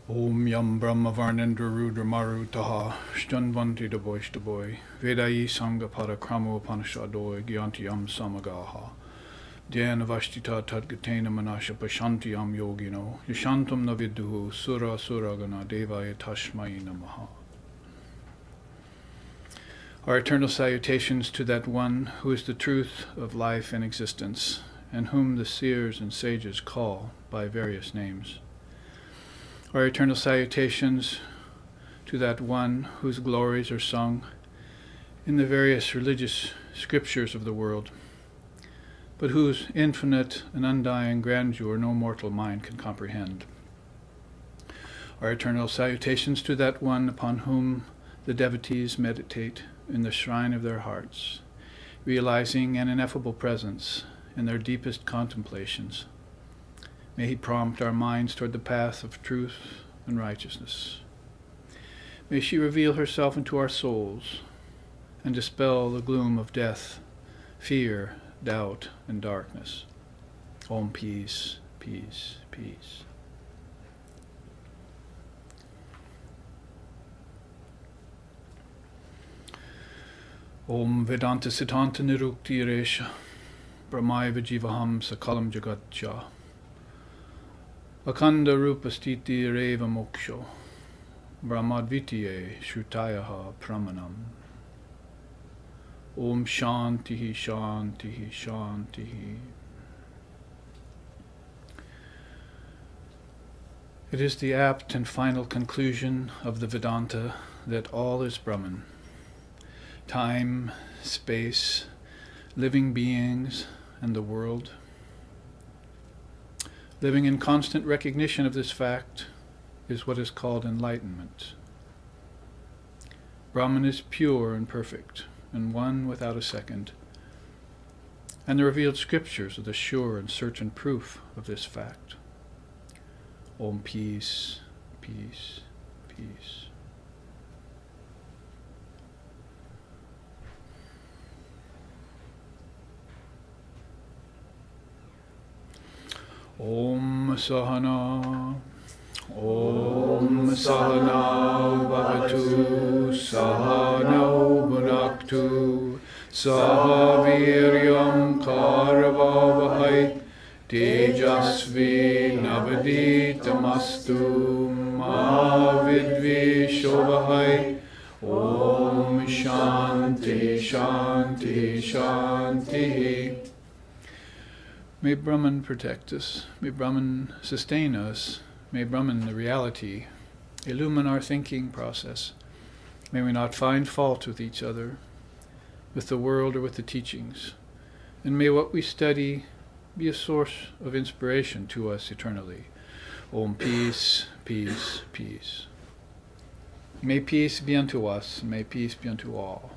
Om Yam Brahma Varnendra Rudra Maru Taha Shanvanti Daboy Vedai Sangha Parakramo Upanishadoi Gyanti Yam Samagaha Dhyana Vashtita Tadgatena Manasha Pashanti Yam Yogino Yashantam Naviduhu Sura Suragana Devaya Tashmai Namaha. Our eternal salutations to that one who is the truth of life and existence, and whom the seers and sages call by various names. Our eternal salutations to that one whose glories are sung in the various religious scriptures of the world, but whose infinite and undying grandeur no mortal mind can comprehend. Our eternal salutations to that one upon whom the devotees meditate in the shrine of their hearts, realizing an ineffable presence in their deepest contemplations. May he prompt our minds toward the path of truth and righteousness. May she reveal herself into our souls and dispel the gloom of death, fear, doubt, and darkness. Om peace, peace, peace. Om Vedanta Siddhanta Nirukti Resha Brahmaiva Jivaham Sakalam Jagatja Akanda Rupa Stiti Reva Moksho Brahmadvitiye Shrutayaha Pramanam. Om Shantihi Shantihi Shantihi. It is the apt and final conclusion of the Vedanta that all is Brahman. Time, space, living beings, and the world. Living in constant recognition of this fact is what is called enlightenment. Brahman is pure and perfect, and one without a second. And the revealed scriptures are the sure and certain proof of this fact. Om peace, peace, peace. Om Sahana, Om Sahana Bhavatu, Sahana Bhunaktu, Sahaviryam Karavavahai, Tejasvi Navaditamastu, Mavidvi Shovahai. Om Shanti, Shanti, Shanti. May Brahman protect us, may Brahman sustain us, may Brahman, the reality, illumine our thinking process. May we not find fault with each other, with the world, or with the teachings. And may what we study be a source of inspiration to us eternally. Om peace, peace, peace. May peace be unto us, and may peace be unto all.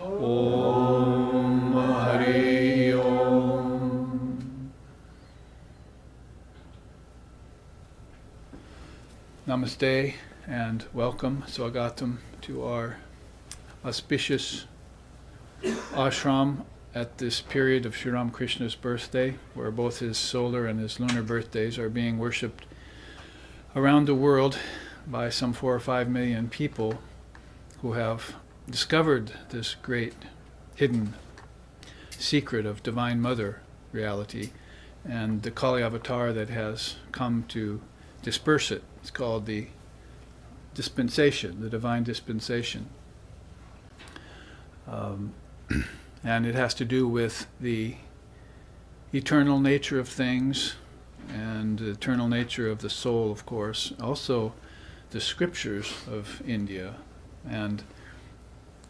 Om Hari Om. Namaste and welcome, Swagatam, to our auspicious ashram at this period of Sri Ramakrishna's birthday, where both his solar and his lunar birthdays are being worshipped around the world by some 4 or 5 million people who have discovered this great hidden secret of Divine Mother reality and the Kali avatar that has come to disperse it. It's called the dispensation, the divine dispensation. And it has to do with the eternal nature of things and the eternal nature of the soul, of course. Also the scriptures of India and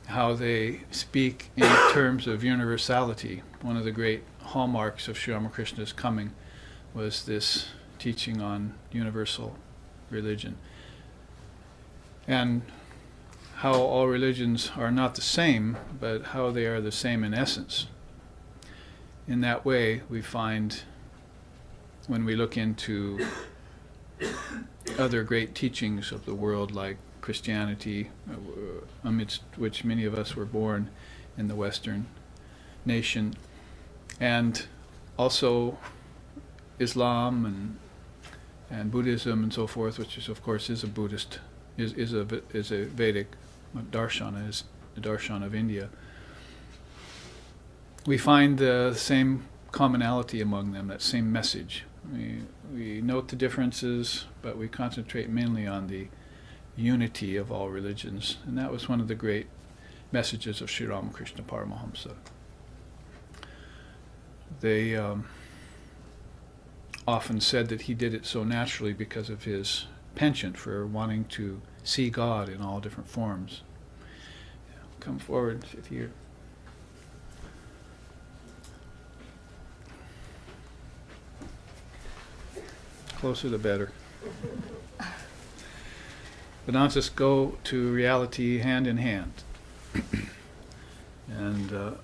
how they speak in terms of universality. One of the great hallmarks of Sri Ramakrishna's coming was this teaching on universal religion, and how all religions are not the same, but how they are the same in essence. In that way, we find, when we look into other great teachings of the world, like Christianity, amidst which many of us were born in the Western nation, and also Islam and and Buddhism and so forth, which is of course is a Buddhist, is a Vedic darshana, is the darshan of India. We find the same commonality among them, that same message. We note the differences, but we concentrate mainly on the unity of all religions, and that was one of the great messages of Sri Ramakrishna Paramahamsa. They often said that he did it so naturally because of his penchant for wanting to see God in all different forms. Come forward, sit here. Closer the better. Vedantists go to reality hand in hand. And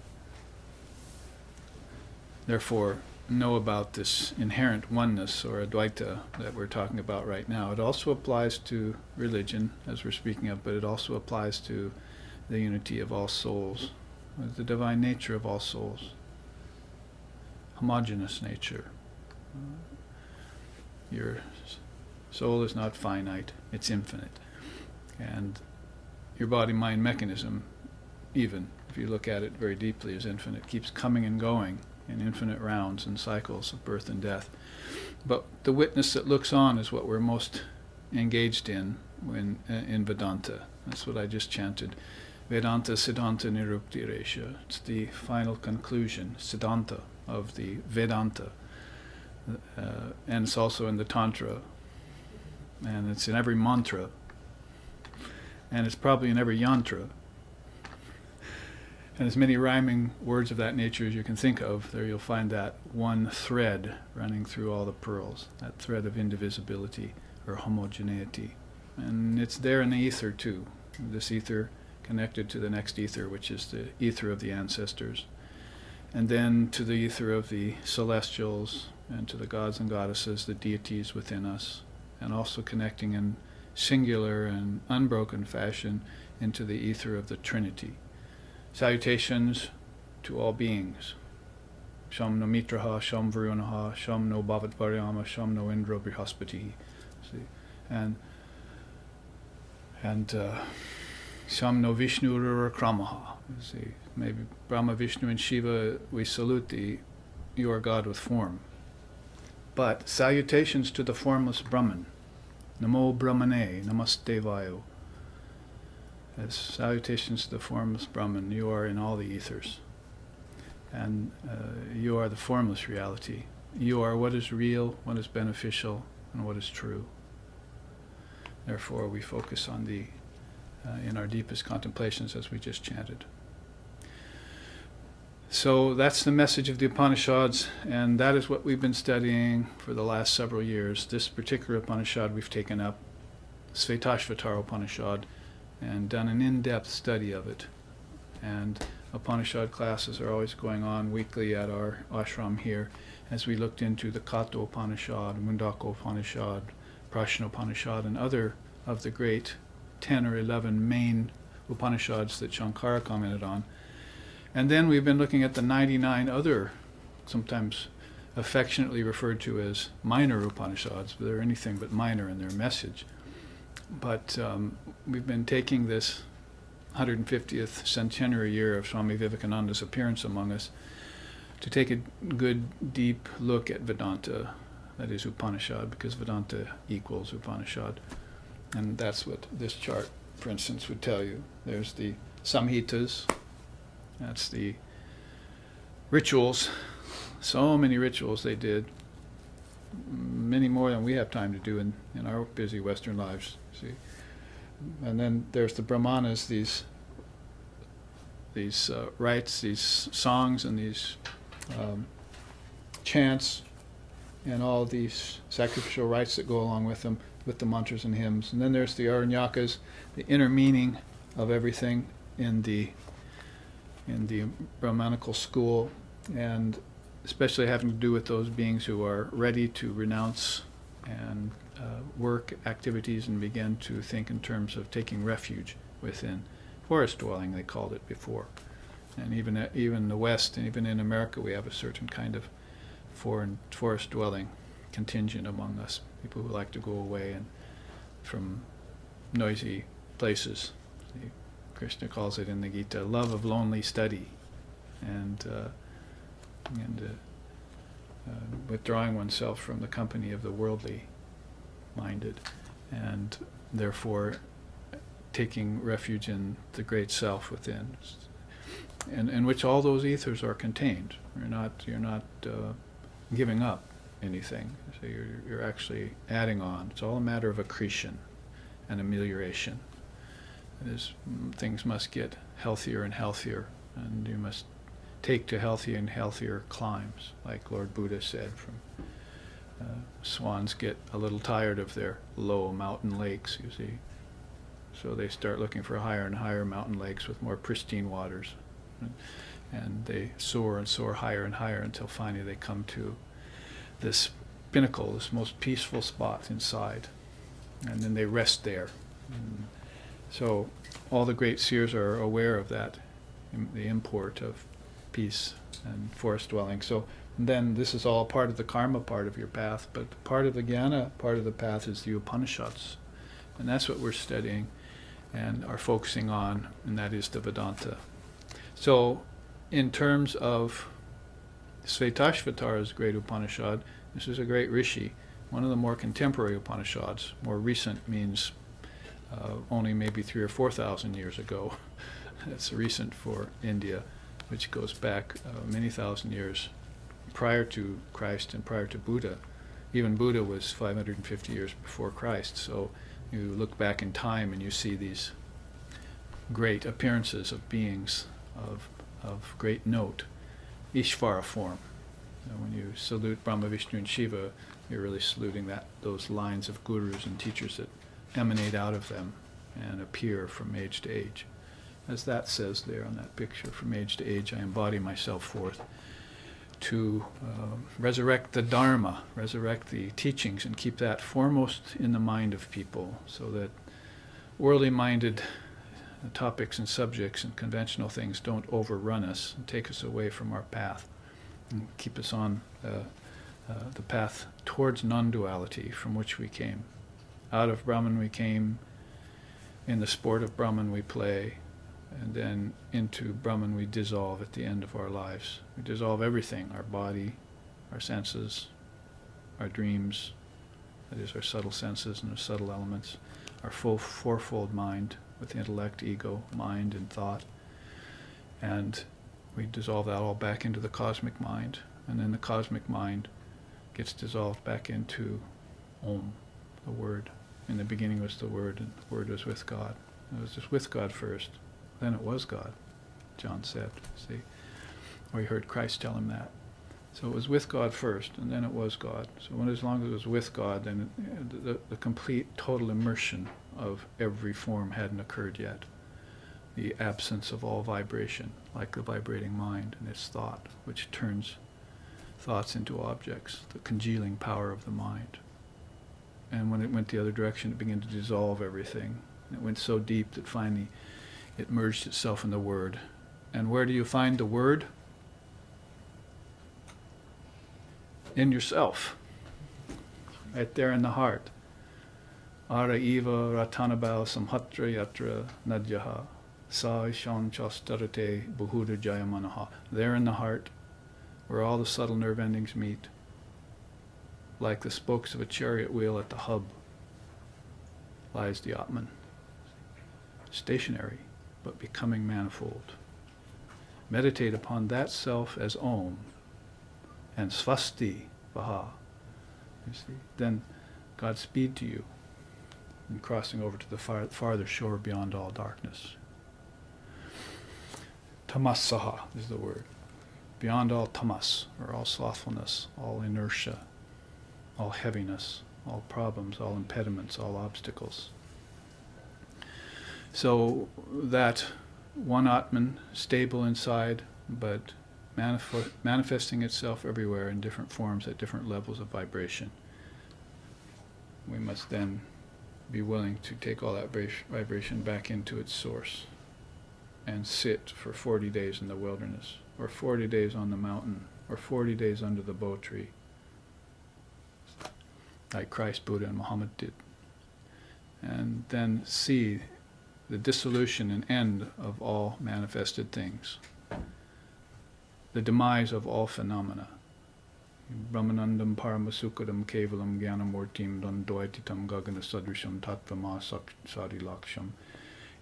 therefore know about this inherent oneness or Advaita that we're talking about right now. It also applies to religion, as we're speaking of, but it also applies to the unity of all souls, the divine nature of all souls, homogeneous nature. Your soul is not finite, it's infinite. And your body-mind mechanism, even if you look at it very deeply, is infinite, keeps coming and going in infinite rounds and cycles of birth and death. But the witness that looks on is what we're most engaged in when in Vedanta. That's what I just chanted. Vedanta Siddhanta Nirukti Resha. It's the final conclusion, Siddhanta of the Vedanta. And it's also in the Tantra. And it's in every mantra. And it's probably in every yantra. And as many rhyming words of that nature as you can think of, there you'll find that one thread running through all the pearls, that thread of indivisibility or homogeneity. And it's there in the ether too. This ether connected to the next ether, which is the ether of the ancestors. And then to the ether of the celestials, and to the gods and goddesses, the deities within us, and also connecting in singular and unbroken fashion into the ether of the Trinity. Salutations to all beings. Sham no mitraha, sham varunaha, sham no bhavat varyama, sham no indra brihaspati. See, and sham no Vishnu rura kramaha. See, maybe Brahma, Vishnu, and Shiva, we salute thee. You are God with form. But salutations to the formless Brahman. Namo Brahmane, Namaste Vayu. As salutations to the formless Brahman, you are in all the ethers. And you are the formless reality. You are what is real, what is beneficial, and what is true. Therefore, we focus on the, in our deepest contemplations as we just chanted. So that's the message of the Upanishads, and that is what we've been studying for the last several years. This particular Upanishad we've taken up, Svetashvatara Upanisad, and done an in-depth study of it. And Upanishad classes are always going on weekly at our ashram here, as we looked into the Katha Upanishad, Mundaka Upanishad, Prashna Upanishad, and other of the great 10 or 11 main Upanishads that Shankara commented on. And then we've been looking at the 99 other, sometimes affectionately referred to as minor Upanishads, but they're anything but minor in their message. But we've been taking this 150th centenary year of Swami Vivekananda's appearance among us to take a good, deep look at Vedanta, that is Upanishad, because Vedanta equals Upanishad. And that's what this chart, for instance, would tell you. There's the Samhitas. That's the rituals. So many rituals they did. Many more than we have time to do in our busy Western lives. See, and then there's the Brahmanas, these rites, these songs, and these chants, and all these sacrificial rites that go along with them, with the mantras and hymns. And then there's the Aranyakas, the inner meaning of everything in the Brahmanical school, and especially having to do with those beings who are ready to renounce and work activities and begin to think in terms of taking refuge within forest dwelling, they called it before. And even in the West, and even in America, we have a certain kind of forest dwelling. contingent among us, people who like to go away and from noisy places. See, Krishna calls it in the Gita, love of lonely study, and withdrawing oneself from the company of the worldly minded, and therefore taking refuge in the great self within, and in which all those ethers are contained. You're not giving up anything. So you're actually adding on. It's all a matter of accretion and amelioration. Things must get healthier and healthier, and you must take to healthier and healthier climbs, like Lord Buddha said. Swans get a little tired of their low mountain lakes, you see. So they start looking for higher and higher mountain lakes with more pristine waters. And they soar and soar higher and higher until finally they come to this pinnacle, this most peaceful spot inside. And then they rest there. And so all the great seers are aware of that, the import of peace and forest dwelling. So then this is all part of the karma part of your path, but part of the jnana part of the path is the Upanishads. And that's what we're studying and are focusing on, and that is the Vedanta. So in terms of Svetashvatara's great Upanishad, this is a great rishi, one of the more contemporary Upanishads. More recent means only maybe 3,000 or 4,000 years ago. That's recent for India, which goes back many thousand years prior to Christ and prior to Buddha. Even Buddha was 550 years before Christ. So you look back in time and you see these great appearances of beings of great note, Ishvara form. When you salute Brahma, Vishnu, and Shiva, you're really saluting those lines of gurus and teachers that emanate out of them and appear from age to age. As that says there on that picture, from age to age I embody myself forth to resurrect the Dharma, resurrect the teachings, and keep that foremost in the mind of people, so that worldly-minded topics and subjects and conventional things don't overrun us and take us away from our path, and keep us on the path towards non-duality from which we came. Out of Brahman we came, in the sport of Brahman we play, and then into Brahman we dissolve at the end of our lives. We dissolve everything, our body, our senses, our dreams, that is our subtle senses and our subtle elements, our full fourfold mind with intellect, ego, mind, and thought. And we dissolve that all back into the cosmic mind, and then the cosmic mind gets dissolved back into Om, the Word. In the beginning was the Word, and the Word was with God. It was just with God first. Then it was God, John said. See, we heard Christ tell him that. So it was with God first, and then it was God. So as long as it was with God, then the complete, total immersion of every form hadn't occurred yet. The absence of all vibration, like the vibrating mind and its thought, which turns thoughts into objects, the congealing power of the mind. And when it went the other direction, it began to dissolve everything. It went so deep that finally it merged itself in the Word. And where do you find the Word? In yourself. Right there in the heart. Ara eva ratanabal samhatra yatra nadyaha sa ishan chastarate buhuda jayamanaha. There in the heart, where all the subtle nerve endings meet, like the spokes of a chariot wheel at the hub, lies the Atman. Stationary, but becoming manifold. Meditate upon that self as Om and Svasti Vaha. You see, then Godspeed to you in crossing over to the farther shore beyond all darkness. Tamassaha is the word. Beyond all tamas, or all slothfulness, all inertia, all heaviness, all problems, all impediments, all obstacles. So that one Atman, stable inside, but manifesting itself everywhere in different forms at different levels of vibration. We must then be willing to take all that vibration back into its source and sit for 40 days in the wilderness, or 40 days on the mountain, or 40 days under the bo tree. like Christ, Buddha, and Muhammad did. And then see the dissolution and end of all manifested things, the demise of all phenomena. Brahmanandam paramasukadam kevalam jnanamurtim dandoititam gagana sadrisham tattvama sarilaksham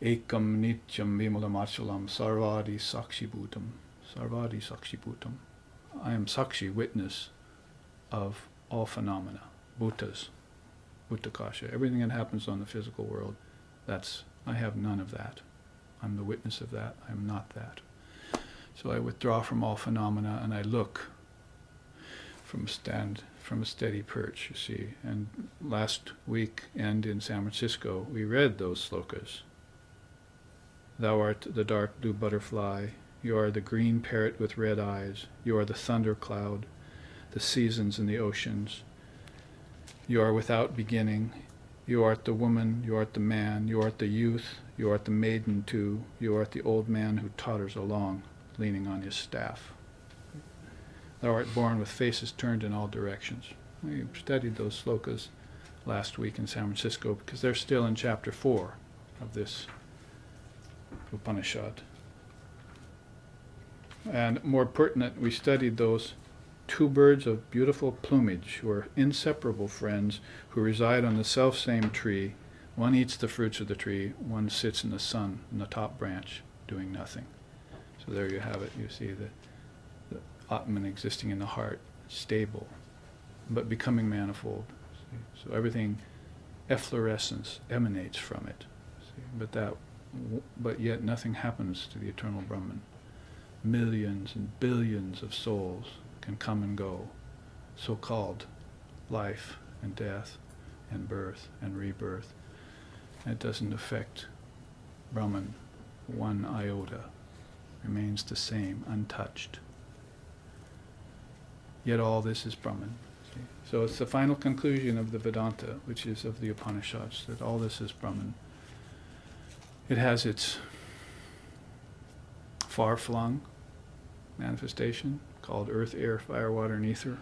ekam nityam vimalamachalam sarvadi sakshibhutam. Sarvadi sakshibhutam. I am sakshi, witness of all phenomena, bhutas, bhutakasha, everything that happens on the physical world. I have none of that. I'm the witness of that. I am not that. So I withdraw from all phenomena and I look from a steady perch, you see. And last week and in San Francisco, we read those slokas. Thou art the dark blue butterfly. You are the green parrot with red eyes. You are the thunder cloud, the seasons and the oceans. You are without beginning. You art the woman, you art the man, you art the youth, you art the maiden too, you art the old man who totters along, leaning on his staff. Thou art born with faces turned in all directions. We studied those slokas last week in San Francisco because they're still in chapter 4 of this Upanishad. And more pertinent, we studied those two birds of beautiful plumage who are inseparable friends who reside on the self-same tree. One eats the fruits of the tree, one sits in the sun in the top branch doing nothing. So there you have it. You see the Atman existing in the heart, stable, but becoming manifold. See? So everything, efflorescence emanates from it. See? But yet nothing happens to the eternal Brahman. Millions and billions of souls can come and go, so-called life and death and birth and rebirth. It doesn't affect Brahman one iota. Remains the same, untouched. Yet all this is Brahman. See? So it's the final conclusion of the Vedanta, which is of the Upanishads, that all this is Brahman. It has its far-flung manifestation, called earth, air, fire, water, and ether.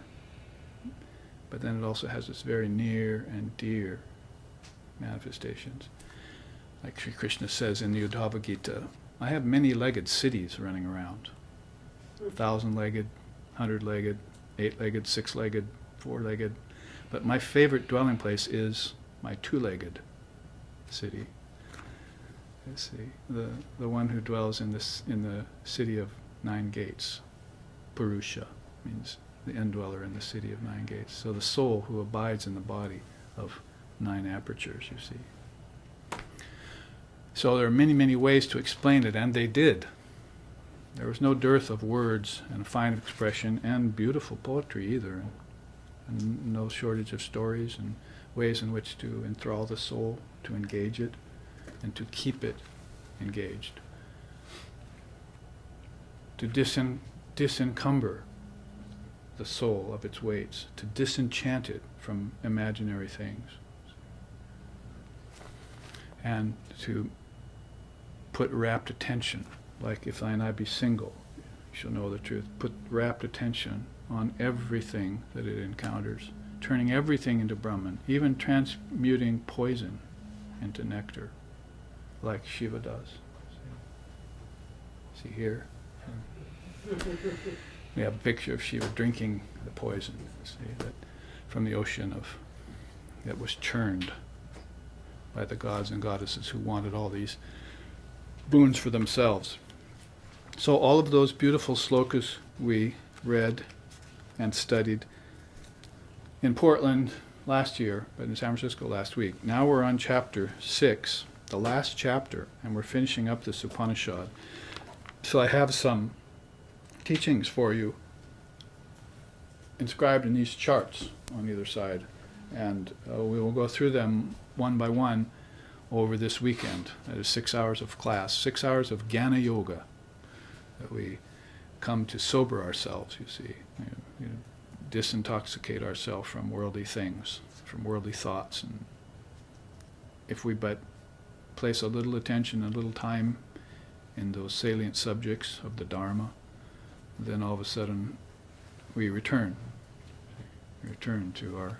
But then it also has its very near and dear manifestations. Like Sri Krishna says in the Uddhava Gita, I have many-legged cities running around. 1,000-legged, 100-legged, 8-legged, 6-legged, 4-legged. But my favorite dwelling place is my 2-legged city. You see, the one who dwells in the city of 9 gates. Purusha means the indweller in the city of 9 gates. So the soul who abides in the body of 9 apertures, you see. So there are many, many ways to explain it, and they did. There was no dearth of words and fine expression and beautiful poetry either, and no shortage of stories and ways in which to enthrall the soul, to engage it, and to keep it engaged. To disencumber the soul of its weights, to disenchant it from imaginary things, and to put rapt attention, like if thine eye be single, you shall know the truth. Put rapt attention on everything that it encounters, turning everything into Brahman, even transmuting poison into nectar, like Shiva does. See here? We have a picture of Shiva drinking the poison, see, that from the ocean that was churned by the gods and goddesses who wanted all these boons for themselves. So all of those beautiful slokas we read and studied in Portland last year, but in San Francisco last week. Now we're on chapter 6, the last chapter, and we're finishing up this Upanishad. So I have some teachings for you inscribed in these charts on either side, and we will go through them one by one over this weekend. That is 6 hours of class, 6 hours of Jnana Yoga, that we come to sober ourselves, you see, disintoxicate ourselves from worldly things, from worldly thoughts. And if we but place a little attention, a little time in those salient subjects of the Dharma, then all of a sudden we return to our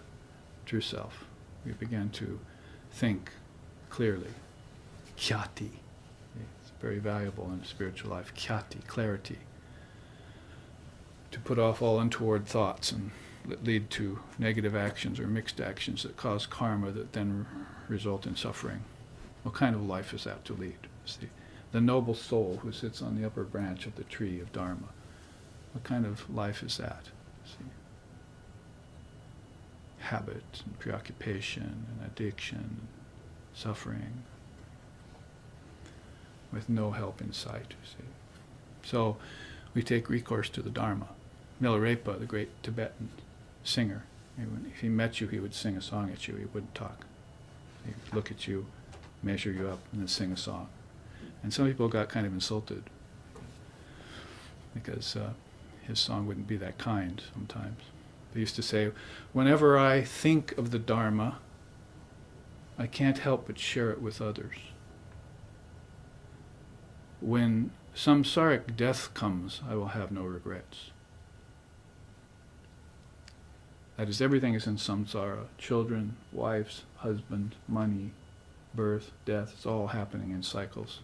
true self. We begin to think clearly. Khyati. It's very valuable in a spiritual life. Khyati, clarity. To put off all untoward thoughts and that lead to negative actions or mixed actions that cause karma that then result in suffering. What kind of life is that to lead? See, the noble soul who sits on the upper branch of the tree of Dharma. What kind of life is that? See, habit and preoccupation and addiction, suffering, with no help in sight. You see, so we take recourse to the Dharma. Milarepa, the great Tibetan singer, if he met you, he would sing a song at you. He wouldn't talk. He'd look at you, measure you up, and then sing a song. And some people got kind of insulted because his song wouldn't be that kind sometimes. They used to say, whenever I think of the Dharma, I can't help but share it with others. When samsaric death comes, I will have no regrets. That is, everything is in samsara. Children, wives, husband, money, birth, death, it's all happening in cycles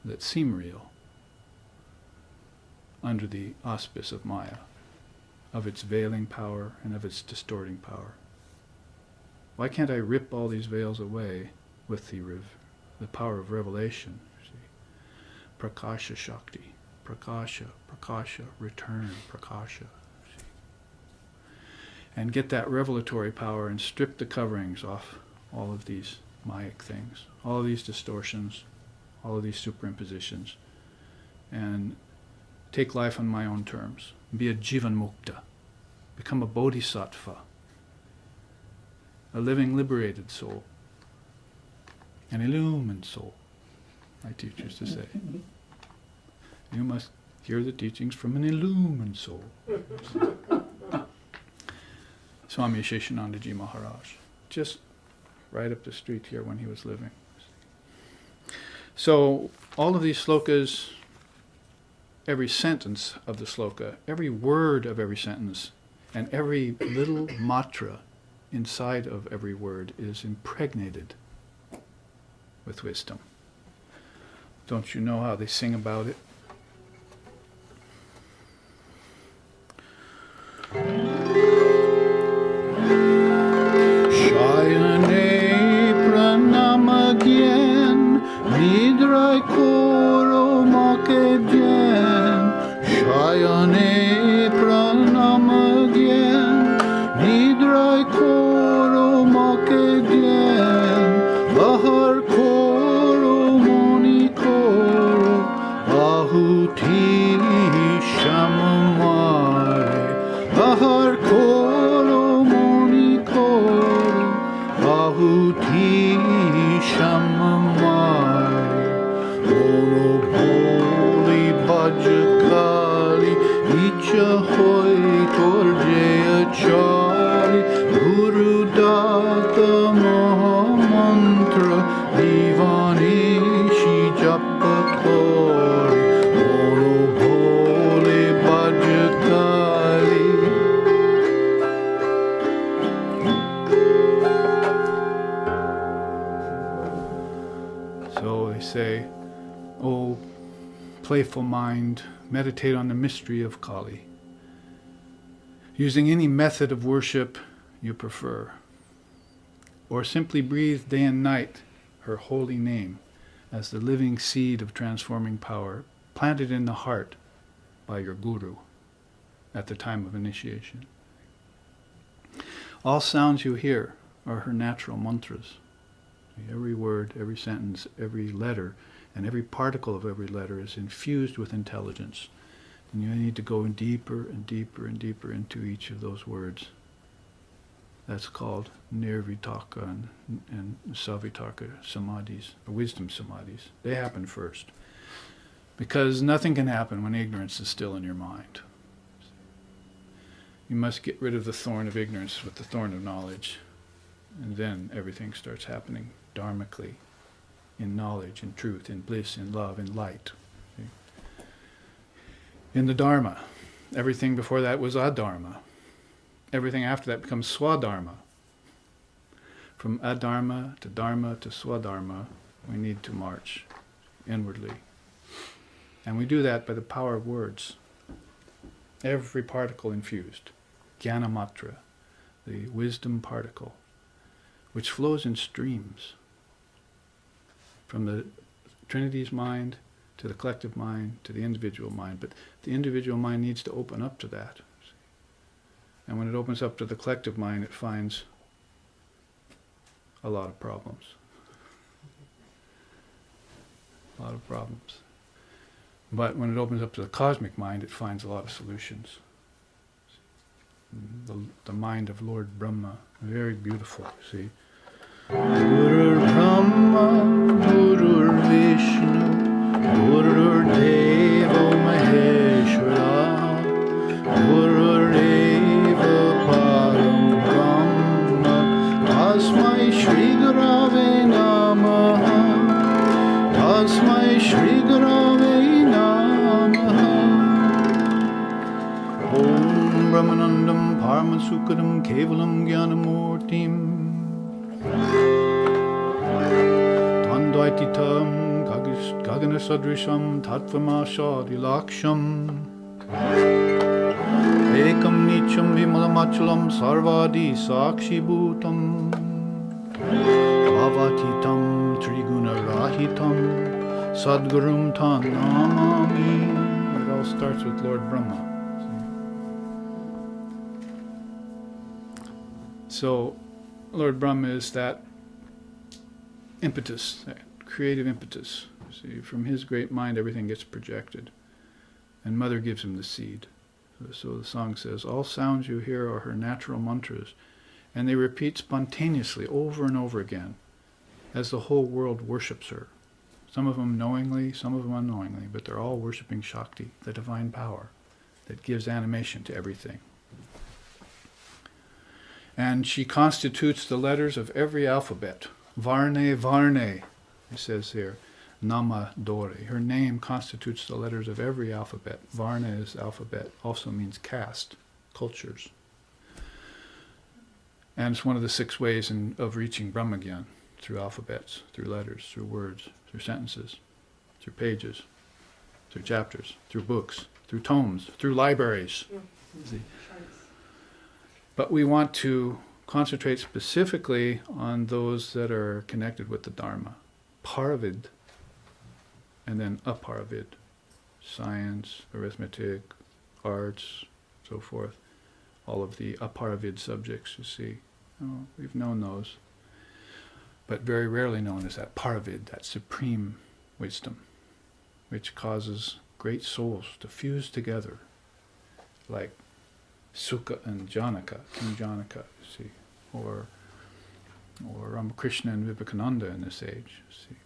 that seem real under the auspice of Maya, of its veiling power and of its distorting power. Why can't I rip all these veils away with the power of revelation? See? Prakasha Shakti, Prakasha, Prakasha, return, Prakasha. See? And get that revelatory power and strip the coverings off all of these Mayic things, all of these distortions, all of these superimpositions, and take life on my own terms. Be a Jivan Mukta. Become a Bodhisattva. A living, liberated soul. An illumined soul, my teacher used to say. You must hear the teachings from an illumined soul. Swami Sheshanandaji Maharaj, just right up the street here when he was living. So all of these slokas, every sentence of the sloka, every word of every sentence, and every little matra inside of every word is impregnated with wisdom. Don't you know how they sing about it? Shayane pranamagyen nidrai koro makebyen. Shayane pranamagyen nidrai koro makebyen. Bahar koro moni koro ahuti shamamare. Bahar koro moni koro ahuti shamamare. Ono boli bhajakali icha hoy torjaya chali. Guru data mahamantra divani shi japa kori. Ono boli bhajakali. So they say, oh, playful mind, meditate on the mystery of Kali, using any method of worship you prefer, or simply breathe day and night her holy name as the living seed of transforming power planted in the heart by your guru at the time of initiation. All sounds you hear are her natural mantras. Every word, every sentence, every letter, and every particle of every letter is infused with intelligence. And you need to go in deeper and deeper and deeper into each of those words. That's called nirvitaka and savitaka samadhis, or wisdom samadhis. They happen first. Because nothing can happen when ignorance is still in your mind. You must get rid of the thorn of ignorance with the thorn of knowledge. And then everything starts happening dharmically, in knowledge, in truth, in bliss, in love, in light. See? In the Dharma, everything before that was adharma. Everything after that becomes swadharma. From adharma to dharma to swadharma, we need to march inwardly. And we do that by the power of words. Every particle infused. Jnanamatra, the wisdom particle, which flows in streams from the Trinity's mind to the collective mind to the individual mind. But the individual mind needs to open up to that. And when it opens up to the collective mind, it finds a lot of problems. A lot of problems. But when it opens up to the cosmic mind, it finds a lot of solutions. The mind of Lord Brahma, very beautiful, see. Gurur Brahma, Gurur Vishnu, Gurur Deva Maheshwara, Gurur Eva Param Brahma, Tasmai Shri Gurave Namaha, Tasmai Shri Gurave Namaha. Om Brahmanandam Paramasukadam Kevalam Jnanamurtim Tandvaititam Gagana Sadrisham Tattvamashadi Laksham Ekam Nicham Vimalamachalam Sarvadi Sakshi Bhutam Bhavatitam Triguna Rahitam Sadgurum Tanamami. It all starts with Lord Brahma. So, Lord Brahma is that impetus, that creative impetus. See, from his great mind, everything gets projected. And Mother gives him the seed. So the song says, all sounds you hear are her natural mantras, and they repeat spontaneously over and over again, as the whole world worships her. Some of them knowingly, some of them unknowingly, but they're all worshipping Shakti, the divine power that gives animation to everything. And she constitutes the letters of every alphabet. Varne, Varne, it says here. Nama Dore. Her name constitutes the letters of every alphabet. Varna is alphabet, also means caste, cultures. And it's one of the 6 ways of reaching Brahmagyan, through alphabets, through letters, through words, through sentences, through pages, through chapters, through books, through tomes, through libraries. See? But we want to concentrate specifically on those that are connected with the Dharma. Paravid, and then aparavid. Science, arithmetic, arts, so forth. All of the aparavid subjects, you see. Oh, we've known those. But very rarely known is that paravid, that supreme wisdom, which causes great souls to fuse together, like Sukha and Janaka, King Janaka, you see, or Ramakrishna and Vivekananda in this age, you see.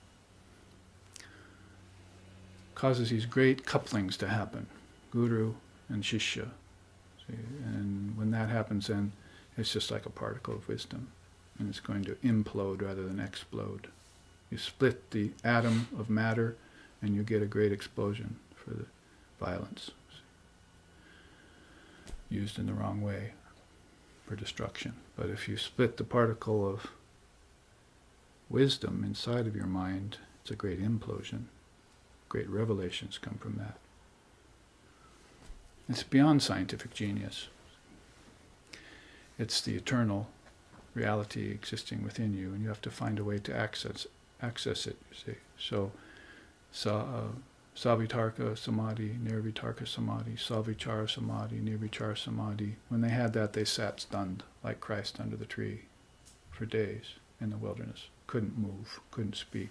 Causes these great couplings to happen, Guru and Shishya. See? And when that happens, then it's just like a particle of wisdom, and it's going to implode rather than explode. You split the atom of matter, and you get a great explosion for the violence. Used in the wrong way for destruction. But if you split the particle of wisdom inside of your mind, it's a great implosion. Great revelations come from that. It's beyond scientific genius. It's the eternal reality existing within you, and you have to find a way to access it, you see. So, Savitarka Samadhi, Nirvitarka Samadhi, Savichara Samadhi, Nirvichara Samadhi. When they had that, they sat stunned, like Christ under the tree, for days in the wilderness. Couldn't move, couldn't speak.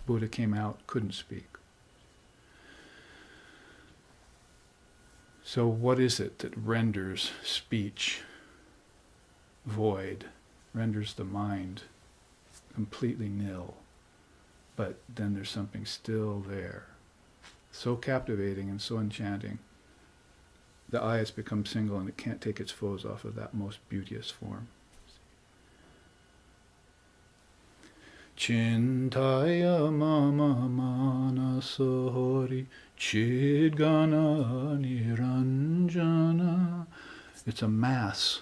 Buddha came out, couldn't speak. So what is it that renders speech void, renders the mind completely nil, but then there's something still there? So captivating and so enchanting. The eye has become single and it can't take its foes off of that most beauteous form. Chintaya mama manasahori chidgana niranjana. It's a mass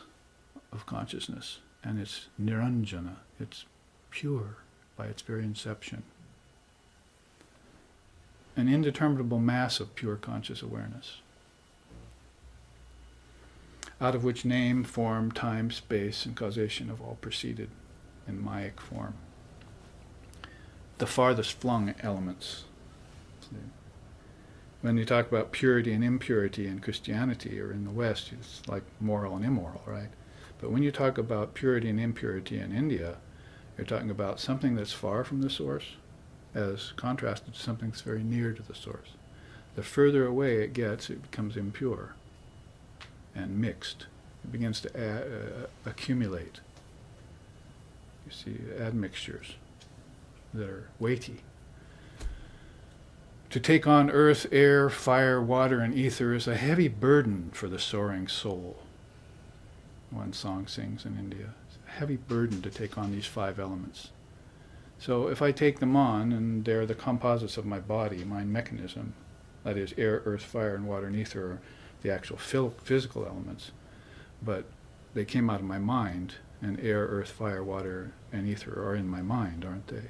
of consciousness, and it's niranjana, it's pure by its very inception. An indeterminable mass of pure conscious awareness, out of which name, form, time, space, and causation have all proceeded in Mayic form. The farthest flung elements. When you talk about purity and impurity in Christianity or in the West, it's like moral and immoral, right? But when you talk about purity and impurity in India, you're talking about something that's far from the source as contrasted to something that's very near to the source. The further away it gets, it becomes impure and mixed. It begins to accumulate. You see, admixtures that are weighty. To take on earth, air, fire, water, and ether is a heavy burden for the soaring soul. One song sings in India. It's a heavy burden to take on these 5 elements. So if I take them on, and they're the composites of my body, my mechanism, that is air, earth, fire, and water, and ether are the actual physical elements, but they came out of my mind, and air, earth, fire, water, and ether are in my mind, aren't they?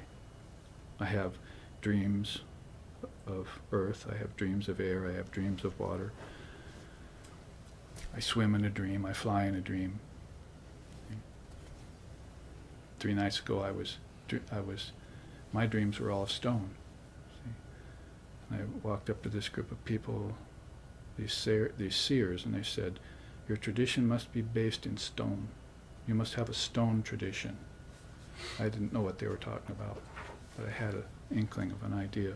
I have dreams of earth, I have dreams of air, I have dreams of water. I swim in a dream, I fly in a dream. 3 nights ago my dreams were all of stone. See? I walked up to this group of people, these seers, and they said, your tradition must be based in stone. You must have a stone tradition. I didn't know what they were talking about, but I had an inkling of an idea.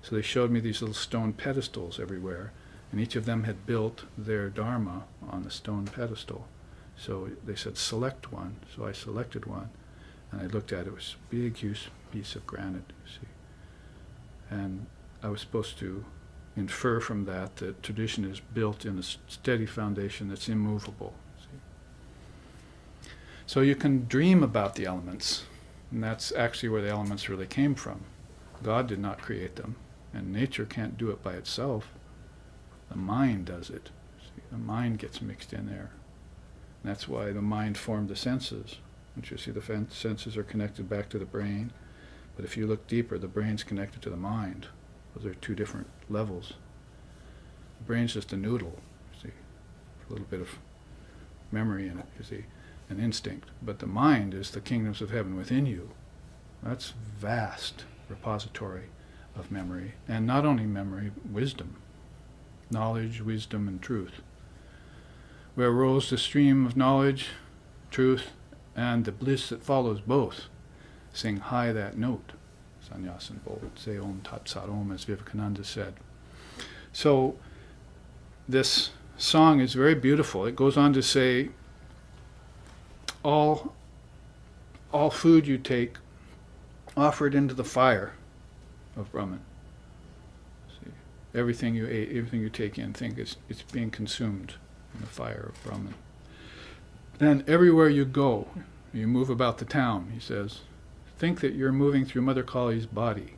So they showed me these little stone pedestals everywhere, and each of them had built their Dharma on the stone pedestal. So they said, select one. So I selected one, and I looked at it. It was a big, huge piece of granite, you see. And I was supposed to infer from that that tradition is built in a steady foundation that's immovable. See? So you can dream about the elements, and that's actually where the elements really came from. God did not create them, and nature can't do it by itself. The mind does it. See, the mind gets mixed in there. And that's why the mind formed the senses. Don't you see the senses are connected back to the brain? But if you look deeper, the brain's connected to the mind. Those are 2 different levels. The brain's just a noodle, you see, a little bit of memory in it, you see, an instinct. But the mind is the kingdoms of heaven within you. That's vast repository of memory. And not only memory, wisdom. Knowledge, wisdom, and truth. Where rolls the stream of knowledge, truth, and the bliss that follows both, sing high that note. Sannyasin bold, say Om Tat Sat Om, as Vivekananda said. So this song is very beautiful. It goes on to say, all food you take, offer it into the fire of Brahman. See, everything you ate, everything you take in, think it's being consumed in the fire of Brahman. Then everywhere you go, you move about the town, he says, think that you're moving through Mother Kali's body.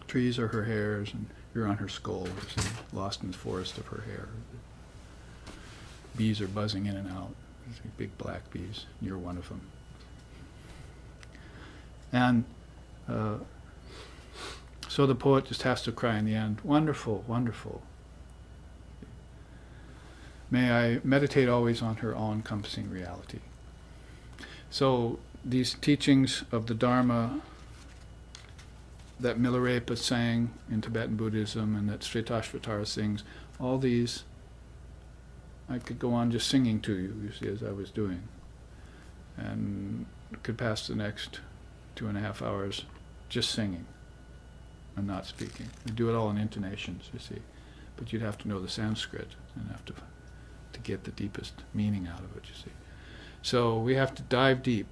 Trees are her hairs, and you're on her skull, lost in the forest of her hair. Bees are buzzing in and out, big black bees, you're one of them. And so the poet just has to cry in the end, wonderful, wonderful. May I meditate always on her all-encompassing reality. So these teachings of the Dharma that Milarepa sang in Tibetan Buddhism and that Svetashvatara sings, all these, I could go on just singing to you, you see, as I was doing. And could pass the next 2.5 hours just singing and not speaking. We do it all in intonations, you see. But you'd have to know the Sanskrit and have to get the deepest meaning out of it, you see. So we have to dive deep,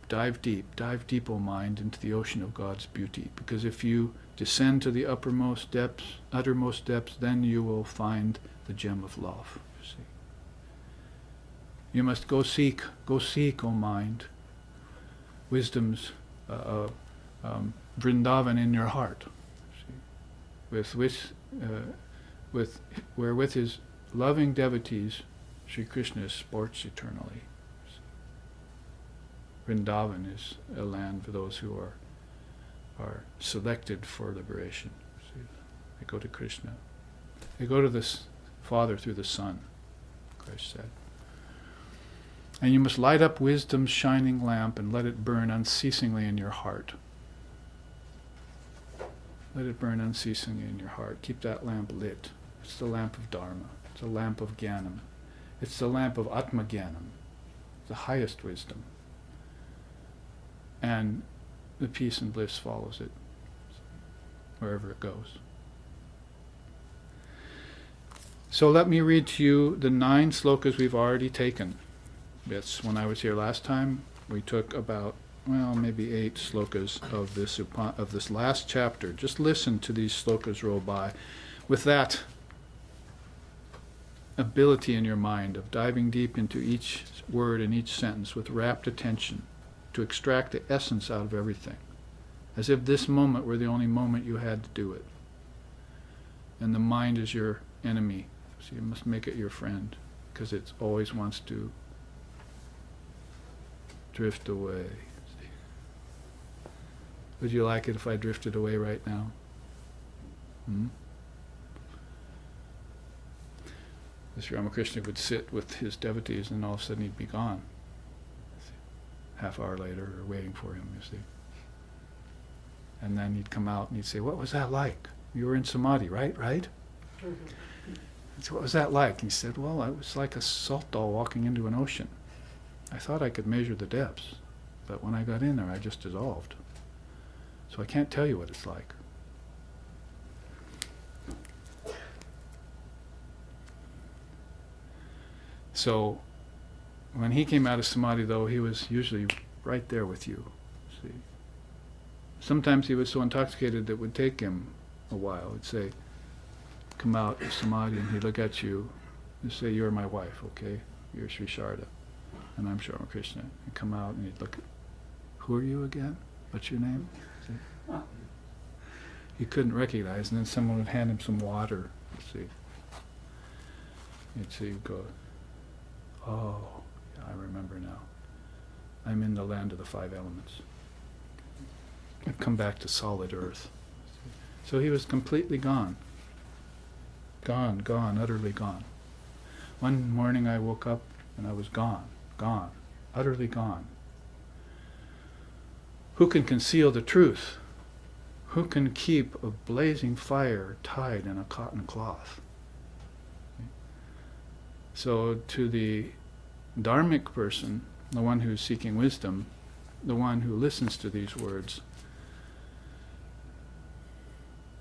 O mind, into the ocean of God's beauty. Because if you descend to the uttermost depths, then you will find the gem of love, you see. You must go seek, O mind, wisdom's Vrindavan in your heart, see? Wherewith his loving devotees, Sri Krishna sports eternally. Vrindavan is a land for those who are selected for liberation. See, they go to Krishna. They go to this Father through the Son, Christ said. And you must light up wisdom's shining lamp and let it burn unceasingly in your heart. Let it burn unceasingly in your heart. Keep that lamp lit. It's the lamp of Dharma. It's the lamp of Jnanam. It's the lamp of Atma Jnanam, the highest wisdom. And the peace and bliss follows it, wherever it goes. So let me read to you the 9 slokas we've already taken. Yes, when I was here last time, we took about, maybe 8 slokas of this last chapter. Just listen to these slokas roll by with that ability in your mind of diving deep into each word and each sentence with rapt attention to extract the essence out of everything, as if this moment were the only moment you had to do it. And the mind is your enemy, so you must make it your friend, because it always wants to drift away. Would you like it if I drifted away right now? Sri Ramakrishna would sit with his devotees and all of a sudden he'd be gone. Half hour later, or waiting for him, you see. And then he'd come out and he'd say, "What was that like? You were in samadhi, right? So what was that like?" And he said, "Well, it was like a salt doll walking into an ocean. I thought I could measure the depths, but when I got in there, I just dissolved. So I can't tell you what it's like." So when he came out of samadhi, though, he was usually right there with you. See, sometimes he was so intoxicated that it would take him a while. He'd say, come out of samadhi, and he'd look at you and say, "You're my wife, okay? You're Sri Sharda, and I'm Sri Ramakrishna." He'd come out and he'd look at, "Who are you again? What's your name?" See? He couldn't recognize, and then someone would hand him some water. See, you'd see, he'd go, "Oh, yeah, I remember now. I'm in the land of the 5 elements. I've come back to solid earth." So he was completely gone. Gone, utterly gone. One morning I woke up and I was gone, utterly gone. Who can conceal the truth? Who can keep a blazing fire tied in a cotton cloth? So to the dharmic person, the one who's seeking wisdom, the one who listens to these words,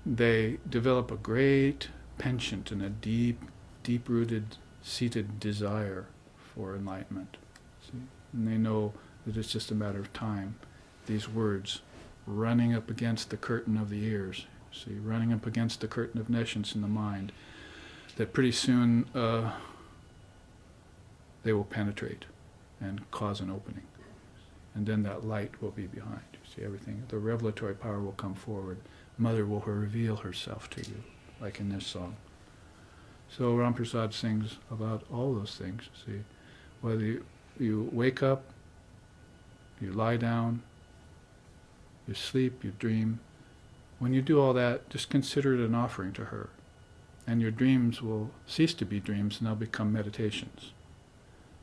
they develop a great penchant and a deep-rooted, seated desire for enlightenment. See? And they know that it's just a matter of time. These words running up against the curtain of the ears, see, running up against the curtain of nescience in the mind, that pretty soon they will penetrate and cause an opening. And then that light will be behind. You see, everything, the revelatory power will come forward. Mother will reveal herself to you, like in this song. So Ram Prasad sings about all those things. See, whether you wake up, you lie down, you sleep, you dream. When you do all that, just consider it an offering to her. And your dreams will cease to be dreams and they'll become meditations.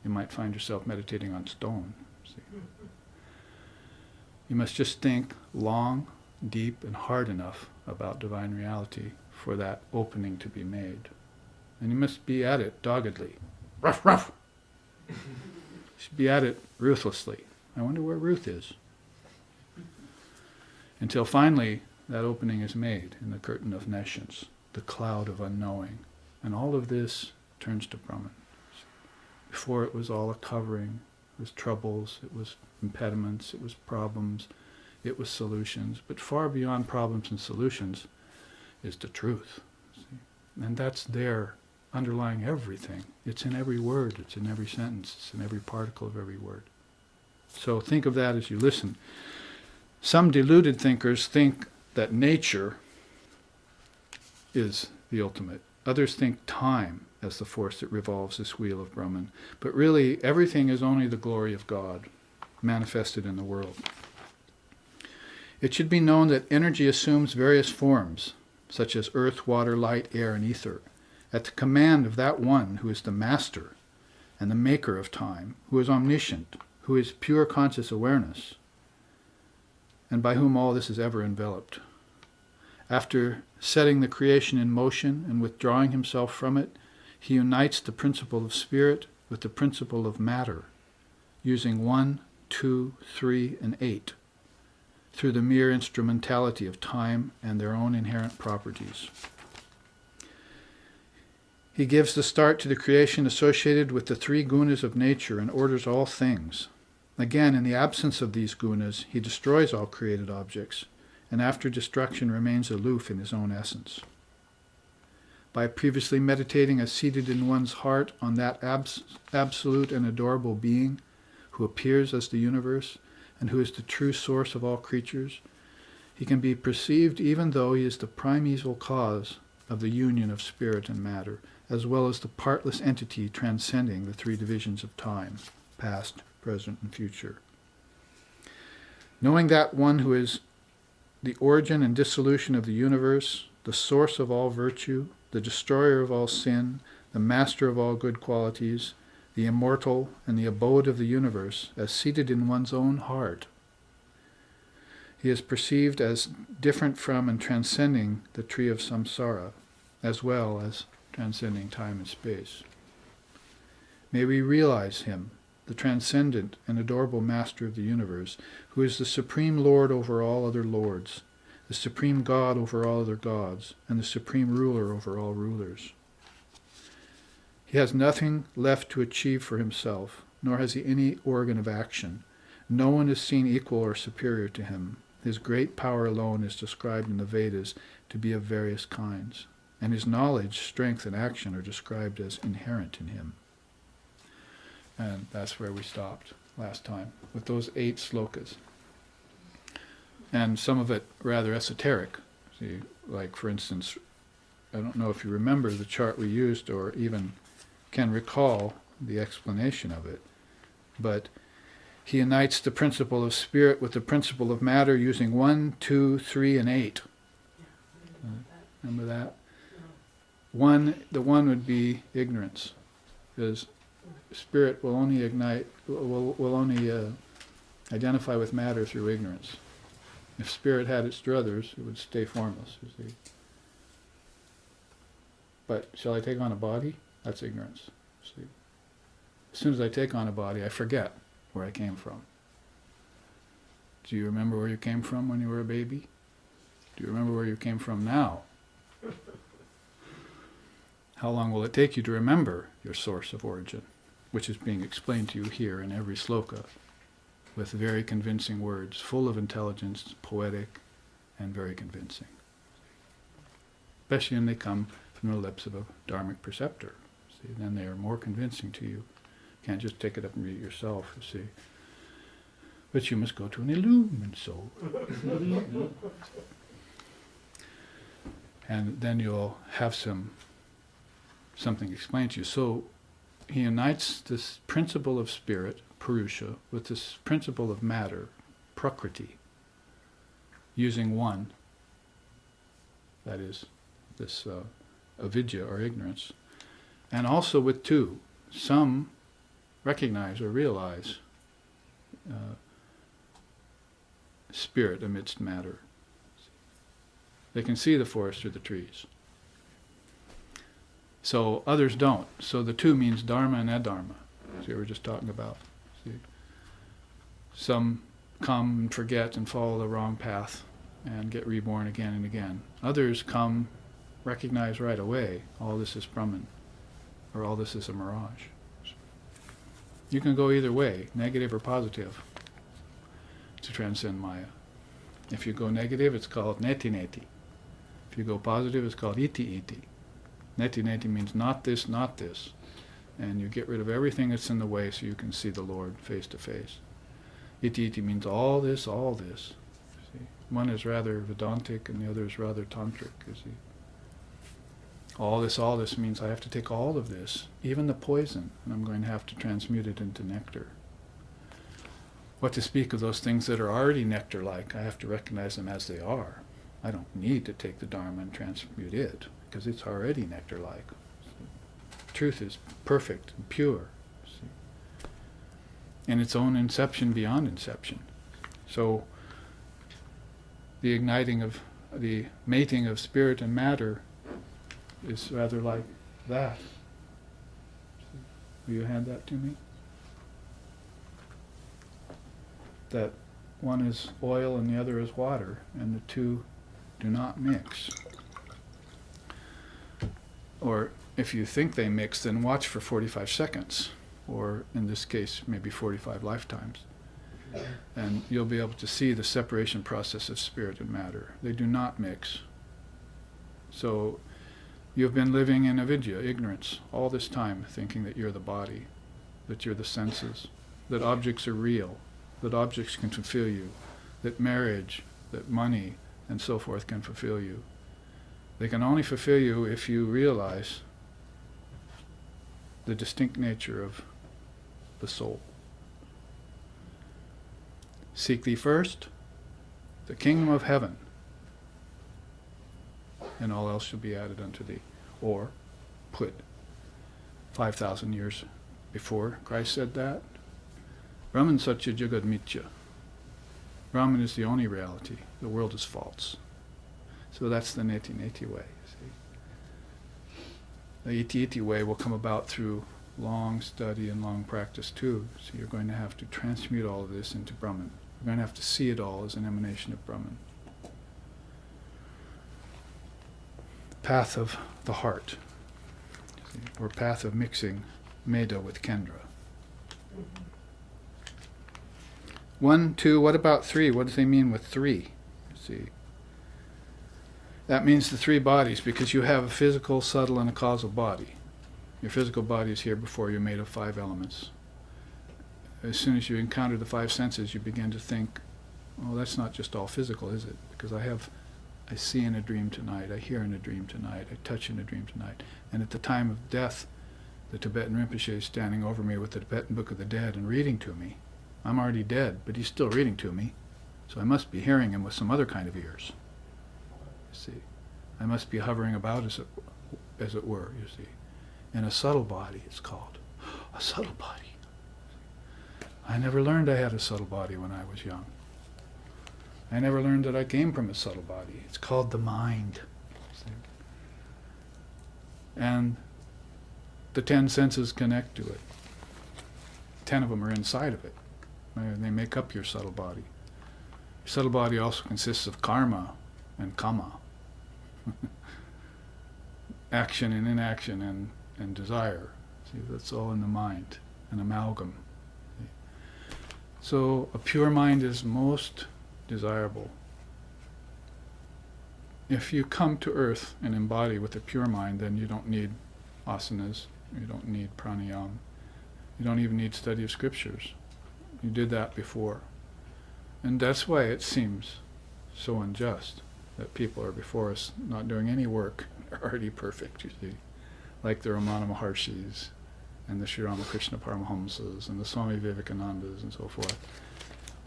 You might find yourself meditating on stone. See. You must just think long, deep, and hard enough about divine reality for that opening to be made. And you must be at it doggedly. Ruff, ruff! You should be at it ruthlessly. I wonder where Ruth is. Until finally that opening is made in the curtain of nescience, the cloud of unknowing. And all of this turns to Brahman. Before it was all a covering, it was troubles, it was impediments, it was problems, it was solutions. But far beyond problems and solutions is the truth. See? And that's there underlying everything. It's in every word, it's in every sentence, it's in every particle of every word. So think of that as you listen. Some deluded thinkers think that nature is the ultimate. Others think time as the force that revolves this wheel of Brahman. But really, everything is only the glory of God. manifested in the world. It should be known that energy assumes various forms, such as earth, water, light, air, and ether, at the command of that one who is the master and the maker of time, who is omniscient, who is pure conscious awareness, and by whom all this is ever enveloped. After setting the creation in motion and withdrawing himself from it, he unites the principle of spirit with the principle of matter, using 1, 2, 3, and 8, through the mere instrumentality of time and their own inherent properties. He gives the start to the creation associated with the 3 gunas of nature and orders all things. Again, in the absence of these gunas, he destroys all created objects, and after destruction remains aloof in his own essence. By previously meditating as seated in one's heart on that absolute and adorable being who appears as the universe and who is the true source of all creatures, he can be perceived even though he is the primeval cause of the union of spirit and matter, as well as the partless entity transcending the 3 divisions of time, past, present, and future. Knowing that one who is the origin and dissolution of the universe, the source of all virtue, the destroyer of all sin, the master of all good qualities, the immortal and the abode of the universe, as seated in one's own heart, he is perceived as different from and transcending the tree of samsara, as well as transcending time and space. May we realize him, the transcendent and adorable master of the universe, who is the supreme Lord over all other lords, the supreme God over all other gods, and the supreme ruler over all rulers. He has nothing left to achieve for himself, nor has he any organ of action. No one is seen equal or superior to him. His great power alone is described in the Vedas to be of various kinds, and his knowledge, strength, and action are described as inherent in him. And that's where we stopped last time, with those 8 slokas. And some of it rather esoteric. See, like for instance, I don't know if you remember the chart we used or even can recall the explanation of it, but he unites the principle of spirit with the principle of matter using 1, 2, 3, and 8. Remember that? The one would be ignorance, because spirit will only will only identify with matter through ignorance. If spirit had its druthers, it would stay formless, you see. But shall I take on a body? That's ignorance. See? As soon as I take on a body, I forget where I came from. Do you remember where you came from when you were a baby? Do you remember where you came from now? How long will it take you to remember your source of origin, which is being explained to you here in every sloka, with very convincing words, full of intelligence, poetic, and very convincing. Especially when they come from the lips of a dharmic preceptor. See, then they are more convincing to you. You can't just take it up and read it yourself, you see. But you must go to an illumined soul. And then you'll have something explained to you. So he unites this principle of spirit, Purusha, with this principle of matter, Prakriti, using 1, that is, this avidya or ignorance, and also with 2. Some recognize or realize spirit amidst matter. They can see the forest through the trees. So others don't. So the 2 means dharma and adharma. See, we were just talking about. See? Some come and forget and follow the wrong path and get reborn again and again. Others come, recognize right away, all this is Brahman, or all this is a mirage. You can go either way, negative or positive, to transcend Maya. If you go negative, it's called neti neti. If you go positive, it's called iti iti. Neti neti means not this, not this. And you get rid of everything that's in the way so you can see the Lord face to face. Iti iti means all this, all this. See? One is rather Vedantic and the other is rather Tantric, you see. All this means I have to take all of this, even the poison, and I'm going to have to transmute it into nectar. What to speak of those things that are already nectar-like? I have to recognize them as they are. I don't need to take the Dharma and transmute it, because it's already nectar-like. Truth is perfect and pure, in its own inception beyond inception. So the mating of spirit and matter is rather like that. Will you hand that to me? That one is oil and the other is water, and the two do not mix. Or if you think they mix, then watch for 45 seconds, or in this case, maybe 45 lifetimes. And you'll be able to see the separation process of spirit and matter. They do not mix. So you've been living in avidya, ignorance, all this time, thinking that you're the body, that you're the senses, that objects are real, that objects can fulfill you, that marriage, that money, and so forth can fulfill you. They can only fulfill you if you realize the distinct nature of the soul. Seek thee first the kingdom of heaven, and all else shall be added unto thee. Or, put 5,000 years before Christ said that, Brahman Satya Jagad Mithya. Brahman is the only reality. The world is false. So that's the neti-neti way. See? The iti-iti way will come about through long study and long practice too. So you're going to have to transmute all of this into Brahman. You're going to have to see it all as an emanation of Brahman. Path of the heart, see, or path of mixing Meda with Kendra. 1, 2, what about 3? What do they mean with 3? You see, that means the 3 bodies, because you have a physical, subtle, and a causal body. Your physical body is here before you're made of 5 elements. As soon as you encounter the 5 senses, you begin to think, oh, that's not just all physical, is it? Because I see in a dream tonight, I hear in a dream tonight, I touch in a dream tonight. And at the time of death, the Tibetan Rinpoche is standing over me with the Tibetan Book of the Dead and reading to me. I'm already dead, but he's still reading to me, so I must be hearing him with some other kind of ears. You see, I must be hovering about as it were, you see. In a subtle body, it's called. A subtle body. I never learned I had a subtle body when I was young. I never learned that I came from a subtle body. It's called the mind. See? And the 10 senses connect to it. 10 of them are inside of it. They make up your subtle body. Your subtle body also consists of karma and kama. Action and inaction and desire. See, that's all in the mind, an amalgam. See? So a pure mind is most desirable. If you come to earth and embody with a pure mind, then you don't need asanas, you don't need pranayama, you don't even need study of scriptures. You did that before. And that's why it seems so unjust that people are before us not doing any work. They're already perfect, you see. Like the Ramana Maharshis and the Sri Ramakrishna Paramahamsas and the Swami Vivekanandas and so forth.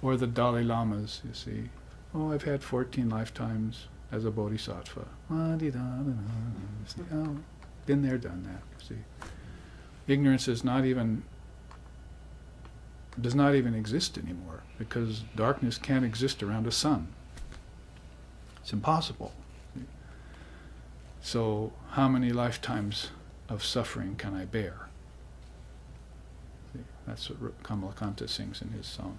Or the Dalai Lamas, you see. Oh, I've had 14 lifetimes as a bodhisattva. Oh, been there, done that, you see. Ignorance does not even exist anymore, because darkness can't exist around a sun. It's impossible. So how many lifetimes of suffering can I bear? See, that's what Kamalakanta sings in his song.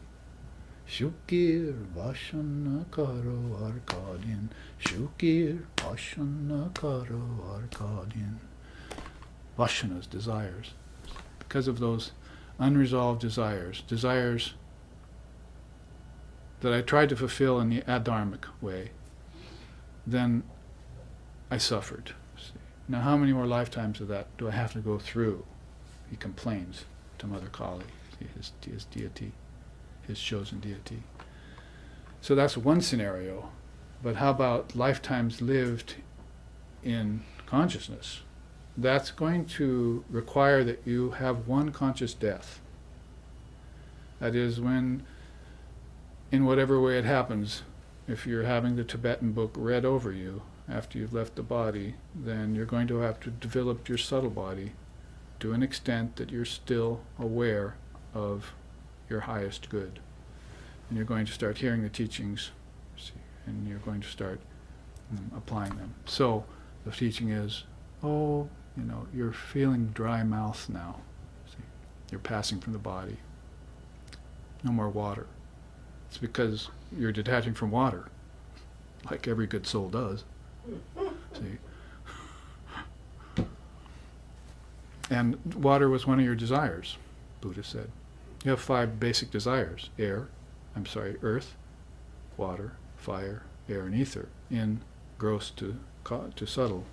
Shukir Vashana Karo Arkadin, Shukir Vashana Karo Arkadin. Vashanas, desires. Because of those unresolved desires that I tried to fulfill in the adharmic way, then I suffered. See? Now how many more lifetimes of that do I have to go through? He complains to Mother Kali, his deity, his chosen deity. So that's one scenario. But how about lifetimes lived in consciousness? That's going to require that you have one conscious death. That is, when in whatever way it happens, if you're having the Tibetan book read over you after you've left the body, then you're going to have to develop your subtle body to an extent that you're still aware of your highest good. And you're going to start hearing the teachings, and you're going to start applying them. So the teaching is, you're feeling dry mouth now. See? You're passing from the body. No more water. It's because you're detaching from water, like every good soul does. See? And water was one of your desires, Buddha said. You have 5 basic desires: earth, water, fire, air, and ether, in gross to subtle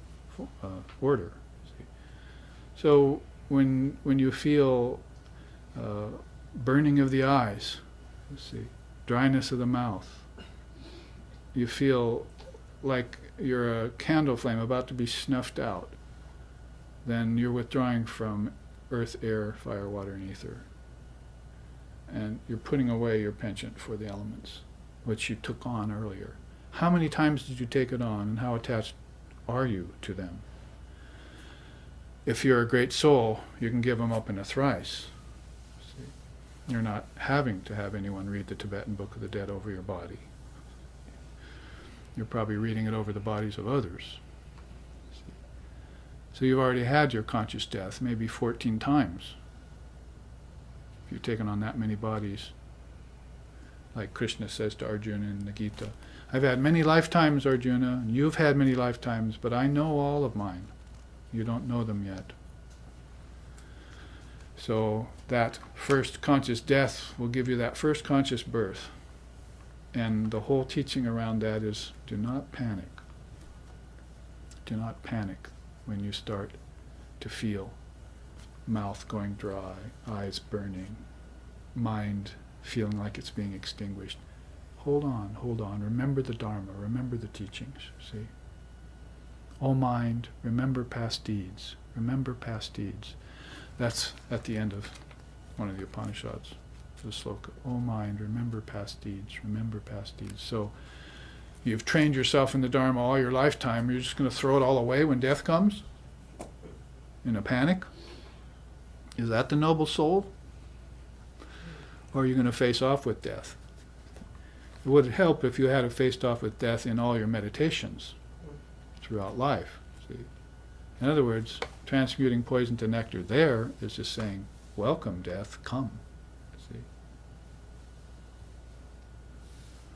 order. See? So when you feel burning of the eyes, dryness of the mouth, you feel like you're a candle flame about to be snuffed out, then you're withdrawing from earth, air, fire, water, and ether. And you're putting away your penchant for the elements, which you took on earlier. How many times did you take it on, and how attached are you to them? If you're a great soul, you can give them up in a thrice. See? You're not having to have anyone read the Tibetan Book of the Dead over your body. You're probably reading it over the bodies of others. See? So you've already had your conscious death, maybe 14 times. If you've taken on that many bodies, like Krishna says to Arjuna in the Gita, I've had many lifetimes, Arjuna, and you've had many lifetimes, but I know all of mine. You don't know them yet. So that first conscious death will give you that first conscious birth. And the whole teaching around that is, do not panic. Do not panic when you start to feel mouth going dry, eyes burning, mind feeling like it's being extinguished. Hold on. Remember the Dharma. Remember the teachings. See? O mind, remember past deeds. Remember past deeds. That's at the end of one of the Upanishads, the sloka. O mind, remember past deeds. Remember past deeds. So you've trained yourself in the Dharma all your lifetime. You're just going to throw it all away when death comes? In a panic? Is that the noble soul? Or are you going to face off with death? It would help if you had to face off with death in all your meditations throughout life. See? In other words, transmuting poison to nectar there is just saying, welcome death, come. See?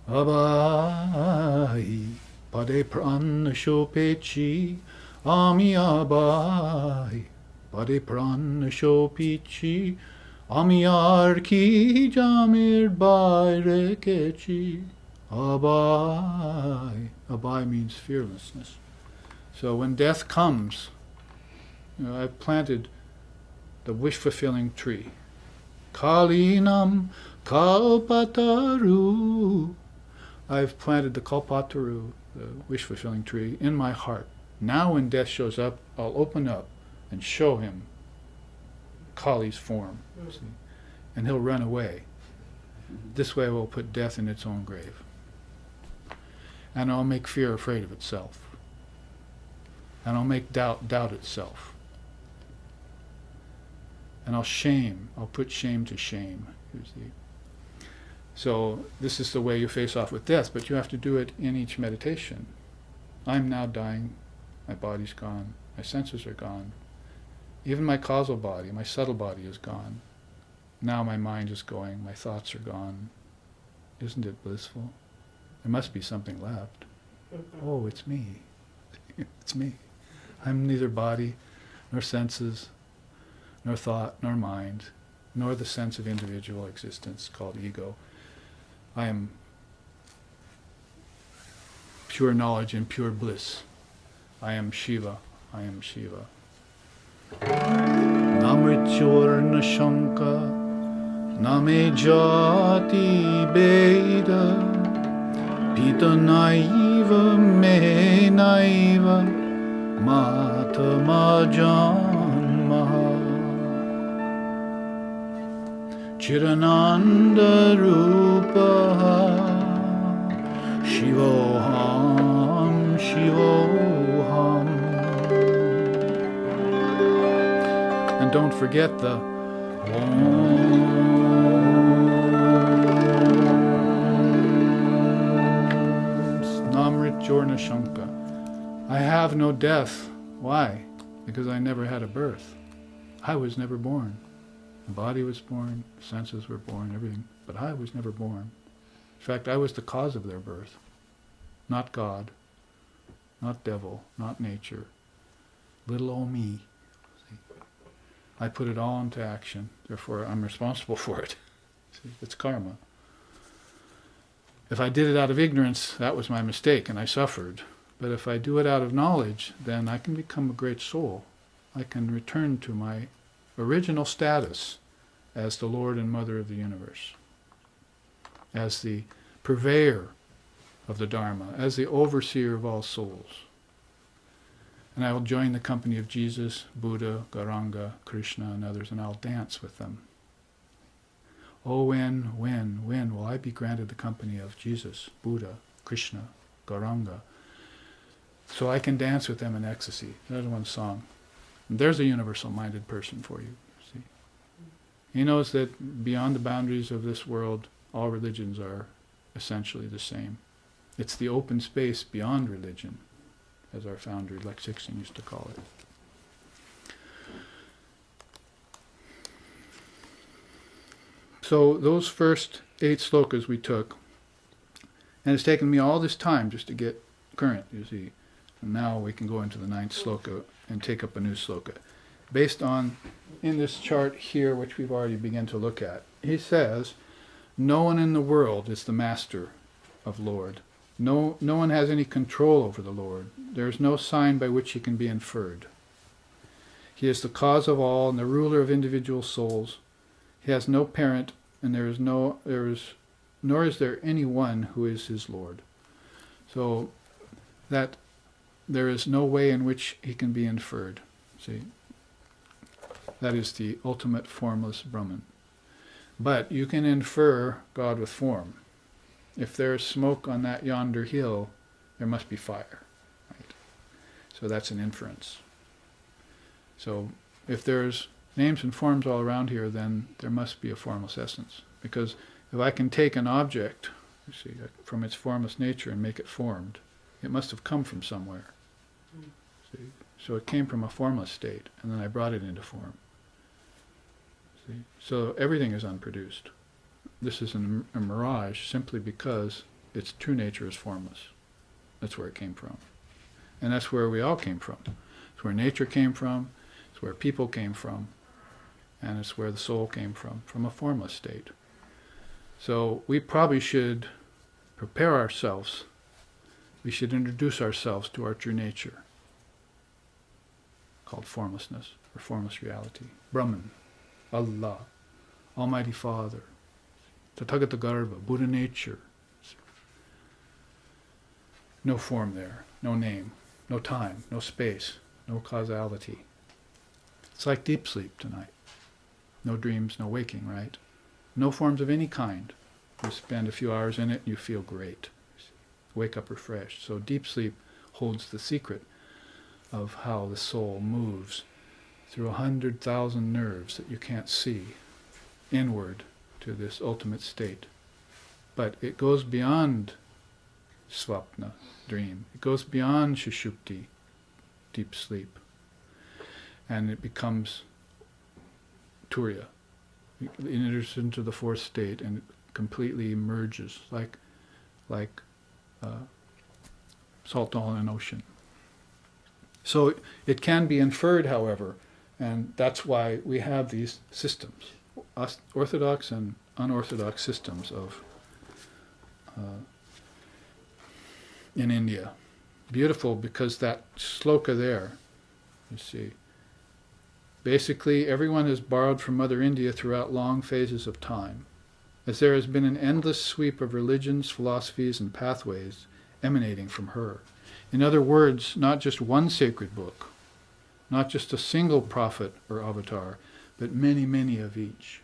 Abai pade pran shopechi ami abai pade pran shopichi ami ar ki jamir bayre kechi. Abai. Abai means fearlessness. So when death comes, I've planted the wish-fulfilling tree. Kalinam kalpataru. I've planted the kalpataru, the wish-fulfilling tree, in my heart. Now when death shows up, I'll open up and show him Kali's form. See? And he'll run away. This way we'll put death in its own grave. And I'll make fear afraid of itself. And I'll make doubt itself. And I'll put shame to shame. You see. So this is the way you face off with death, but you have to do it in each meditation. I'm now dying, my body's gone, my senses are gone. Even my causal body, my subtle body is gone. Now my mind is going, my thoughts are gone. Isn't it blissful? There must be something left. Oh, it's me. It's me. I'm neither body, nor senses, nor thought, nor mind, nor the sense of individual existence called ego. I am pure knowledge and pure bliss. I am Shiva. I am Shiva. Namrityur Nashanka Name Jati Beda Pita Naiva Me Naiva Mata Majanma Chidananda Rupaha Shivoham Shivoham. And don't forget the Namrit Jorna Shanka. I have no death. Why? Because I never had a birth. I was never born. The body was born, senses were born, everything, but I was never born. In fact, I was the cause of their birth. Not God, not devil, not nature. Little old me. See? I put it all into action, therefore I'm responsible for it. See? It's karma. If I did it out of ignorance, that was my mistake and I suffered. But if I do it out of knowledge, then I can become a great soul. I can return to my original status as the Lord and Mother of the universe, as the purveyor of the Dharma, as the overseer of all souls. And I will join the company of Jesus, Buddha, Gauranga, Krishna, and others, and I'll dance with them. Oh, when will I be granted the company of Jesus, Buddha, Krishna, Gauranga, so I can dance with them in ecstasy? There's one song. And there's a universal-minded person for you, see. He knows that beyond the boundaries of this world, all religions are essentially the same. It's the open space beyond religion, as our founder, Lex Sixten, used to call it. So those first 8 slokas we took, and it's taken me all this time just to get current, you see. And now we can go into the 9th sloka and take up a new sloka. Based on, in this chart here, which we've already begun to look at, he says, no one in the world is the master of Lord. No one has any control over the Lord. There is no sign by which he can be inferred. He is the cause of all and the ruler of individual souls. He has no parent, and nor is there any one who is his Lord. So that there is no way in which he can be inferred. See, that is the ultimate formless Brahman. But you can infer God with form. If there is smoke on that yonder hill, there must be fire. Right? So that's an inference. So if there's names and forms all around here, then there must be a formless essence. Because if I can take an object, you see, from its formless nature and make it formed, it must have come from somewhere. See? So it came from a formless state, and then I brought it into form. See? So everything is unproduced. This is a mirage simply because its true nature is formless. That's where it came from. And that's where we all came from. It's where nature came from, it's where people came from, and it's where the soul came from a formless state. So we probably should prepare ourselves. We should introduce ourselves to our true nature, called formlessness, or formless reality. Brahman, Allah, Almighty Father, Tathagata Garbha, Buddha nature. No form there, no name, no time, no space, no causality. It's like deep sleep tonight. No dreams, no waking, right? No forms of any kind. You spend a few hours in it and you feel great. Wake up refreshed. So deep sleep holds the secret of how the soul moves through 100,000 nerves that you can't see inward to this ultimate state. But it goes beyond swapna, dream. It goes beyond shushupti, deep sleep. And it becomes turiya. It enters into the 4th state and it completely emerges like salt on an ocean. So it can be inferred, however, and that's why we have these systems, orthodox and unorthodox systems of in India. Beautiful, because that sloka there, you see, basically everyone has borrowed from Mother India throughout long phases of time, as there has been an endless sweep of religions, philosophies, and pathways emanating from her. In other words, not just one sacred book, not just a single prophet or avatar, but many, many of each.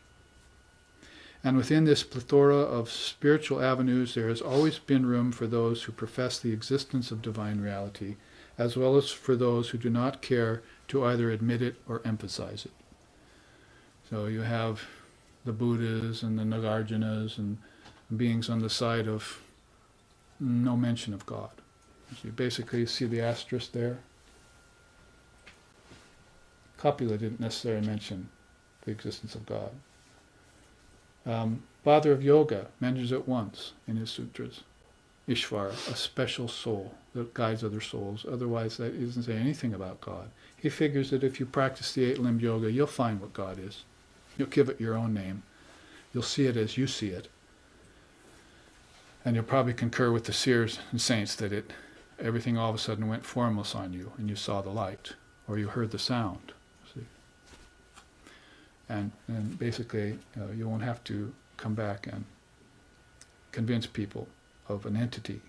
And within this plethora of spiritual avenues, there has always been room for those who profess the existence of divine reality, as well as for those who do not care to either admit it or emphasize it. So you have the Buddhas and the Nagarjunas and beings on the side of no mention of God. So you basically see the asterisk there. Kapila didn't necessarily mention the existence of God. Father of Yoga mentions it once in his sutras. Ishvara, a special soul that guides other souls. Otherwise, that doesn't say anything about God. He figures that if you practice the eight-limbed yoga, you'll find what God is. You'll give it your own name. You'll see it as you see it. And you'll probably concur with the seers and saints that everything all of a sudden went formless on you, and you saw the light, or you heard the sound. See? And basically, you won't have to come back and convince people of an entity.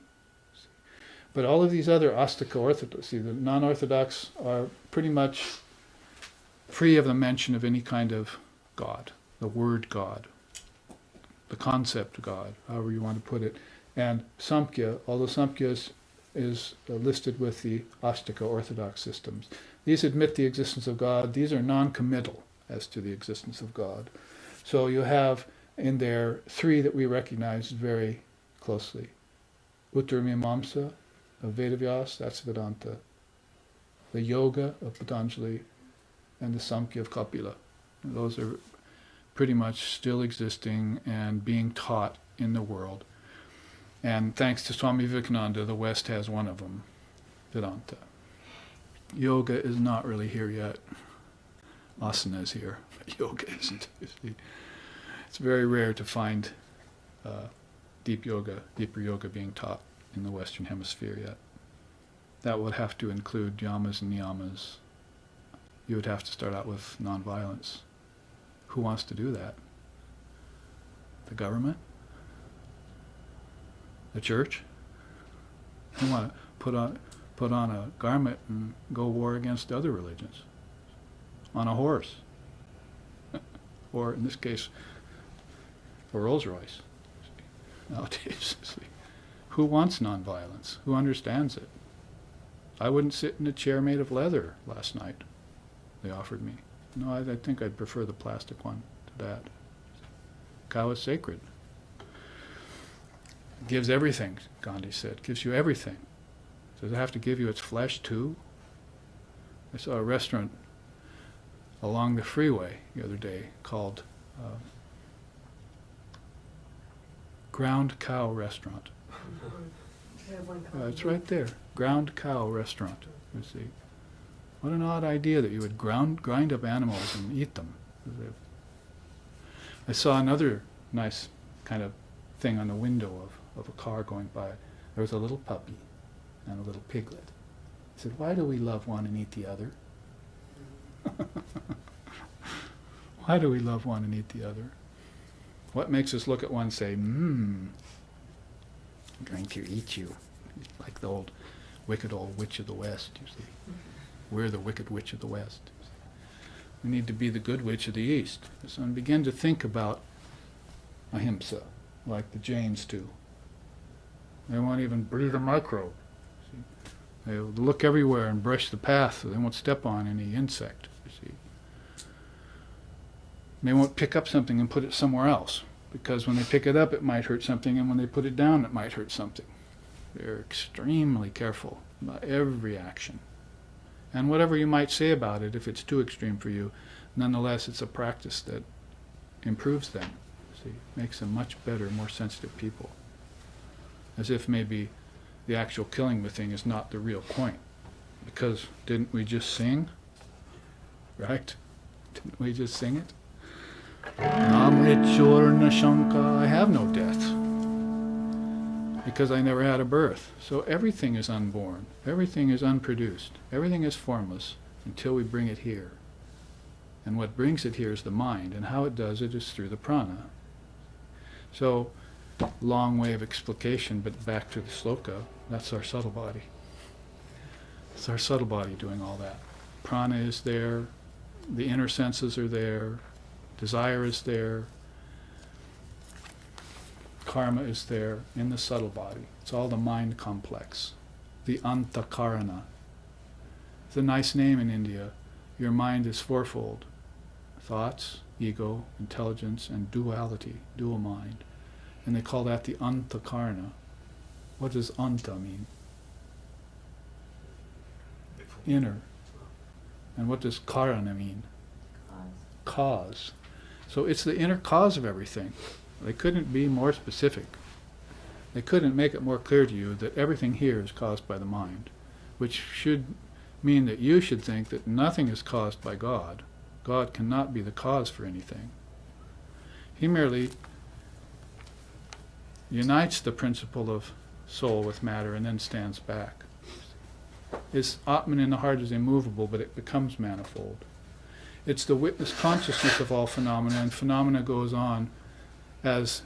But all of these other Astika Orthodox, the non-Orthodox are pretty much free of the mention of any kind of God, the word God, the concept of God, however you want to put it. And Samkhya, although Samkhya is listed with the Astika Orthodox systems, these admit the existence of God. These are non-committal as to the existence of God. So you have in there three that we recognize very closely. Uttarmimamsa of Vedavyas, that's Vedanta. The Yoga of Patanjali, and the Samkhya of Kapila. And those are pretty much still existing and being taught in the world. And thanks to Swami Vivekananda, the West has one of them, Vedanta. Yoga is not really here yet. Asana is here, but yoga isn't. You see. It's very rare to find deeper yoga being taught in the Western Hemisphere yet. That would have to include yamas and niyamas. You would have to start out with nonviolence. Who wants to do that? The government? The church? Who want to put on a garment and go war against other religions? On a horse? Or in this case, a Rolls Royce. Nowadays, see. Who wants nonviolence? Who understands it? I wouldn't sit in a chair made of leather last night, they offered me. No, I think I'd prefer the plastic one to that. Cow is sacred. It gives everything, Gandhi said. It gives you everything. Does it have to give you its flesh too? I saw a restaurant along the freeway the other day called Ground Cow Restaurant. It's right there. Ground Cow Restaurant. You see. What an odd idea that you would grind up animals and eat them. I saw another nice kind of thing on the window of a car going by. There was a little puppy and a little piglet. I said, why do we love one and eat the other? Why do we love one and eat the other? What makes us look at one and say, I'm going to eat you? Like the wicked old witch of the West, you see. We're the wicked witch of the West. We need to be the good witch of the East. So begin to think about ahimsa, like the Jains do. They won't even breathe a microbe. See? They look everywhere and brush the path so they won't step on any insect. You see. They won't pick up something and put it somewhere else, because when they pick it up it might hurt something, and when they put it down it might hurt something. They're extremely careful about every action. And whatever you might say about it, if it's too extreme for you, nonetheless it's a practice that improves them. See, makes them much better, more sensitive people. As if maybe the actual killing the thing is not the real point. Because didn't we just sing? Right? Didn't we just sing it? Namrityurna Shanka, I have no death. Because I never had a birth. So everything is unborn. Everything is unproduced. Everything is formless until we bring it here. And what brings it here is the mind, and how it does it is through the prana. So, long way of explication, but back to the sloka, that's our subtle body. It's our subtle body doing all that. Prana is there, the inner senses are there, desire is there, karma is there in the subtle body. It's all the mind complex, the antakarana. It's a nice name in India. Your mind is fourfold: thoughts, ego, intelligence, and duality, dual mind. And they call that the antakarana. What does anta mean? Inner. And what does karana mean? Cause. So it's the inner cause of everything. They couldn't be more specific. They couldn't make it more clear to you that everything here is caused by the mind, which should mean that you should think that nothing is caused by God. God cannot be the cause for anything. He merely unites the principle of soul with matter and then stands back. His Atman in the heart is immovable, but it becomes manifold. It's the witness consciousness of all phenomena, and phenomena goes on as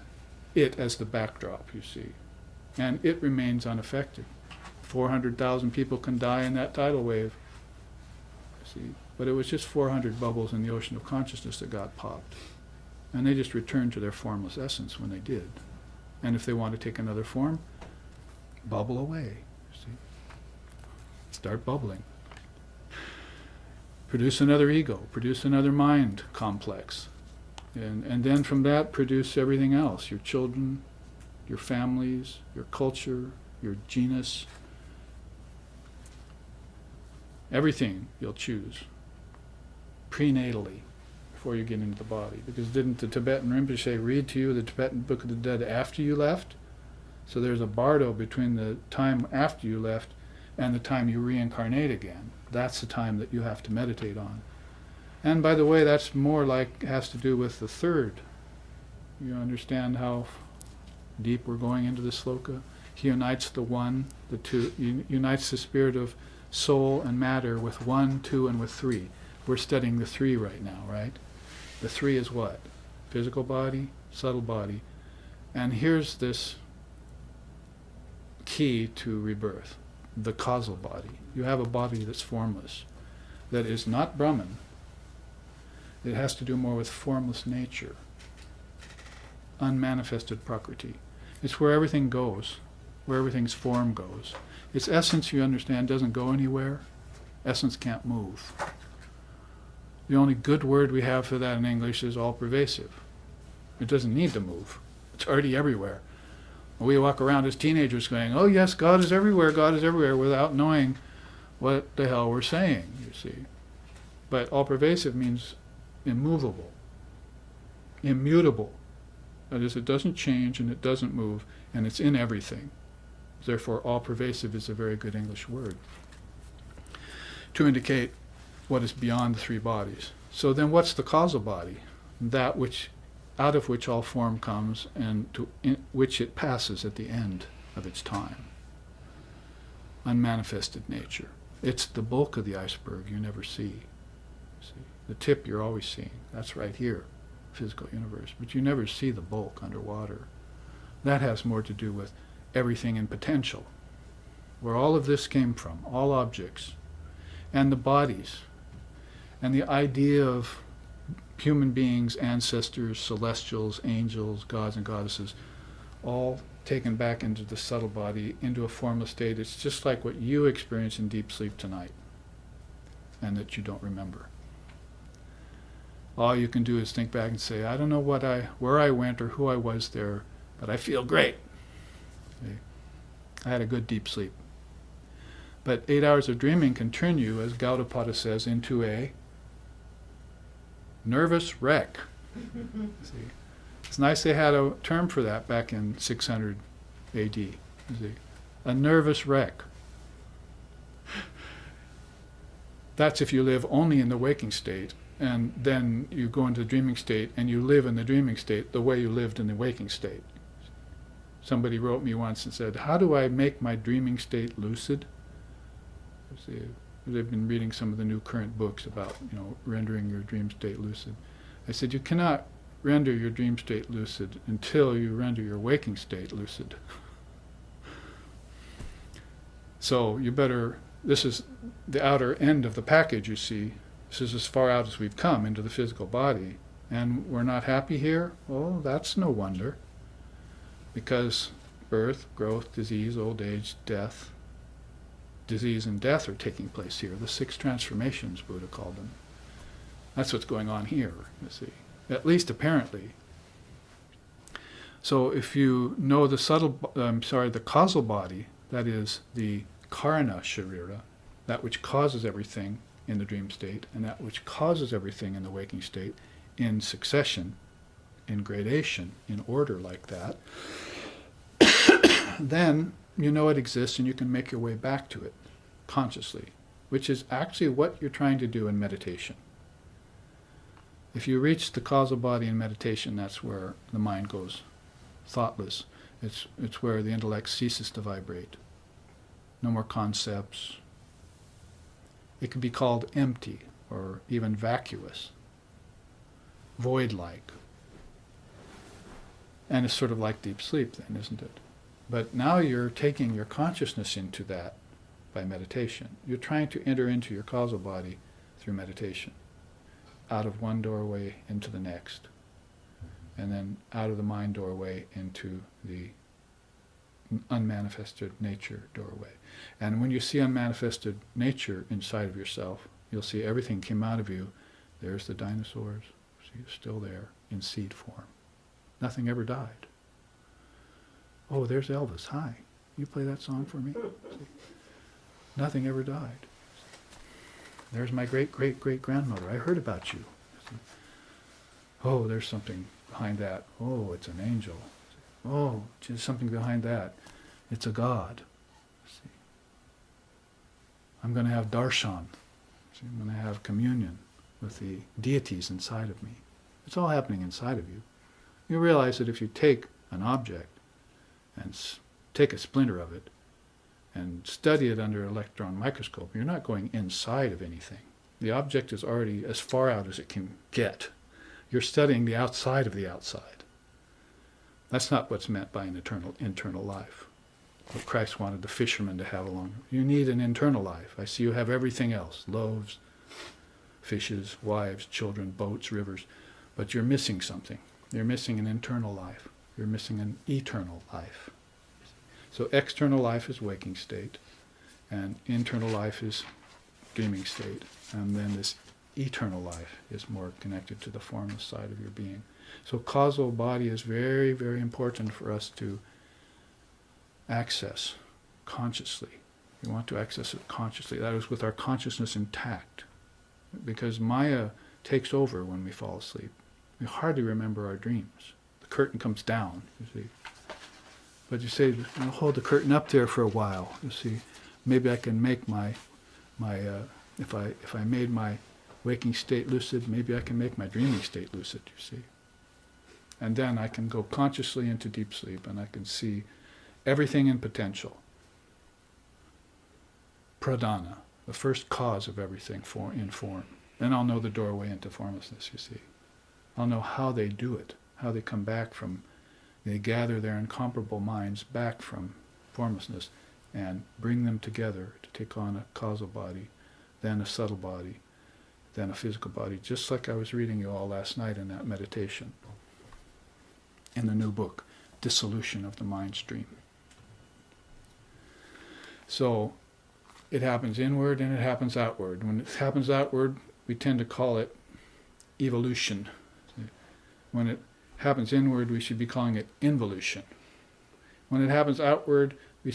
the backdrop, you see. And it remains unaffected. 400,000 people can die in that tidal wave, you see. But it was just 400 bubbles in the ocean of consciousness that got popped. And they just returned to their formless essence when they did. And if they want to take another form, bubble away, you see. Start bubbling. Produce another ego, produce another mind complex. And then from that produce everything else: your children, your families, your culture, your genus. Everything you'll choose prenatally before you get into the body. Because didn't the Tibetan Rinpoche read to you the Tibetan Book of the Dead after you left? So there's a bardo between the time after you left and the time you reincarnate again. That's the time that you have to meditate on. And by the way, that's more like, has to do with the third. You understand how deep we're going into the sloka? He unites the one, the two, unites the spirit of soul and matter with 1, 2, and with 3. We're studying the 3 right now, right? The 3 is what? Physical body, subtle body. And here's this key to rebirth: the causal body. You have a body that's formless, that is not Brahman. It has to do more with formless nature, unmanifested prakriti. It's where everything goes, where everything's form goes. Its essence, you understand, doesn't go anywhere. Essence can't move. The only good word we have for that in English is all-pervasive. It doesn't need to move. It's already everywhere. We walk around as teenagers going, oh yes, God is everywhere, without knowing what the hell we're saying, you see. But all-pervasive means immovable, immutable. That is, it doesn't change and it doesn't move, and it's in everything. Therefore, all-pervasive is a very good English word to indicate what is beyond the 3 bodies. So then what's the causal body? That which, out of which all form comes, and to which it passes at the end of its time. Unmanifested nature. It's the bulk of the iceberg you never see. The tip you're always seeing. That's right here, physical universe. But you never see the bulk underwater. That has more to do with everything in potential, where all of this came from, all objects, and the bodies, and the idea of human beings, ancestors, celestials, angels, gods and goddesses, all taken back into the subtle body, into a formless state. It's just like what you experience in deep sleep tonight, and that you don't remember. All you can do is think back and say, I don't know where I went or who I was there, but I feel great. Okay. I had a good deep sleep. But 8 hours of dreaming can turn you, as Gaudapada says, into a nervous wreck. See? It's nice they had a term for that back in 600 AD. See? A nervous wreck. That's if you live only in the waking state, and then you go into the dreaming state, and you live in the dreaming state the way you lived in the waking state. Somebody wrote me once and said, how do I make my dreaming state lucid? See, they've been reading some of the new current books about, rendering your dream state lucid. I said, you cannot render your dream state lucid until you render your waking state lucid. So you better, this is the outer end of the package, you see. This is as far out as we've come into the physical body. And we're not happy here? Oh, that's no wonder. because birth, growth, disease, old age, death, disease and death are taking place here. The 6 transformations, Buddha called them. That's what's going on here, you see. At least apparently. So if you know the causal body, that is the karana sharira, that which causes everything in the dream state, and that which causes everything in the waking state, in succession, in gradation, in order like that, then you know it exists and you can make your way back to it consciously, which is actually what you're trying to do in meditation. If you reach the causal body in meditation, that's where the mind goes thoughtless. It's where the intellect ceases to vibrate. No more concepts. It can be called empty or even vacuous, void-like. And it's sort of like deep sleep then, isn't it? But now you're taking your consciousness into that by meditation. You're trying to enter into your causal body through meditation, out of one doorway into the next, and then out of the mind doorway into the unmanifested nature doorway. And when you see unmanifested nature inside of yourself, you'll see everything came out of you. There's the dinosaurs. See, it's still there in seed form. Nothing ever died. Oh, there's Elvis. Hi. You play that song for me? See? Nothing ever died. There's my great-great-great-grandmother. I heard about you. See? Oh, there's something behind that. Oh, it's an angel. See? Oh, there's something behind that. It's a god. See? I'm going to have darshan. See? I'm going to have communion with the deities inside of me. It's all happening inside of you. You realize that if you take an object and take a splinter of it and study it under an electron microscope, you're not going inside of anything. The object is already as far out as it can get. You're studying the outside of the outside. That's not what's meant by an internal life. What Christ wanted the fishermen to have along. You need an internal life. I see you have everything else, loaves, fishes, wives, children, boats, rivers, but you're missing something. You're missing an internal life. You're missing an eternal life. So external life is waking state, and internal life is dreaming state, and then this eternal life is more connected to the formless side of your being. So causal body is very, very important for us to access consciously. We want to access it consciously. That is with our consciousness intact, because Maya takes over when we fall asleep. We hardly remember our dreams. The curtain comes down, you see. But you say, I'll hold the curtain up there for a while. You see, maybe I can make if I made my waking state lucid, maybe I can make my dreaming state lucid, you see. And then I can go consciously into deep sleep and I can see everything in potential. Pradhana, the first cause of everything in form. Then I'll know the doorway into formlessness, you see. I'll know how they do it, how they come back from, they gather their incomparable minds back from formlessness and bring them together to take on a causal body, then a subtle body, then a physical body, just like I was reading you all last night in that meditation in the new book, Dissolution of the Mind Stream. So it happens inward and it happens outward. When it happens outward, we tend to call it evolution. When it happens inward, we should be calling it involution. When it happens outward, we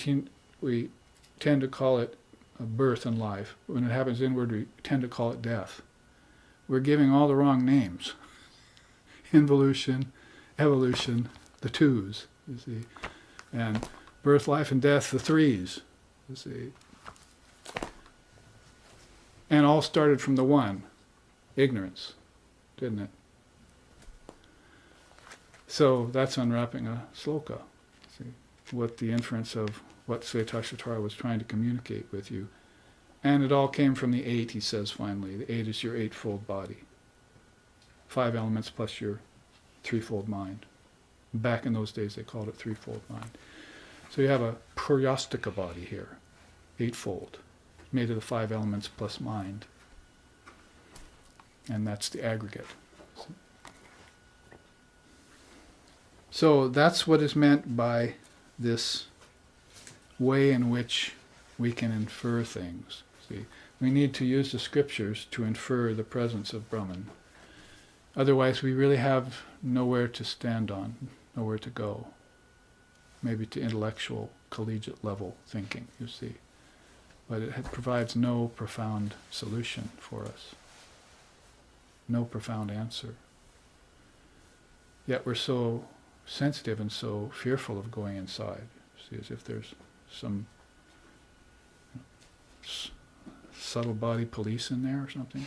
tend to call it birth and life. When it happens inward, we tend to call it death. We're giving all the wrong names. Involution, evolution, the twos, you see. And birth, life, and death, the threes, you see. And all started from the one, ignorance, didn't it? So that's unwrapping a sloka. See, what the inference of what Svetashvatara was trying to communicate with you. And it all came from the 8, he says finally. The 8 is your eightfold body. 5 elements plus your threefold mind. Back in those days they called it threefold mind. So you have a Puryastika body here, eightfold, made of the 5 elements plus mind. And that's the aggregate. So that's what is meant by this way in which we can infer things. See, we need to use the scriptures to infer the presence of Brahman. Otherwise, we really have nowhere to stand on, nowhere to go. Maybe to intellectual, collegiate level thinking, you see. But it provides no profound solution for us. No profound answer. Yet we're so sensitive and so fearful of going inside. See, as if there's some subtle body police in there or something,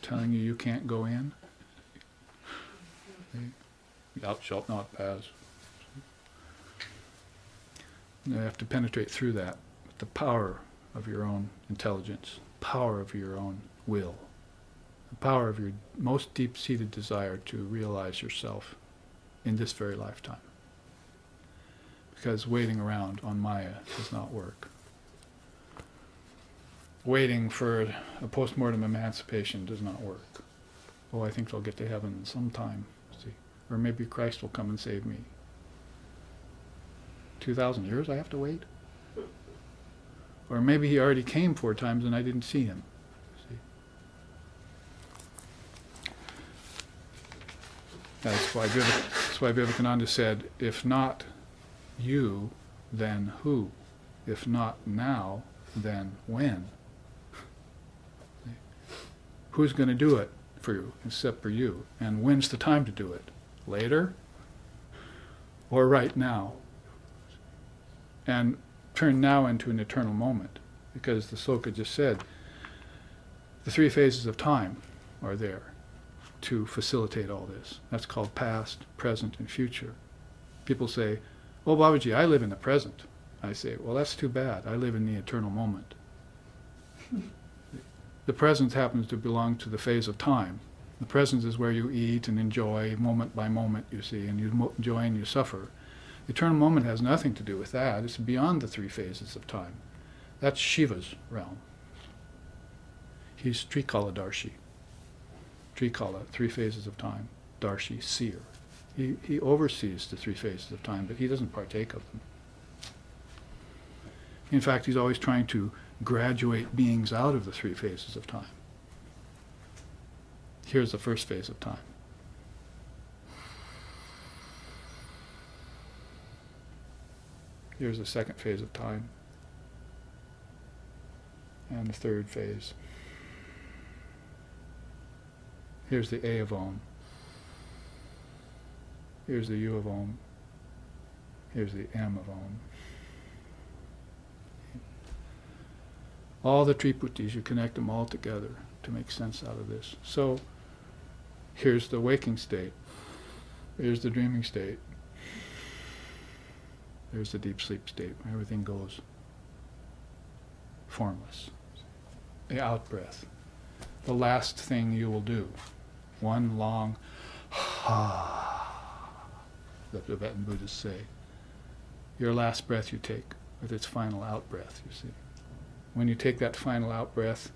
telling you can't go in. Thou shalt not pass. You have to penetrate through that with the power of your own intelligence, power of your own will, the power of your most deep-seated desire to realize yourself in this very lifetime. Because waiting around on Maya does not work. Waiting for a post-mortem emancipation does not work. Oh, I think I'll get to heaven sometime. See, or maybe Christ will come and save me. 2,000 years I have to wait? Or maybe he already came 4 times and I didn't see him. See? That's why Vivekananda said, if not you, then who? If not now, then when? Who's going to do it for you except for you? And when's the time to do it? Later? Or right now? And turn now into an eternal moment. Because the sloka just said, the 3 phases of time are there to facilitate all this. That's called past, present, and future. People say, oh, Babaji, I live in the present. I say, well, that's too bad. I live in the eternal moment. The present happens to belong to the phase of time. The present is where you eat and enjoy moment by moment, you see, and you enjoy and you suffer. The eternal moment has nothing to do with that. It's beyond the 3 phases of time. That's Shiva's realm. He's Trikala Darshi. Trikala, 3 phases of time. Darshi, seer. He oversees the 3 phases of time, but he doesn't partake of them. In fact, he's always trying to graduate beings out of the 3 phases of time. Here's the first phase of time. Here's the second phase of time. And the third phase. Here's the A of Om. Here's the U of Om. Here's the M of Om. All the Triputis, you connect them all together to make sense out of this. So, here's the waking state. Here's the dreaming state. There's the deep sleep state, where everything goes formless. The out-breath. The last thing you will do. One long the Tibetan Buddhists say. Your last breath you take, with its final out-breath, you see. When you take that final out-breath,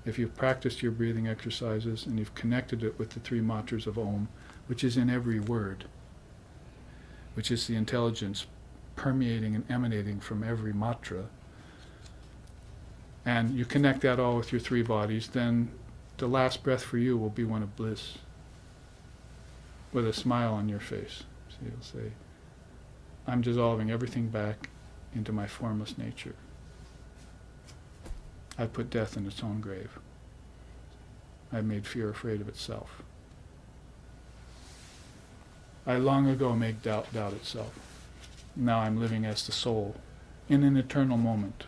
if you've practiced your breathing exercises and you've connected it with the 3 mantras of Om, which is in every word, which is the intelligence permeating and emanating from every matra, and you connect that all with your 3 bodies, then the last breath for you will be one of bliss, with a smile on your face. So you'll say, I'm dissolving everything back into my formless nature. I've put death in its own grave. I've made fear afraid of itself. I long ago made doubt itself. Now I'm living as the soul in an eternal moment.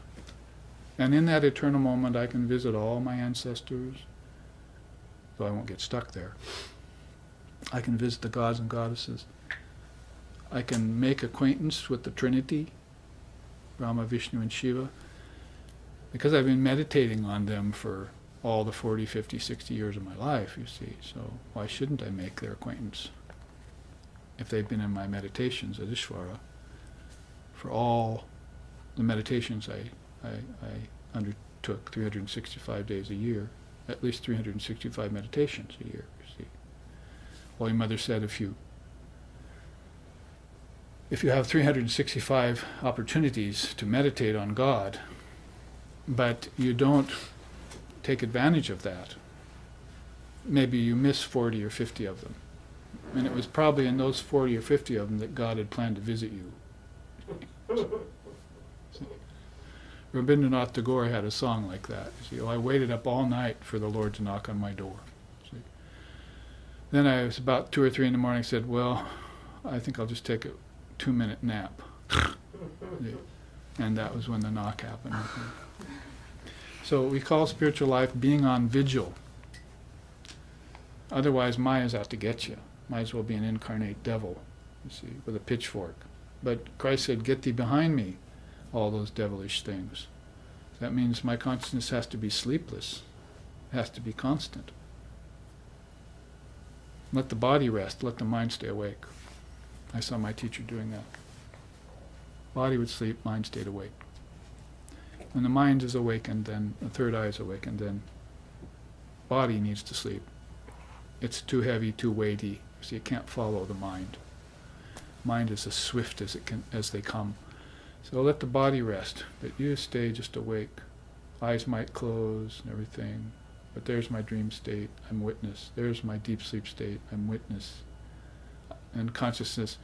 And in that eternal moment I can visit all my ancestors, though I won't get stuck there. I can visit the gods and goddesses. I can make acquaintance with the Trinity, Brahma, Vishnu, and Shiva, because I've been meditating on them for all the 40, 50, 60 years of my life, you see. So why shouldn't I make their acquaintance if they've been in my meditations at Ishvara for all the meditations I undertook 365 days a year, at least 365 meditations a year, you see. Holy Mother said if you if you have 365 opportunities to meditate on God, but you don't take advantage of that, maybe you miss 40 or 50 of them. And it was probably in those 40 or 50 of them that God had planned to visit you. Rabindranath Tagore had a song like that. You see, I waited up all night for the Lord to knock on my door. See? Then I was about 2 or 3 in the morning, said, well, I think I'll just take a 2-minute nap. And that was when the knock happened. So we call spiritual life being on vigil. Otherwise, Maya's out to get you. Might as well be an incarnate devil, you see, with a pitchfork. But Christ said, get thee behind me, all those devilish things. That means my consciousness has to be sleepless. It has to be constant. Let the body rest, let the mind stay awake. I saw my teacher doing that. Body would sleep, mind stayed awake. When the mind is awakened, then the third eye is awakened, then body needs to sleep. It's too heavy, too weighty. See, it can't follow the mind. Mind is as swift as they come. So let the body rest, but you stay just awake. Eyes might close and everything, but there's my dream state, I'm witness. There's my deep sleep state, I'm witness. And consciousness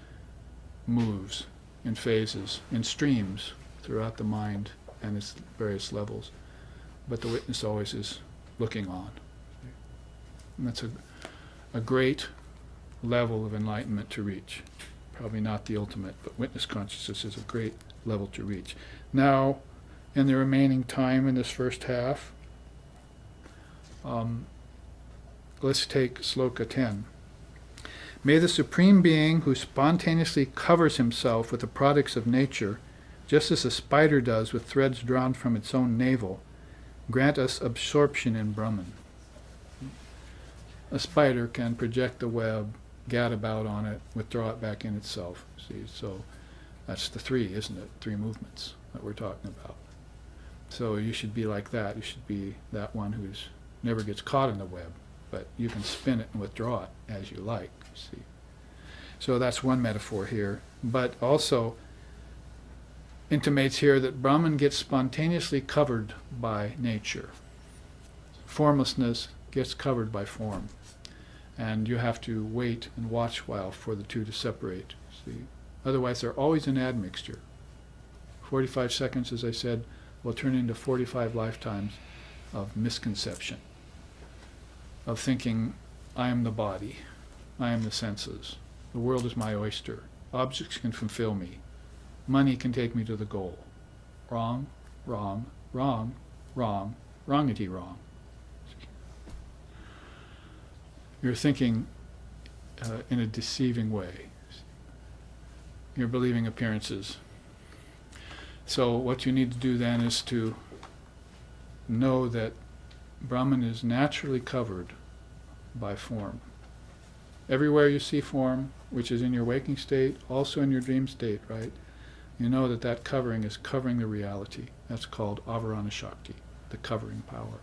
moves in phases, in streams throughout the mind and its various levels. But the witness always is looking on. And that's a great level of enlightenment to reach. Probably not the ultimate, but witness consciousness is a great level to reach. Now, in the remaining time in this first half, let's take Sloka 10. May the Supreme Being, who spontaneously covers himself with the products of nature, just as a spider does with threads drawn from its own navel, grant us absorption in Brahman. A spider can project the web, gad about on it, withdraw it back in itself. See, so that's the 3, isn't it? 3 movements that we're talking about. So you should be like that. You should be that one who's never gets caught in the web, but you can spin it and withdraw it as you like. See, so that's one metaphor here, but also intimates here that Brahman gets spontaneously covered by nature. Formlessness gets covered by form. And you have to wait and watch while for the two to separate. See, otherwise they're always an admixture. 45 seconds, as I said, will turn into 45 lifetimes of misconception, of thinking, I am the body, I am the senses, the world is my oyster, objects can fulfill me, money can take me to the goal. Wrong, wrong, wrong, wrong, wrongity wrong. You're thinking in a deceiving way. You're believing appearances. So what you need to do then is to know that Brahman is naturally covered by form. Everywhere you see form, which is in your waking state, also in your dream state, right? You know that that covering is covering the reality. That's called Avarana Shakti, the covering power.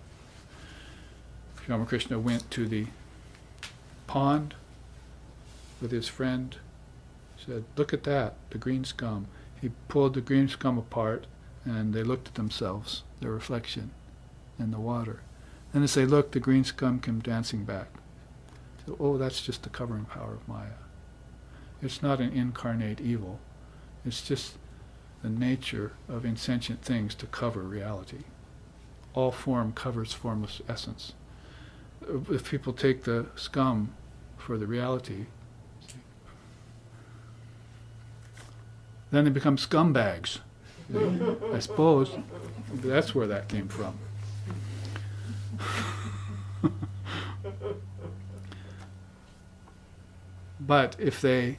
Ramakrishna went to the pond with his friend, said, look at that, the green scum. He pulled the green scum apart and they looked at themselves, their reflection in the water. And as they looked, the green scum came dancing back. So, oh, that's just the covering power of Maya. It's not an incarnate evil. It's just the nature of insentient things to cover reality. All form covers formless essence. If people take the scum for the reality, then they become scumbags. I suppose that's where that came from. But if they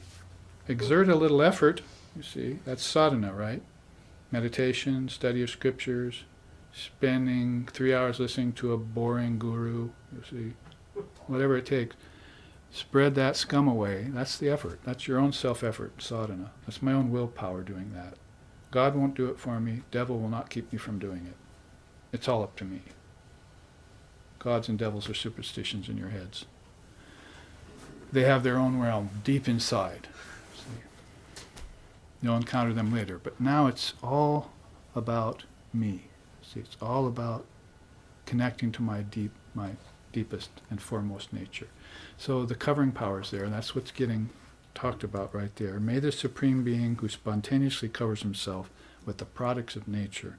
exert a little effort, you see, that's sadhana, right? Meditation, study of scriptures, spending 3 hours listening to a boring guru, you see, whatever it takes. Spread that scum away. That's the effort. That's your own self-effort, sadhana. That's my own willpower doing that. God won't do it for me. Devil will not keep me from doing it. It's all up to me. Gods and devils are superstitions in your heads. They have their own realm deep inside. See? You'll encounter them later. But now it's all about me. See, it's all about connecting to my deepest and foremost nature. So the covering power is there, and that's what's getting talked about right there. May the Supreme Being, who spontaneously covers himself with the products of nature,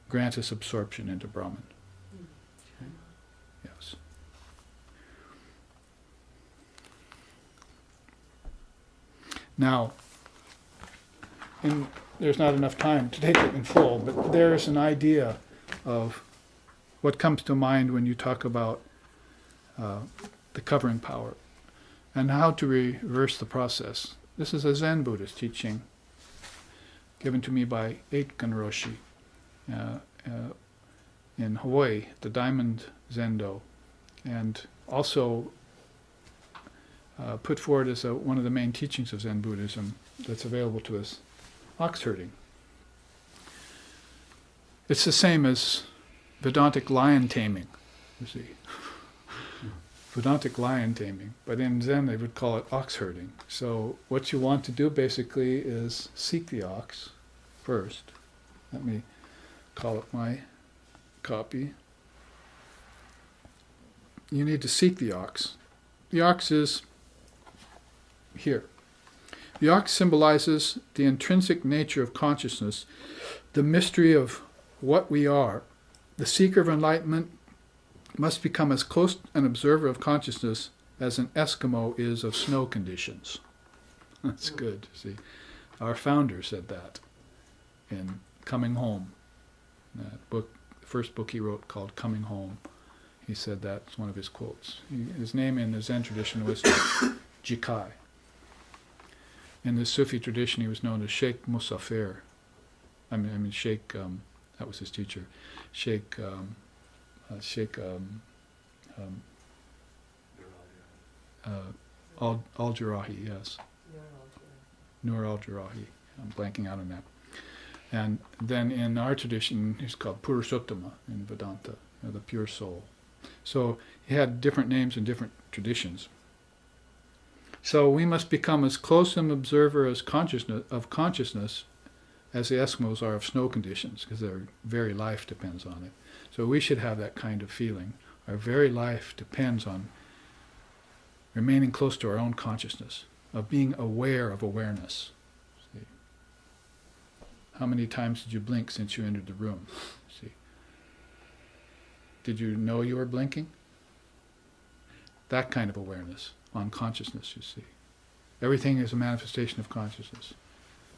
grant us absorption into Brahman. Okay. Yes. Now, there's not enough time to take it in full, but there's an idea of what comes to mind when you talk about the covering power and how to reverse the process. This is a Zen Buddhist teaching given to me by Aitken Roshi in Hawaii, the Diamond Zendo, and also put forward as one of the main teachings of Zen Buddhism that's available to us, ox herding. It's the same as Vedantic lion taming, you see. Vedantic lion taming, but in Zen they would call it ox herding. So what you want to do basically is seek the ox first. Let me call up my copy. You need to seek the ox. The ox is here. The ox symbolizes the intrinsic nature of consciousness, the mystery of what we are. The seeker of enlightenment must become as close an observer of consciousness as an Eskimo is of snow conditions. That's good. See, our founder said that in Coming Home, that book, the first book he wrote called Coming Home. He said that's one of his quotes. His name in the Zen tradition was Jikai. In the Sufi tradition, he was known as Sheikh Musafir. I mean Sheikh. That was his teacher, Sheikh al-Jarahi, yes. Nur al-Jarahi. I'm blanking out on that. And then in our tradition, he's called Purushottama in Vedanta, the pure soul. So he had different names in different traditions. So we must become as close an observer of consciousness as the Eskimos are of snow conditions, because their very life depends on it. So we should have that kind of feeling. Our very life depends on remaining close to our own consciousness, of being aware of awareness. See? How many times did you blink since you entered the room? See? Did you know you were blinking? That kind of awareness on consciousness, you see. Everything is a manifestation of consciousness.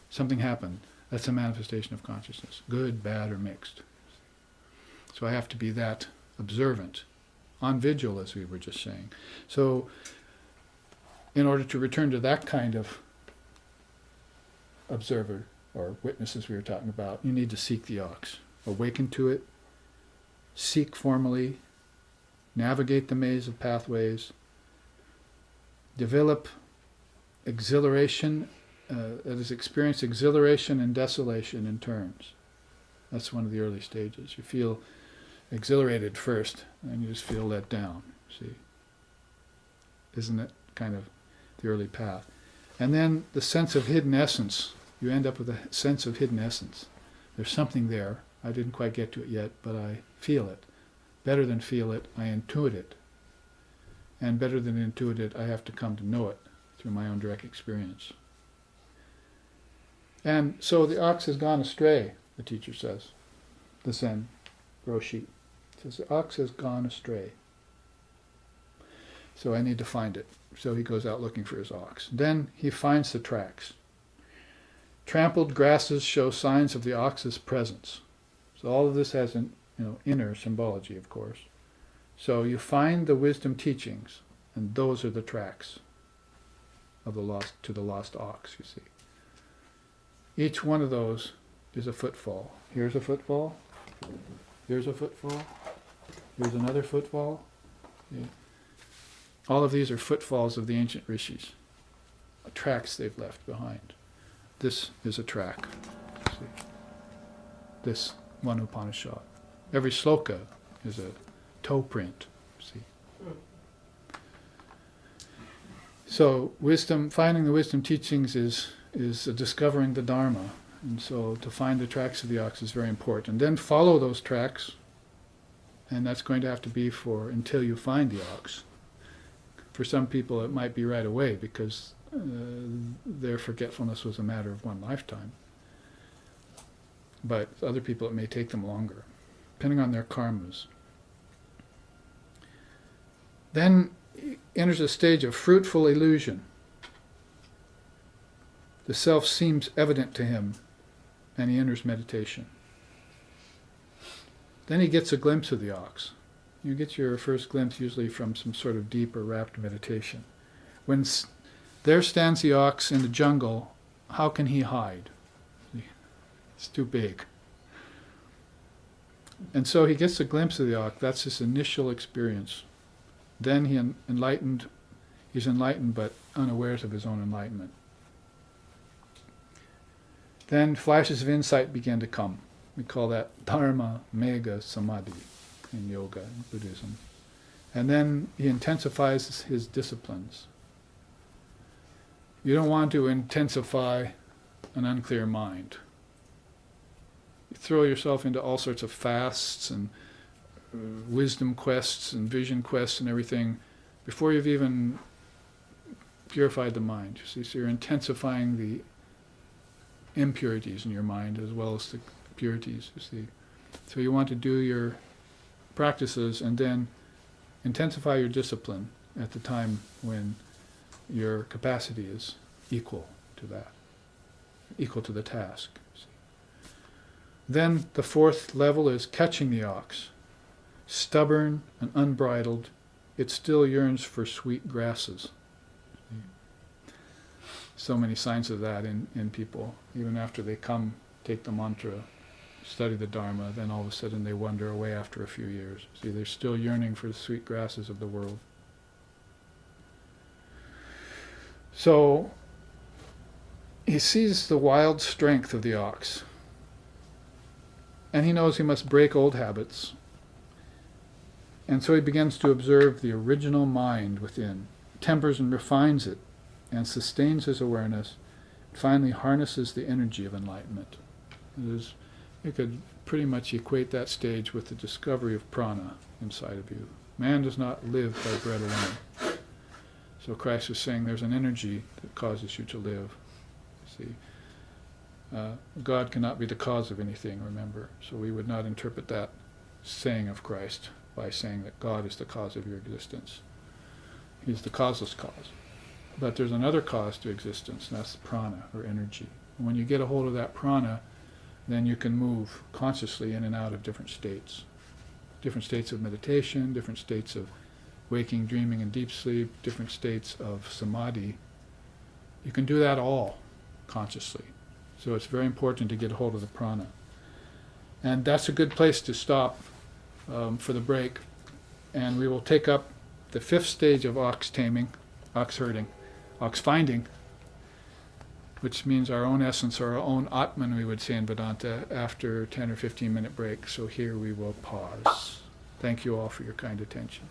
Something happened. That's a manifestation of consciousness, good, bad, or mixed. So I have to be that observant, on vigil, as we were just saying. So in order to return to that kind of observer, or witness as we were talking about, you need to seek the ox. Awaken to it, seek formally, navigate the maze of pathways, develop exhilaration, that is, experience exhilaration and desolation in turns. That's one of the early stages. You feel exhilarated first, and you just feel let down. See, isn't it kind of the early path? And then the sense of hidden essence. You end up with a sense of hidden essence. There's something there. I didn't quite get to it yet, but I feel it. Better than feel it, I intuit it. And better than intuit it, I have to come to know it through my own direct experience. And so the ox has gone astray, the teacher says. The Zen Roshi says the ox has gone astray. So I need to find it. So he goes out looking for his ox. Then he finds the tracks. Trampled grasses show signs of the ox's presence. So all of this has an inner symbology, of course. So you find the wisdom teachings, and those are the tracks of the lost ox, you see. Each one of those is a footfall. Here's a footfall. Here's a footfall. Here's another footfall. Yeah. All of these are footfalls of the ancient rishis, tracks they've left behind. This is a track. See? This one Upanishad. Every sloka is a toe print. See? So finding the wisdom teachings is discovering the Dharma. And so to find the tracks of the ox is very important. And then follow those tracks, and that's going to have to be until you find the ox. For some people it might be right away because their forgetfulness was a matter of one lifetime. But other people it may take them longer, depending on their karmas. Then enters a stage of fruitful illusion. The self seems evident to him, and he enters meditation. Then he gets a glimpse of the ox. You get your first glimpse usually from some sort of deep or rapt meditation. When there stands the ox in the jungle, how can he hide? It's too big. And so he gets a glimpse of the ox. That's his initial experience. Then he's enlightened but unawares of his own enlightenment. Then flashes of insight begin to come. We call that Dharma Mega Samadhi in yoga, in Buddhism. And then he intensifies his disciplines. You don't want to intensify an unclear mind. You throw yourself into all sorts of fasts and wisdom quests and vision quests and everything before you've even purified the mind. You see, so you're intensifying the impurities in your mind as well as the purities, you see. So you want to do your practices and then intensify your discipline at the time when your capacity is equal to that, equal to the task. Then the fourth level is catching the ox. Stubborn and unbridled, it still yearns for sweet grasses. So many signs of that in people. Even after they come, take the mantra, study the Dharma, then all of a sudden they wander away after a few years. See, they're still yearning for the sweet grasses of the world. So he sees the wild strength of the ox. And he knows he must break old habits. And so he begins to observe the original mind within, tempers and refines it, and sustains his awareness, finally harnesses the energy of enlightenment. You could pretty much equate that stage with the discovery of prana inside of you. Man does not live by bread alone. So Christ is saying there's an energy that causes you to live. See, God cannot be the cause of anything, remember. So we would not interpret that saying of Christ by saying that God is the cause of your existence. He's the causeless cause. But there's another cause to existence, and that's prana, or energy. And when you get a hold of that prana, then you can move consciously in and out of different states of meditation, different states of waking, dreaming, and deep sleep, different states of samadhi. You can do that all consciously. So it's very important to get a hold of the prana. And that's a good place to stop for the break. And we will take up the fifth stage of ox taming, ox herding, ox finding, which means our own essence, or our own Atman, we would say in Vedanta, after 10 or 15 minute break. So here we will pause. Thank you all for your kind attention.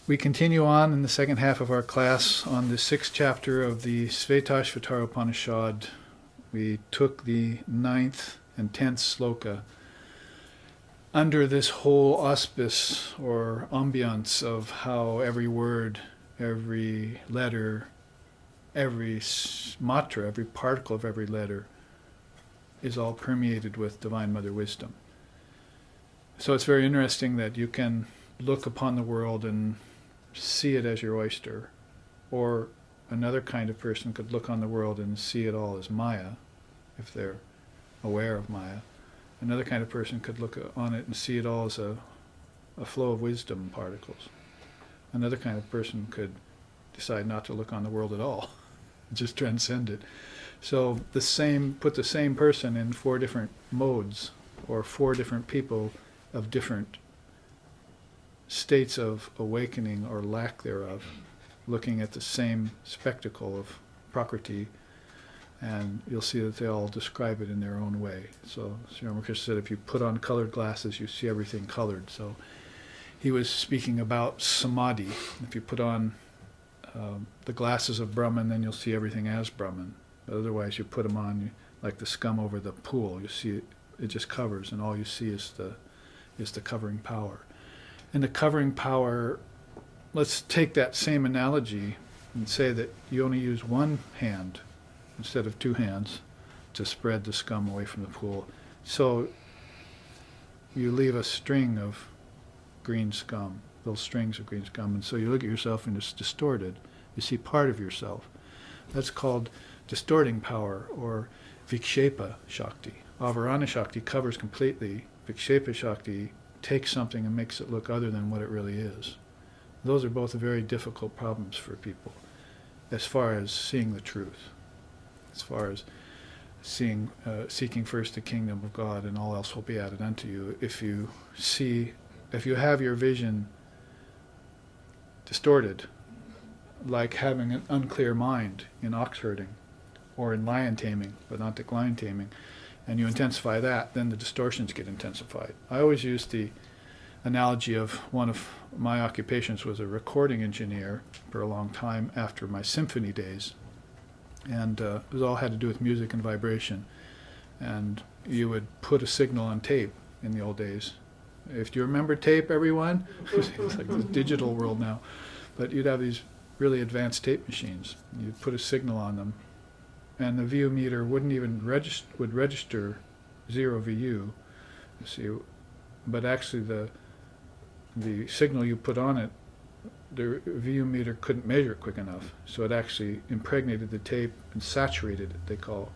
We continue on in the second half of our class on the 6th chapter of the Svetashvatara Upanisad. We took the 9th and 10th sloka under this whole auspice or ambiance of how every word, every letter, every matra, every particle of every letter is all permeated with Divine Mother Wisdom. So it's very interesting that you can look upon the world and see it as your oyster, or another kind of person could look on the world and see it all as Maya, if they're aware of Maya. Another kind of person could look on it and see it all as a flow of wisdom particles. Another kind of person could decide not to look on the world at all, just transcend it. So put the same person in 4 different modes, or 4 different people of different states of awakening or lack thereof, looking at the same spectacle of Prakriti, and you'll see that they all describe it in their own way. So Sri Ramakrishna said, if you put on colored glasses, you see everything colored. So he was speaking about samadhi. If you put on the glasses of Brahman, then you'll see everything as Brahman. But otherwise, you put them on like the scum over the pool. You see it just covers, and all you see is the covering power. And the covering power, let's take that same analogy and say that you only use one hand instead of 2 hands to spread the scum away from the pool. So you leave a string of green scum, little strings of green scum, and so you look at yourself and it's distorted. You see part of yourself. That's called distorting power, or vikshepa shakti. Avarana shakti covers completely. Vikshepa shakti takes something and makes it look other than what it really is. Those are both very difficult problems for people as far as seeing the truth, as far as seeking first the kingdom of God, and all else will be added unto you. If you have your vision distorted, like having an unclear mind in ox herding or in lion taming, Vedantic lion taming, and you intensify that, then the distortions get intensified. I always use the analogy of one of my occupations was a recording engineer for a long time after my symphony days. And it all had to do with music and vibration. And you would put a signal on tape in the old days. If you remember tape, everyone, it's like the digital world now. But you'd have these really advanced tape machines. You'd put a signal on them, and the VU meter wouldn't even register 0 VU. You see, but actually the signal you put on it, the VU meter couldn't measure it quick enough, so it actually impregnated the tape and saturated it, they call,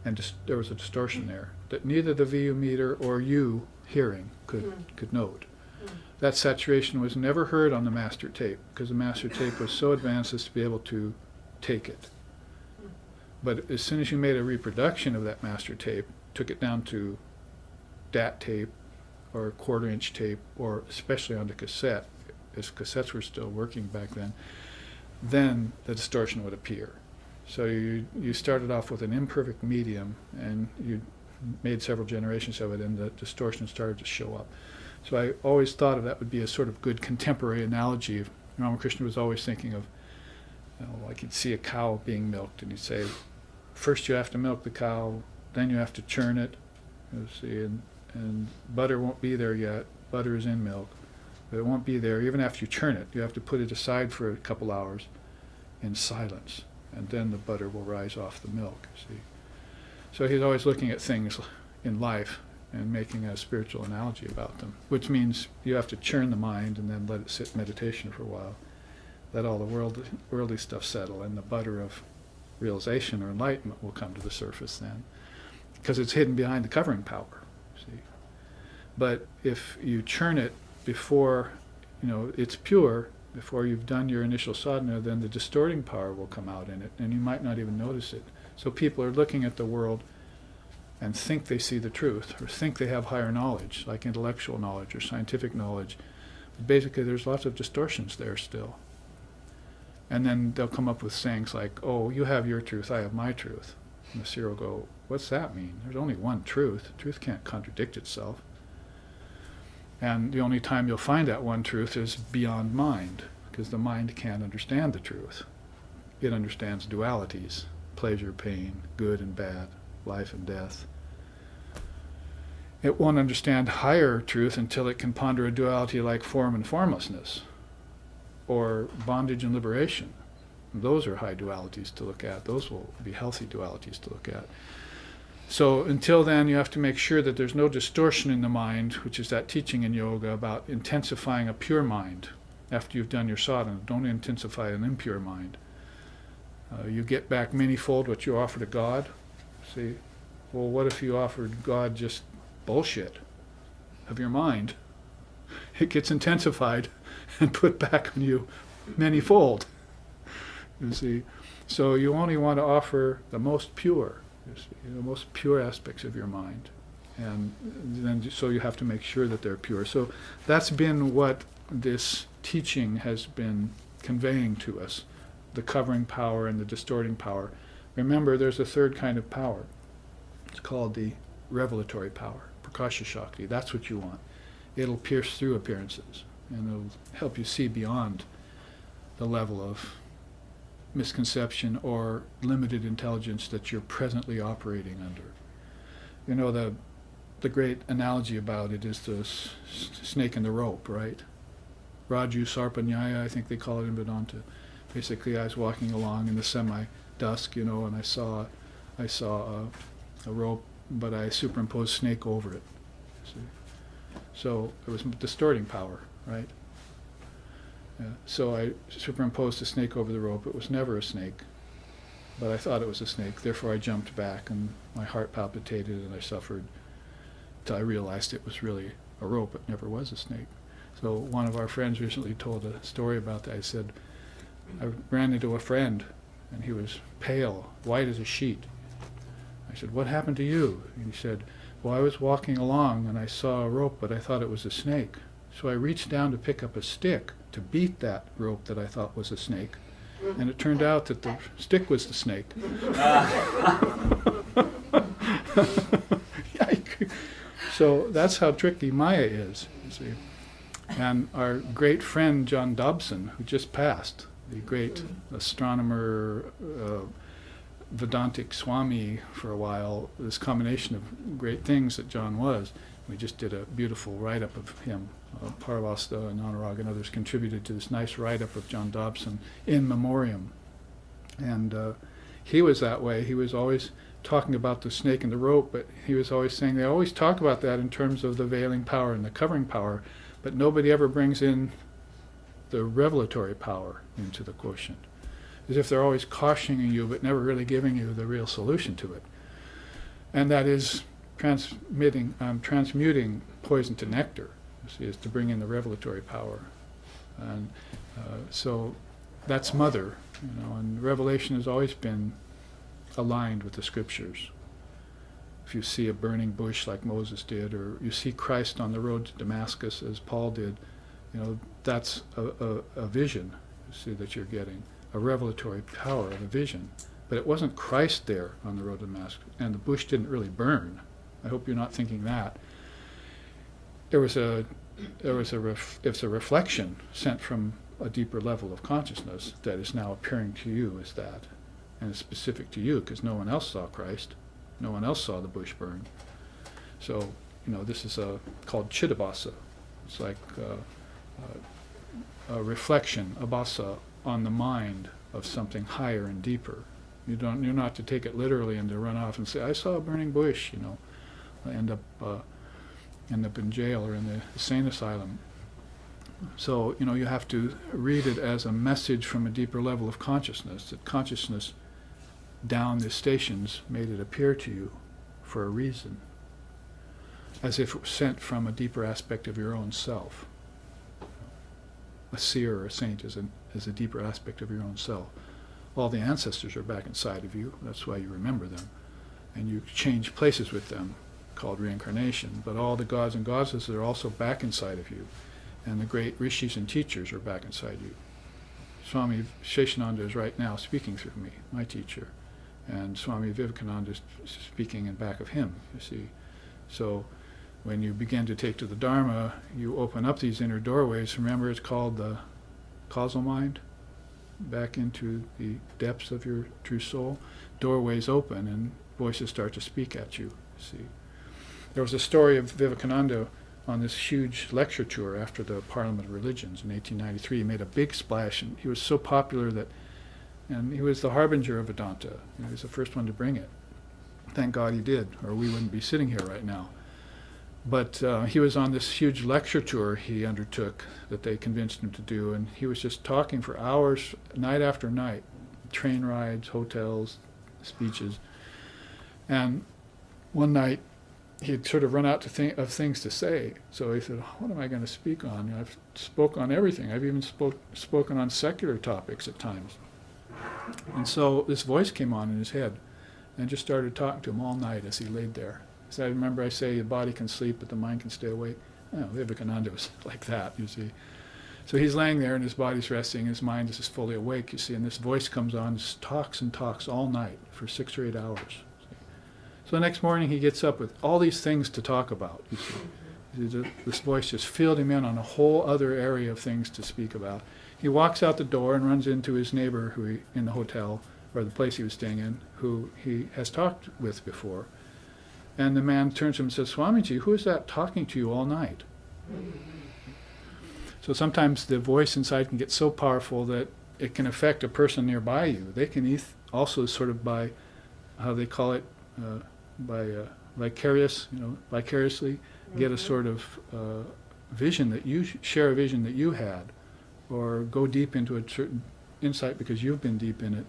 and there was a distortion there that neither the VU meter or you hearing could note. That saturation was never heard on the master tape, because the master tape was so advanced as to be able to take it. But as soon as you made a reproduction of that master tape, took it down to DAT tape or 1/4-inch tape, or especially onto cassette, as cassettes were still working back then the distortion would appear. So you started off with an imperfect medium, and you made several generations of it, and the distortion started to show up. So I always thought of that would be a sort of good contemporary analogy. Ramakrishna was always thinking of, like he'd see a cow being milked, and he'd say, first you have to milk the cow, then you have to churn it, you see, and butter won't be there yet. Butter is in milk, but it won't be there even after you churn it. You have to put it aside for a couple hours in silence, and then the butter will rise off the milk, you see. So he's always looking at things in life and making a spiritual analogy about them, which means you have to churn the mind and then let it sit in meditation for a while. Let all the worldly stuff settle, and the butter of realization or enlightenment will come to the surface then, because it's hidden behind the covering power, see. But if you churn it before it's pure, before you've done your initial sadhana, then the distorting power will come out in it, and you might not even notice it. So people are looking at the world and think they see the truth, or think they have higher knowledge, like intellectual knowledge or scientific knowledge. But basically there's lots of distortions there still. And then they'll come up with sayings like, oh, you have your truth, I have my truth. And the seer will go, what's that mean? There's only one truth. Truth can't contradict itself. And the only time you'll find that one truth is beyond mind, because the mind can't understand the truth. It understands dualities, pleasure, pain, good and bad, life and death. It won't understand higher truth until it can ponder a duality like form and formlessness, or bondage and liberation. Those are high dualities to look at. Those will be healthy dualities to look at. So until then, you have to make sure that there's no distortion in the mind, which is that teaching in yoga about intensifying a pure mind. After you've done your sadhana, don't intensify an impure mind. You get back manyfold what you offer to God. See, well, what if you offered God just bullshit of your mind? It gets intensified and put back on you manyfold. You see, so you only want to offer the most pure, you see, the most pure aspects of your mind, and then so you have to make sure that they're pure. So that's been what this teaching has been conveying to us, the covering power and the distorting power. Remember, there's a third kind of power. It's called the revelatory power, prakasha shakti. That's what you want. It'll pierce through appearances, and it'll help you see beyond the level of misconception or limited intelligence that you're presently operating under. You know, the great analogy about it is the snake and the rope, right? Raju Sarpanyaya, I think they call it in Vedanta. Basically, I was walking along in the semi-dusk, you know, and I saw a rope, but I superimposed snake over it. See? So it was distorting power, right? Yeah. So I superimposed a snake over the rope. It was never a snake, but I thought it was a snake. Therefore, I jumped back, and my heart palpitated, and I suffered till I realized it was really a rope. It never was a snake. So one of our friends recently told a story about that. I said, I ran into a friend, and he was pale, white as a sheet. I said, what happened to you? And he said, well, I was walking along, and I saw a rope, but I thought it was a snake. So I reached down to pick up a stick to beat that rope that I thought was a snake. And it turned out that the stick was the snake. So that's how tricky Maya is, you see. And our great friend John Dobson, who just passed, the great astronomer, Vedantic Swami for a while, this combination of great things that John was. We just did a beautiful write-up of him. Paravasta and Anurag and others contributed to this nice write-up of John Dobson in memoriam. And he was that way. He was always talking about the snake and the rope, but he was always saying they always talk about that in terms of the veiling power and the covering power, but nobody ever brings in the revelatory power into the quotient. As if they're always cautioning you but never really giving you the real solution to it. And that is transmuting poison to nectar, you see, is to bring in the revelatory power. And so that's mother, you know, and revelation has always been aligned with the scriptures. If you see a burning bush like Moses did, or you see Christ on the road to Damascus as Paul did, you know, that's a vision, you see, that you're getting, a revelatory power of a vision. But it wasn't Christ there on the road to Damascus, and the bush didn't really burn. I hope you're not thinking that. It was a reflection sent from a deeper level of consciousness that is now appearing to you as that, and it's specific to you because no one else saw Christ, no one else saw the bush burn. So, you know, this is called Chidabhasa. It's like a reflection, abhasa, on the mind of something higher and deeper. You're not to take it literally and to run off and say, I saw a burning bush, you know, end up in jail or in the insane asylum. So, you know, you have to read it as a message from a deeper level of consciousness, that consciousness down the stations made it appear to you for a reason, as if it was sent from a deeper aspect of your own self. A seer or a saint is a deeper aspect of your own self. All the ancestors are back inside of you, that's why you remember them, and you change places with them, called reincarnation, but all the gods and goddesses are also back inside of you, and the great rishis and teachers are back inside you. Swami Sheshananda is right now speaking through me, my teacher, and Swami Vivekananda is speaking in back of him, you see. So when you begin to take to the Dharma, you open up these inner doorways. Remember, it's called the causal mind, back into the depths of your true soul. Doorways open and voices start to speak at you. See, there was a story of Vivekananda on this huge lecture tour after the Parliament of Religions in 1893. He made a big splash, and he was so popular that, and he was the harbinger of Vedanta. He was the first one to bring it. Thank God he did, or we wouldn't be sitting here right now. But he was on this huge lecture tour he undertook that they convinced him to do, and he was just talking for hours, night after night, train rides, hotels, speeches. And one night, he had sort of run out of things to say. So he said, what am I going to speak on? I've spoke on everything. I've even spoken on secular topics at times. And so this voice came on in his head and just started talking to him all night as he laid there. So I remember I say the body can sleep, but the mind can stay awake. Oh, Vivekananda was like that, you see. So he's laying there and his body's resting, his mind is just fully awake, you see, and this voice comes on, just talks and talks all night for 6 or 8 hours. See. So the next morning he gets up with all these things to talk about, you see. This voice just filled him in on a whole other area of things to speak about. He walks out the door and runs into his neighbor in the hotel, or the place he was staying in, who he has talked with before. And the man turns to him and says, Swamiji, who is that talking to you all night? So sometimes the voice inside can get so powerful that it can affect a person nearby you. They can also sort of by, how they call it, vicariously get a sort of vision that you share a vision that you had, or go deep into a certain insight because you've been deep in it,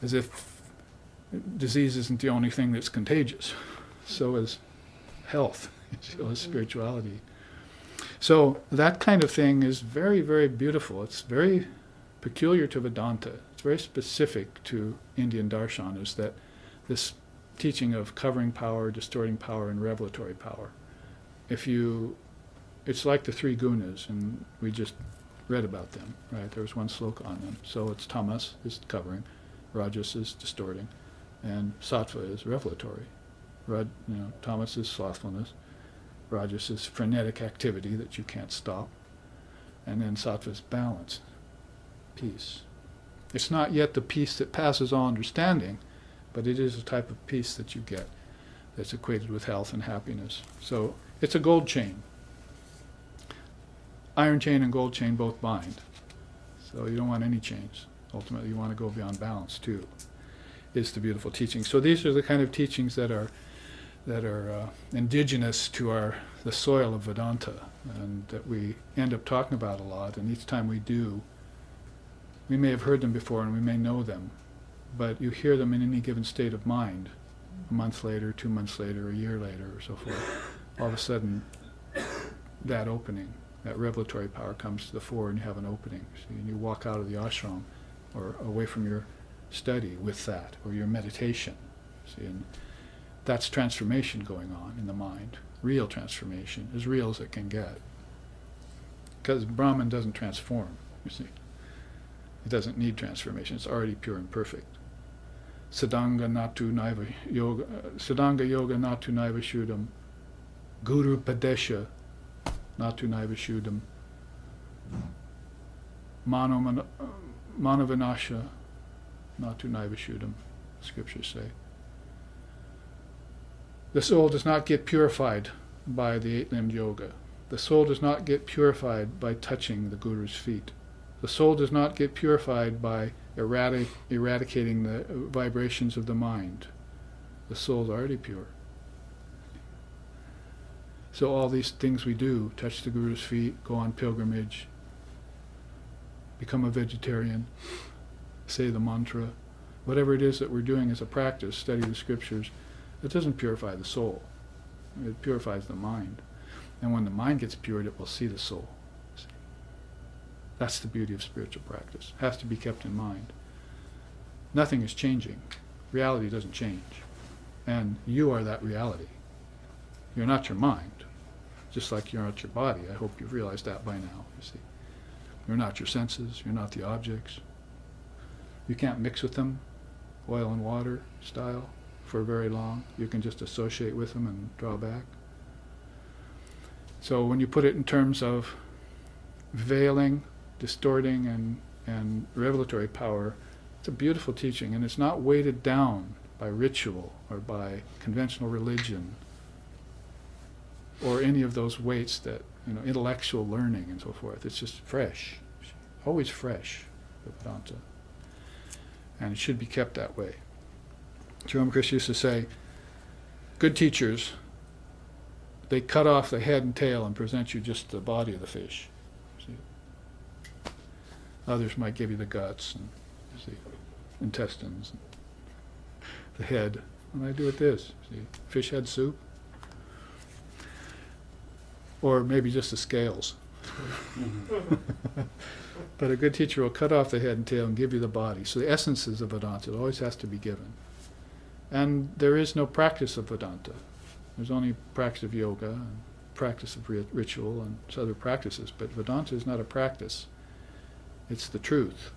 as if disease isn't the only thing that's contagious. So is health, so is spirituality. So that kind of thing is very, very beautiful. It's very peculiar to Vedanta. It's very specific to Indian darshan, is that this teaching of covering power, distorting power, and revelatory power. It's like the 3 gunas, and we just read about them, right? There was one sloka on them. So it's tamas is covering, rajas is distorting, and sattva is revelatory. Tamas is slothfulness, rajas is frenetic activity that you can't stop, and then sattva is balance, peace. It's not yet the peace that passes all understanding, but it is a type of peace that you get that's equated with health and happiness. So it's a gold chain. Iron chain and gold chain both bind. So you don't want any chains. Ultimately, you want to go beyond balance too. Is the beautiful teaching. So these are the kind of teachings that are indigenous to the soil of Vedanta, and that we end up talking about a lot. And each time we do, we may have heard them before and we may know them, but you hear them in any given state of mind. A month later, 2 months later, a year later, or so forth. All of a sudden, that opening, that revelatory power comes to the fore, and you have an opening. See, and you walk out of the ashram or away from your study with that, or your meditation. See, and that's transformation going on in the mind. Real transformation, as real as it can get. Because Brahman doesn't transform, you see. It doesn't need transformation. It's already pure and perfect. Sadanga yoga natu naiva shuddham. Guru padesha natu naiva shuddham. Manavanasha natu naiva shuddham, scriptures say. The soul does not get purified by the 8-limbed yoga. The soul does not get purified by touching the Guru's feet. The soul does not get purified by eradicating the vibrations of the mind. The soul is already pure. So all these things we do, touch the Guru's feet, go on pilgrimage, become a vegetarian, say the mantra, whatever it is that we're doing as a practice, study the scriptures, it doesn't purify the soul. It purifies the mind. And when the mind gets pure, it will see the soul. That's the beauty of spiritual practice. It has to be kept in mind. Nothing is changing. Reality doesn't change. And you are that reality. You're not your mind, just like you're not your body. I hope you've realized that by now, you see. You're not your senses. You're not the objects. You can't mix with them, oil and water style, for very long. You can just associate with them and draw back. So when you put it in terms of veiling, distorting, and revelatory power, it's a beautiful teaching, and it's not weighted down by ritual or by conventional religion or any of those weights that, intellectual learning and so forth. It's just fresh, always fresh, the Vedanta. And it should be kept that way. Sri Ramakrishna used to say, good teachers, they cut off the head and tail and present you just the body of the fish. See? Others might give you the guts and intestines, and the head. And I do it this. See? Fish head soup. Or maybe just the scales. But a good teacher will cut off the head and tail and give you the body. So the essences of Vedanta, it always has to be given. And there is no practice of Vedanta. There's only practice of yoga and practice of ritual and other practices. But Vedanta is not a practice. It's the truth.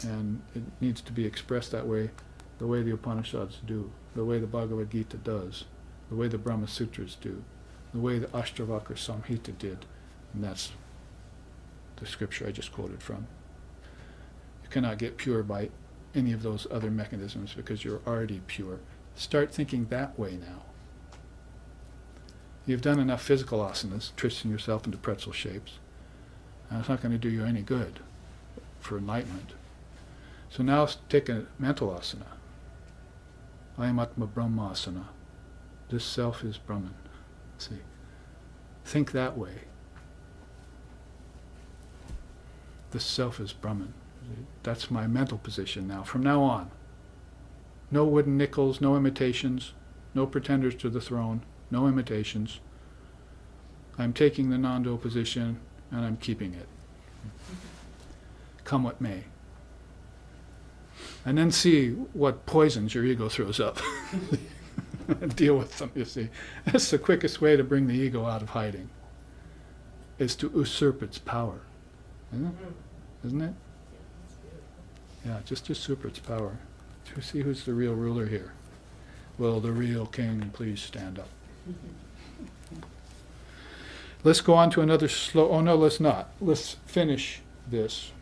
And it needs to be expressed that way, the way the Upanishads do, the way the Bhagavad Gita does, the way the Brahma Sutras do, the way the Ashtavakra Samhita did. And that's the scripture I just quoted from. You cannot get pure by any of those other mechanisms because you're already pure. Start thinking that way now. You've done enough physical asanas, twisting yourself into pretzel shapes, and it's not going to do you any good for enlightenment. So now take a mental asana. I am Atma Brahmasana. This self is Brahman. See? Think that way. This self is Brahman. That's my mental position now. From now on, no wooden nickels, no imitations, no pretenders to the throne, no imitations. I'm taking the non-dual position and I'm keeping it. Come what may. And then see what poisons your ego throws up. Deal with them, you see. That's the quickest way to bring the ego out of hiding, is to usurp its power. Isn't it? Yeah, just usurp its power. To see who's the real ruler here. Will the real king please stand up? Let's go on to another oh no, let's not. Let's finish this.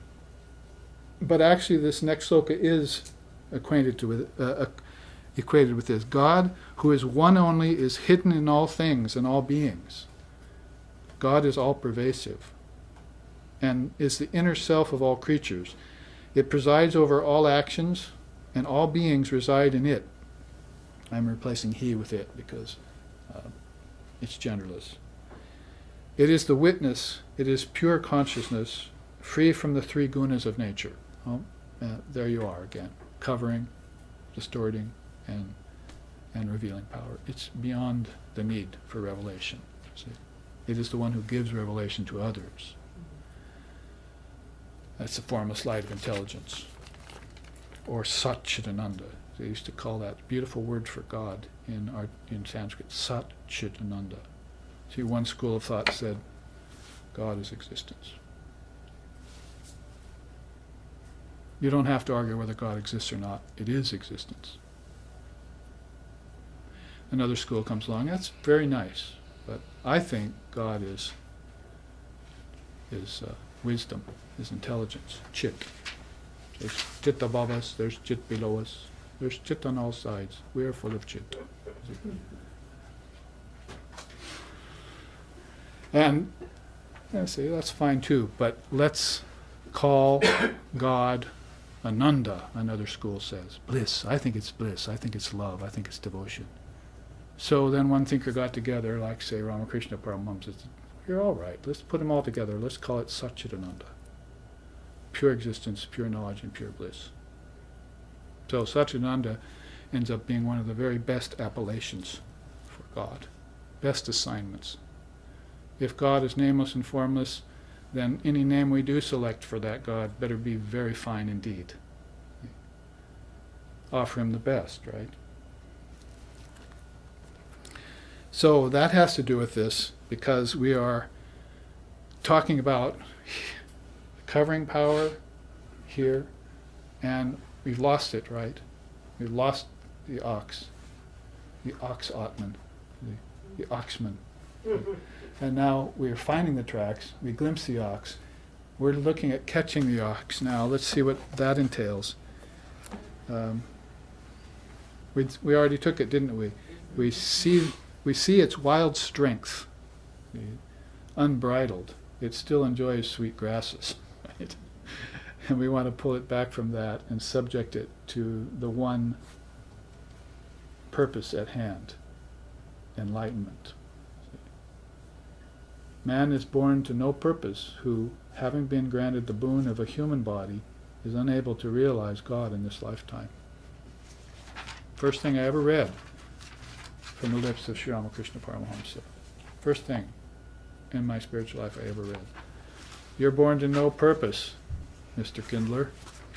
But actually this next sloka is equated with this. God, who is one only, is hidden in all things and all beings. God is all-pervasive and is the inner self of all creatures. It presides over all actions, and all beings reside in it. I'm replacing he with it because it's genderless. It is the witness, it is pure consciousness, free from the three gunas of nature. There you are again, covering, distorting, and revealing power. It's beyond the need for revelation. See? It is the one who gives revelation to others. That's the formless light of intelligence, or Sat-Chitananda. They used to call that beautiful word for God in Sanskrit, Sat-Chitananda. See, one school of thought said, God is existence. You don't have to argue whether God exists or not. It is existence. Another school comes along. That's very nice, but I think God is wisdom, is intelligence, Chit. There's Chit above us, there's Chit below us, there's Chit on all sides. We are full of Chit. And see, that's fine too, but let's call God Ananda, another school says. Bliss. I think it's bliss. I think it's love. I think it's devotion. So then one thinker got together, like say Ramakrishna Paramahamsa, said, you're all right. Let's put them all together. Let's call it Satchidananda. Pure existence, pure knowledge, and pure bliss. So Satchidananda ends up being one of the very best appellations for God. Best assignments. If God is nameless and formless, then any name we do select for that God better be very fine indeed. Offer him the best, right? So that has to do with this, because we are talking about covering power here, and we've lost it, right? We've lost the ox Atman, the oxman. And now we're finding the tracks. We glimpse the ox. We're looking at catching the ox now. Let's see what that entails. We already took it, didn't we? We see its wild strength, unbridled. It still enjoys sweet grasses, right? And we want to pull it back from that and subject it to the one purpose at hand, enlightenment. Man is born to no purpose who, having been granted the boon of a human body, is unable to realize God in this lifetime. First thing I ever read from the lips of Sri Ramakrishna Paramahamsa. First thing in my spiritual life I ever read. You're born to no purpose, Mr. Kindler,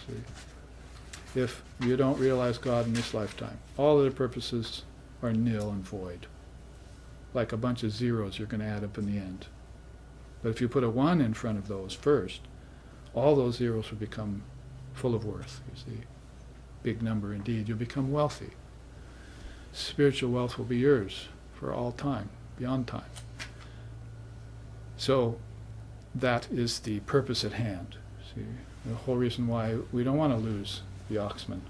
see, if you don't realize God in this lifetime. All other purposes are nil and void. Like a bunch of zeros you're going to add up in the end. But if you put a 1 in front of those first, all those zeros will become full of worth, you see. Big number indeed. You'll become wealthy. Spiritual wealth will be yours for all time, beyond time. So that is the purpose at hand. See, the whole reason why we don't want to lose the oxman.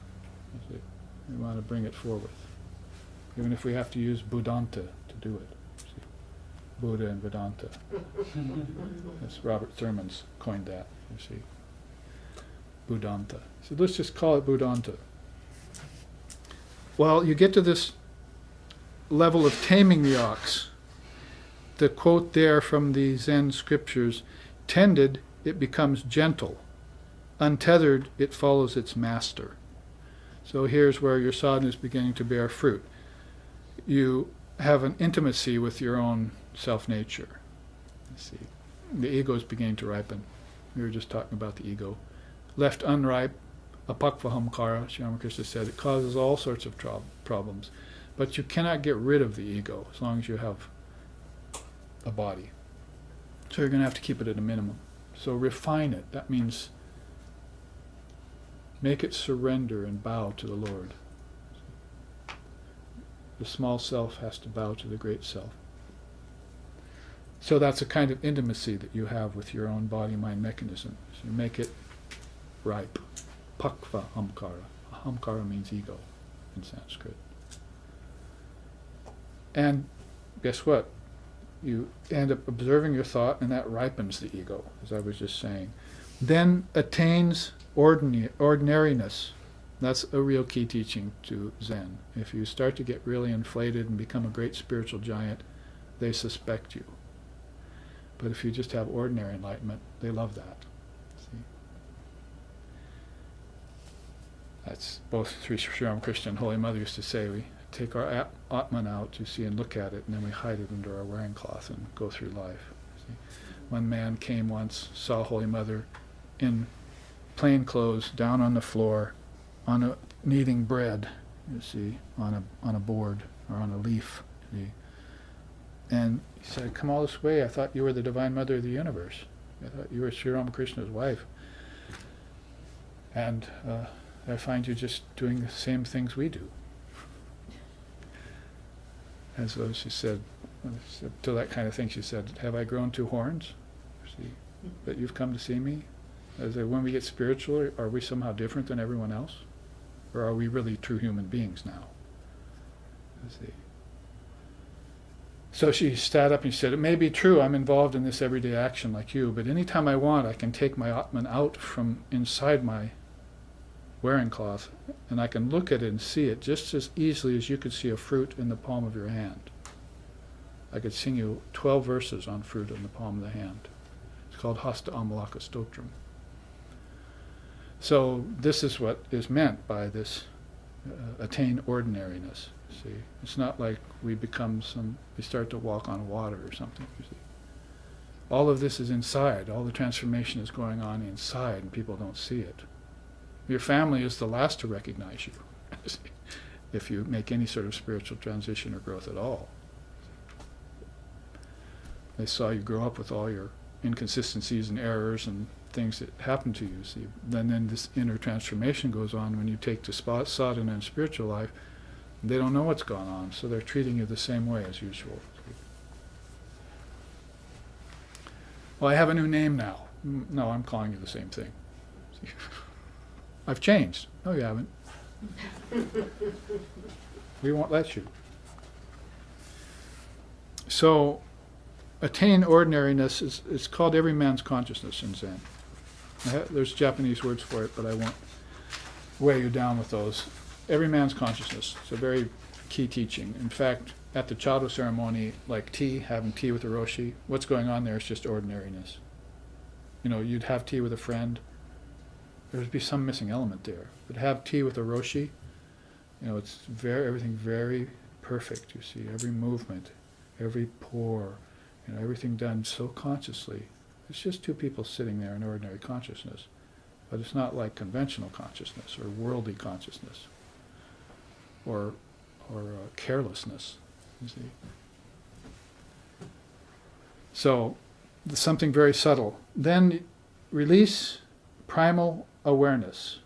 See, we want to bring it forward, even if we have to use Buddhanta to do it. See, Buddha and Vedanta. That's Robert Thurman's coined that. You see, Buddhanta. So let's just call it Buddhanta. Well, you get to this level of taming the ox. The quote there from the Zen scriptures, tended, it becomes gentle. Untethered, it follows its master. So here's where your sadhana is beginning to bear fruit. You have an intimacy with your own self-nature. You see, the ego is beginning to ripen. We were just talking about the ego. Left unripe, apakvahamkara, Sri Ramakrishna said, it causes all sorts of problems. But you cannot get rid of the ego as long as you have a body. So you're going to have to keep it at a minimum. So refine it. That means make it surrender and bow to the Lord. The small self has to bow to the great self. So that's a kind of intimacy that you have with your own body-mind mechanism. So you make it ripe. Pakva hamkara. Hamkara means ego in Sanskrit. And guess what? You end up observing your thought, and that ripens the ego, as I was just saying. Then attains ordinariness. That's a real key teaching to Zen. If you start to get really inflated and become a great spiritual giant, they suspect you. But if you just have ordinary enlightenment, they love that. See? That's both Sri Ramakrishna and Holy Mother used to say, we take our Atman out, you see, and look at it, and then we hide it under our wearing cloth and go through life. See? One man came once, saw Holy Mother in plain clothes, down on the floor, kneading bread, you see, on a board or on a leaf. See? And he said, come all this way, I thought you were the Divine Mother of the universe. I thought you were Sri Ramakrishna's wife. And I find you just doing the same things we do. As though she said, to that kind of thing, she said, have I grown 2 horns? See, that you've come to see me? As though when we get spiritual, are we somehow different than everyone else? Or are we really true human beings now? You see. So she sat up and she said, it may be true, I'm involved in this everyday action like you, but anytime I want, I can take my Atman out from inside my wearing cloth, and I can look at it and see it just as easily as you could see a fruit in the palm of your hand. I could sing you 12 verses on fruit in the palm of the hand. It's called Hasta Amalaka Stotram. So this is what is meant by this attain ordinariness. See, it's not like we start to walk on water or something. You see, all of this is inside. All the transformation is going on inside, and people don't see it. Your family is the last to recognize you if you make any sort of spiritual transition or growth at all. They saw you grow up with all your inconsistencies and errors and things that happen to you. See, then this inner transformation goes on when you take to sadhana and spiritual life. They don't know what's gone on, so they're treating you the same way as usual. Well, I have a new name now. No, I'm calling you the same thing. I've changed. No, you haven't. We won't let you. So, attain ordinariness is called every man's consciousness in Zen. There's Japanese words for it, but I won't weigh you down with those. Every man's consciousness. It's a very key teaching. In fact, at the Chado ceremony, like tea, having tea with a Roshi, what's going on there is just ordinariness. You know, you'd have tea with a friend, there'd be some missing element there. But have tea with a Roshi, you know, it's everything very perfect, you see, every movement, every pore, you know, everything done so consciously. It's just two people sitting there in ordinary consciousness. But it's not like conventional consciousness or worldly consciousness or carelessness, you see. So, something very subtle. Then release primal awareness,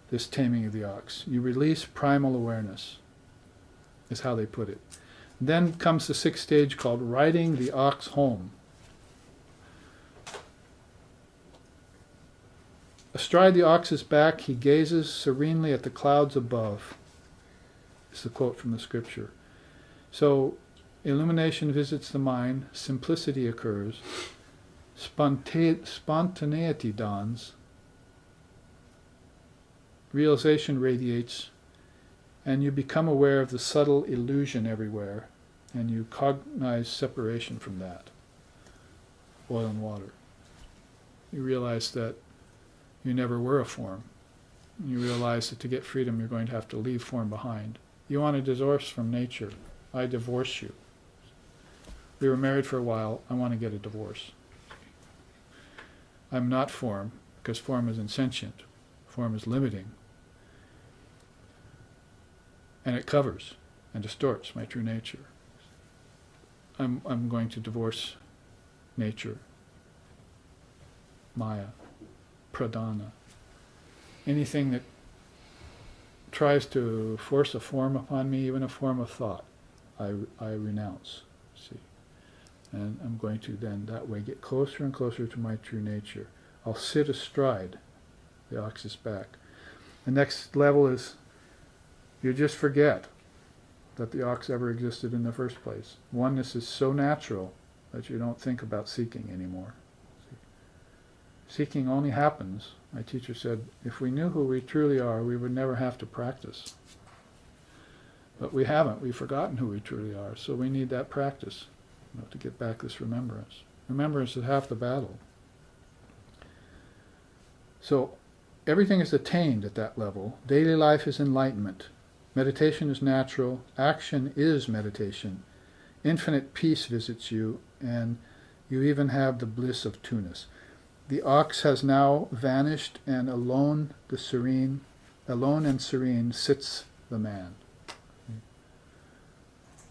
this taming of the ox. You release primal awareness, is how they put it. Then comes the sixth stage called riding the ox home. Astride the ox's back, he gazes serenely at the clouds above. It's a quote from the scripture. So, illumination visits the mind, simplicity occurs, spontaneity dawns, realization radiates, and you become aware of the subtle illusion everywhere, and you cognize separation from that. Oil and water. You realize that you never were a form. You realize that to get freedom you're going to have to leave form behind. You want a divorce from nature. I divorce you. We were married for a while. I want to get a divorce. I'm not form, because form is insentient. Form is limiting. And it covers and distorts my true nature. I'm going to divorce nature. Maya. Pradana. Anything that tries to force a form upon me, even a form of thought, I renounce. See, and I'm going to then that way get closer and closer to my true nature. I'll sit astride the ox's back. The next level is you just forget that the ox ever existed in the first place. Oneness is so natural that you don't think about seeking anymore. Seeking only happens, my teacher said, if we knew who we truly are, we would never have to practice. But we haven't. We've forgotten who we truly are, so we need that practice, you know, to get back this remembrance. Remembrance is half the battle. So everything is attained at that level. Daily life is enlightenment. Meditation is natural. Action is meditation. Infinite peace visits you, and you even have the bliss of two-ness. The ox has now vanished, and alone and serene sits the man.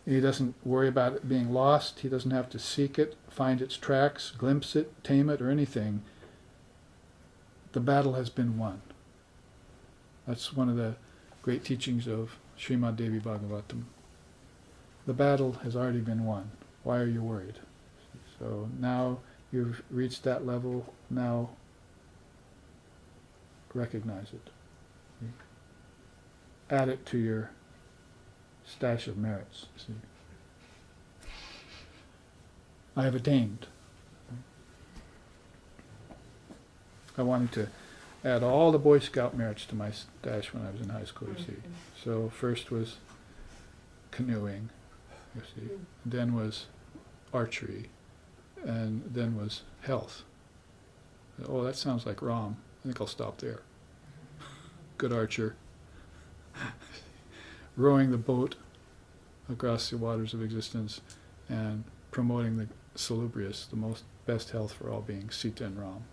He doesn't worry about it being lost. He doesn't have to seek it, find its tracks, glimpse it, tame it, or anything. The battle has been won. That's one of the great teachings of Srimad Devi Bhagavatam. The battle has already been won. Why are you worried? So now you've reached that level, now recognize it. Add it to your stash of merits. See? I have attained. I wanted to add all the Boy Scout merits to my stash when I was in high school, you see. So first was canoeing, you see. Then was archery. And then was health. Oh, that sounds like Ram. I think I'll stop there. Good archer. Rowing the boat across the waters of existence and promoting the salubrious, the best health for all beings, Sita and Ram.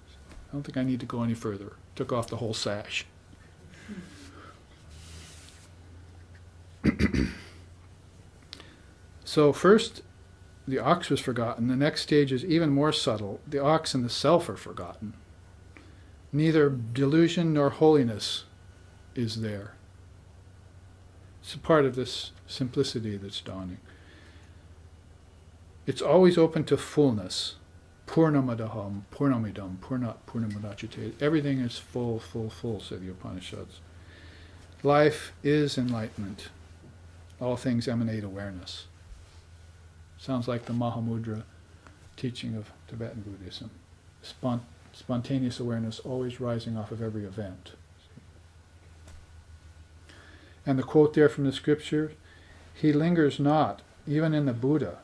I don't think I need to go any further. Took off the whole sash. So first, the ox was forgotten. The next stage is even more subtle. The ox and the self are forgotten. Neither delusion nor holiness is there. It's a part of this simplicity that's dawning. It's always open to fullness. Purnamadaham, Purnamidam, Purnat, Purnamudachyate. Everything is full, full, full, say the Upanishads. Life is enlightenment. All things emanate awareness. Sounds like the Mahamudra teaching of Tibetan Buddhism. Spontaneous awareness always rising off of every event. And the quote there from the scripture, he lingers not, even in the Buddha,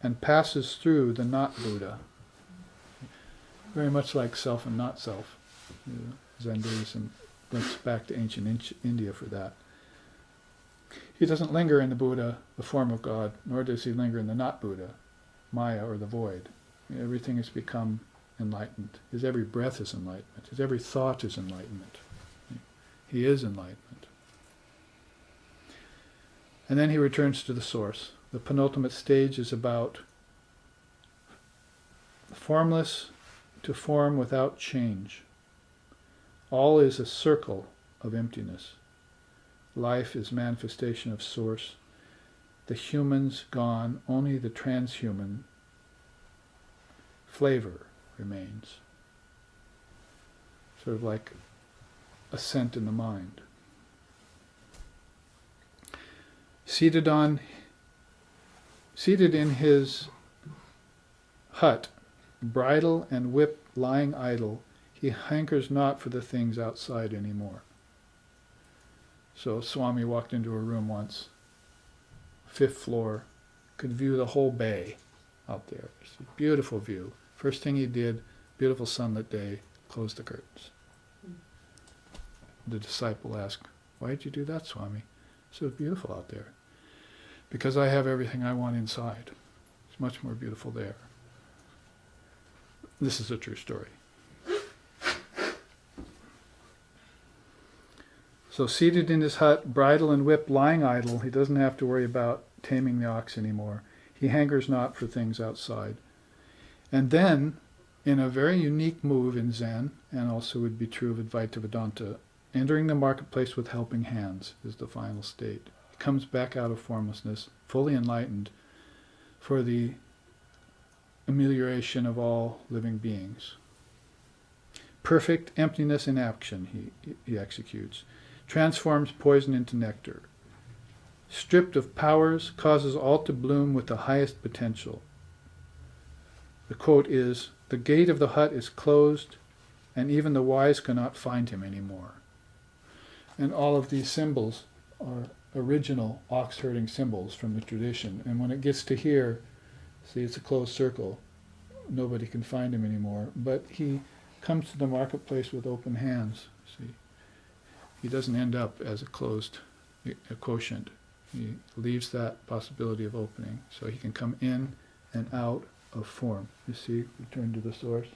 and passes through the not Buddha. Very much like self and not self. Zen Buddhism links back to ancient India for that. He doesn't linger in the Buddha, the form of God, nor does he linger in the not Buddha, Maya or the void. Everything has become enlightened. His every breath is enlightenment. His every thought is enlightenment. He is enlightenment. And then he returns to the source. The penultimate stage is about formless to form without change. All is a circle of emptiness. Life is manifestation of source. The human's gone, only the transhuman flavor remains. Sort of like a scent in the mind. Seated in his hut, bridle and whip lying idle, he hankers not for the things outside anymore. So Swami walked into a room once, 5th floor, could view the whole bay out there. It's a beautiful view. First thing he did, beautiful sunlit day, closed the curtains. The disciple asked, "Why did you do that, Swami?" So it's beautiful out there. Because I have everything I want inside. It's much more beautiful there. This is a true story. So seated in his hut, bridle and whip lying idle, he doesn't have to worry about taming the ox anymore. He hankers not for things outside. And then, in a very unique move in Zen, and also would be true of Advaita Vedanta, entering the marketplace with helping hands is the final state. He comes back out of formlessness, fully enlightened, for the amelioration of all living beings. Perfect emptiness in action he executes. Transforms poison into nectar. Stripped of powers, causes all to bloom with the highest potential. The quote is, "The gate of the hut is closed, and even the wise cannot find him anymore." And all of these symbols are original ox-herding symbols from the tradition. And when it gets to here, see, it's a closed circle. Nobody can find him anymore. But he comes to the marketplace with open hands, see. He doesn't end up as a closed quotient. He leaves that possibility of opening, so he can come in and out of form. You see, return to the source.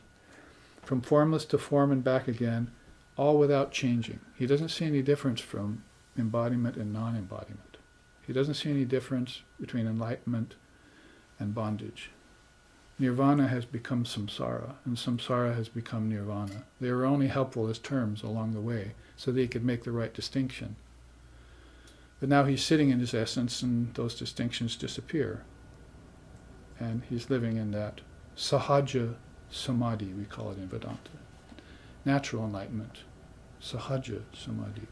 From formless to form and back again, all without changing. He doesn't see any difference from embodiment and non-embodiment. He doesn't see any difference between enlightenment and bondage. Nirvana has become samsara, and samsara has become nirvana. They were only helpful as terms along the way, so that he could make the right distinction. But now he's sitting in his essence, and those distinctions disappear. And he's living in that sahaja samadhi, we call it in Vedanta. Natural enlightenment. Sahaja samadhi.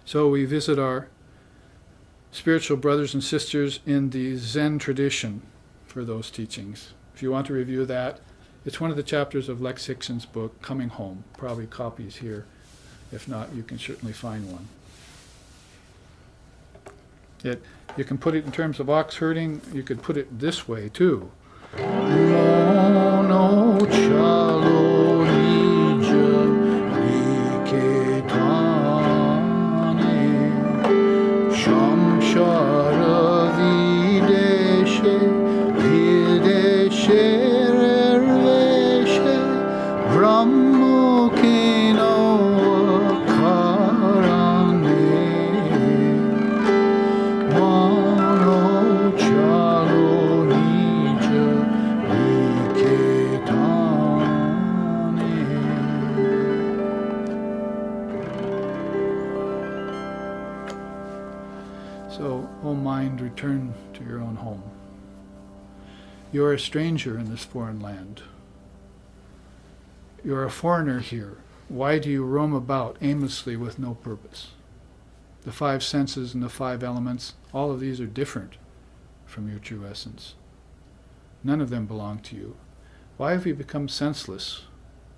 So we visit our spiritual brothers and sisters in the Zen tradition for those teachings. If you want to review that, it's one of the chapters of Lex Hickson's book, Coming Home. Probably copies here. If not, you can certainly find one. You can put it in terms of ox herding. You could put it this way too. No, no, chalo nija liketane shamshara videshe videshe reveshe brahmo kino karane mano chalo nija liketane. So, O mind, return to your own home. You're a stranger in this foreign land. You're a foreigner here. Why do you roam about aimlessly with no purpose? The 5 senses and the 5 elements, all of these are different from your true essence. None of them belong to you. Why have you become senseless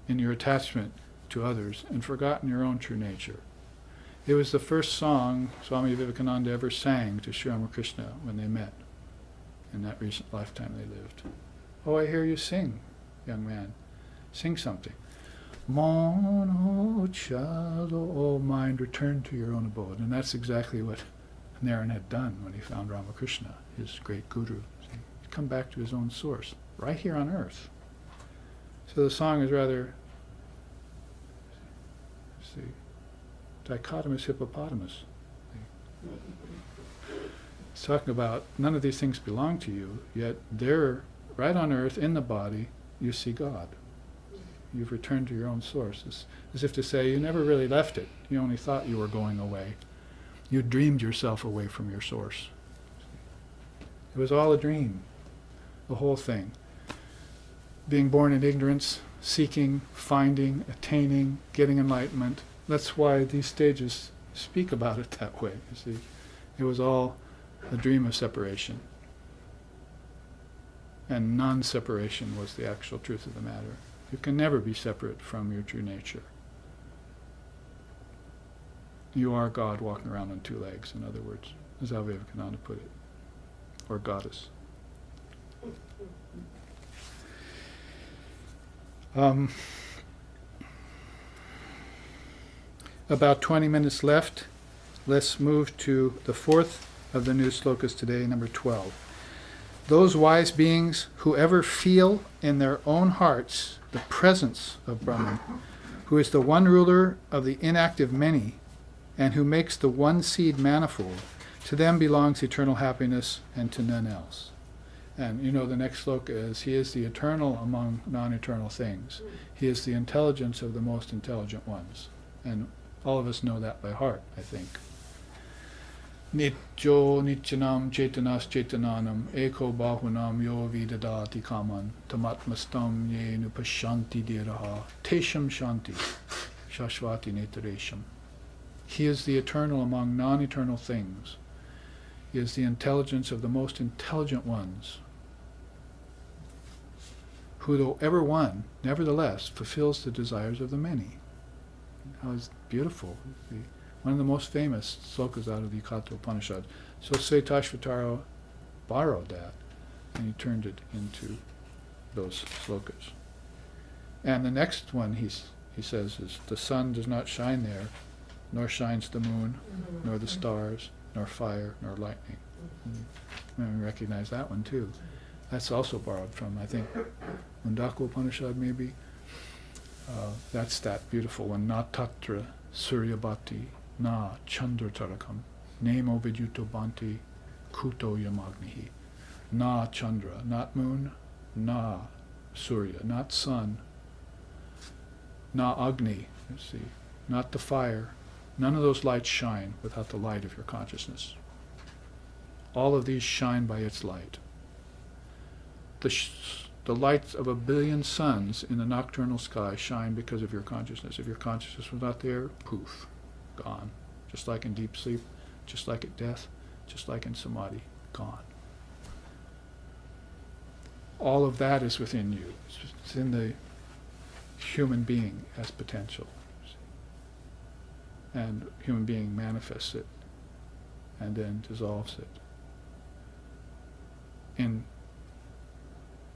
in your attachment to others and forgotten your own true nature? It was the first song Swami Vivekananda ever sang to Sri Ramakrishna when they met in that recent lifetime they lived. Oh, I hear you sing, young man. Sing something. Mon, oh child, oh mind, return to your own abode. And that's exactly what Naren had done when he found Ramakrishna, his great guru. He'd come back to his own source, right here on earth. So the song is rather, dichotomous hippopotamus. It's talking about none of these things belong to you, yet they're right on earth, in the body, you see God. You've returned to your own source. As if to say, you never really left it. You only thought you were going away. You dreamed yourself away from your source. It was all a dream, the whole thing. Being born in ignorance, seeking, finding, attaining, getting enlightenment. That's why these stages speak about it that way, you see. It was all a dream of separation. And non-separation was the actual truth of the matter. You can never be separate from your true nature. You are God walking around on 2 legs, in other words, as how Vivekananda put it, or goddess. About 20 minutes left. Let's move to the 4th of the new slokas today, number 12. Those wise beings who ever feel in their own hearts the presence of Brahman, who is the one ruler of the inactive many, and who makes the one seed manifold, to them belongs eternal happiness and to none else. And you know the next sloka is, he is the eternal among non-eternal things. He is the intelligence of the most intelligent ones. And all of us know that by heart, I think. Nityo nityanam chetanas chetananam eko bahunam yo vidadati kaman tamatmastam ye nupashanti diraha tesham shanti shashvati netaresham. He is the eternal among non-eternal things. He is the intelligence of the most intelligent ones, who, though ever one, nevertheless fulfills the desires of the many. How is beautiful. One of the most famous slokas out of the Upanisad. So Svetashvatara borrowed that, and he turned it into those slokas. And the next one he says is, the sun does not shine there, nor shines the moon, nor the stars, nor fire, nor lightning. And we recognize that one too. That's also borrowed from, I think, Mundaka Upanishad maybe. That's that beautiful one. Na tatra suryabhati na chandra tarakam nemo vidyuto bhanti kuto yamagnihi. Na chandra, not moon, na surya, not sun, na agni, you see, not the fire. None of those lights shine without the light of your consciousness. All of these shine by its light. The lights of 1 billion suns in the nocturnal sky shine because of your consciousness. If your consciousness was not there, poof, gone. Just like in deep sleep, just like at death, just like in samadhi, gone. All of that is within you. It's in the human being as potential. And human being manifests it and then dissolves it in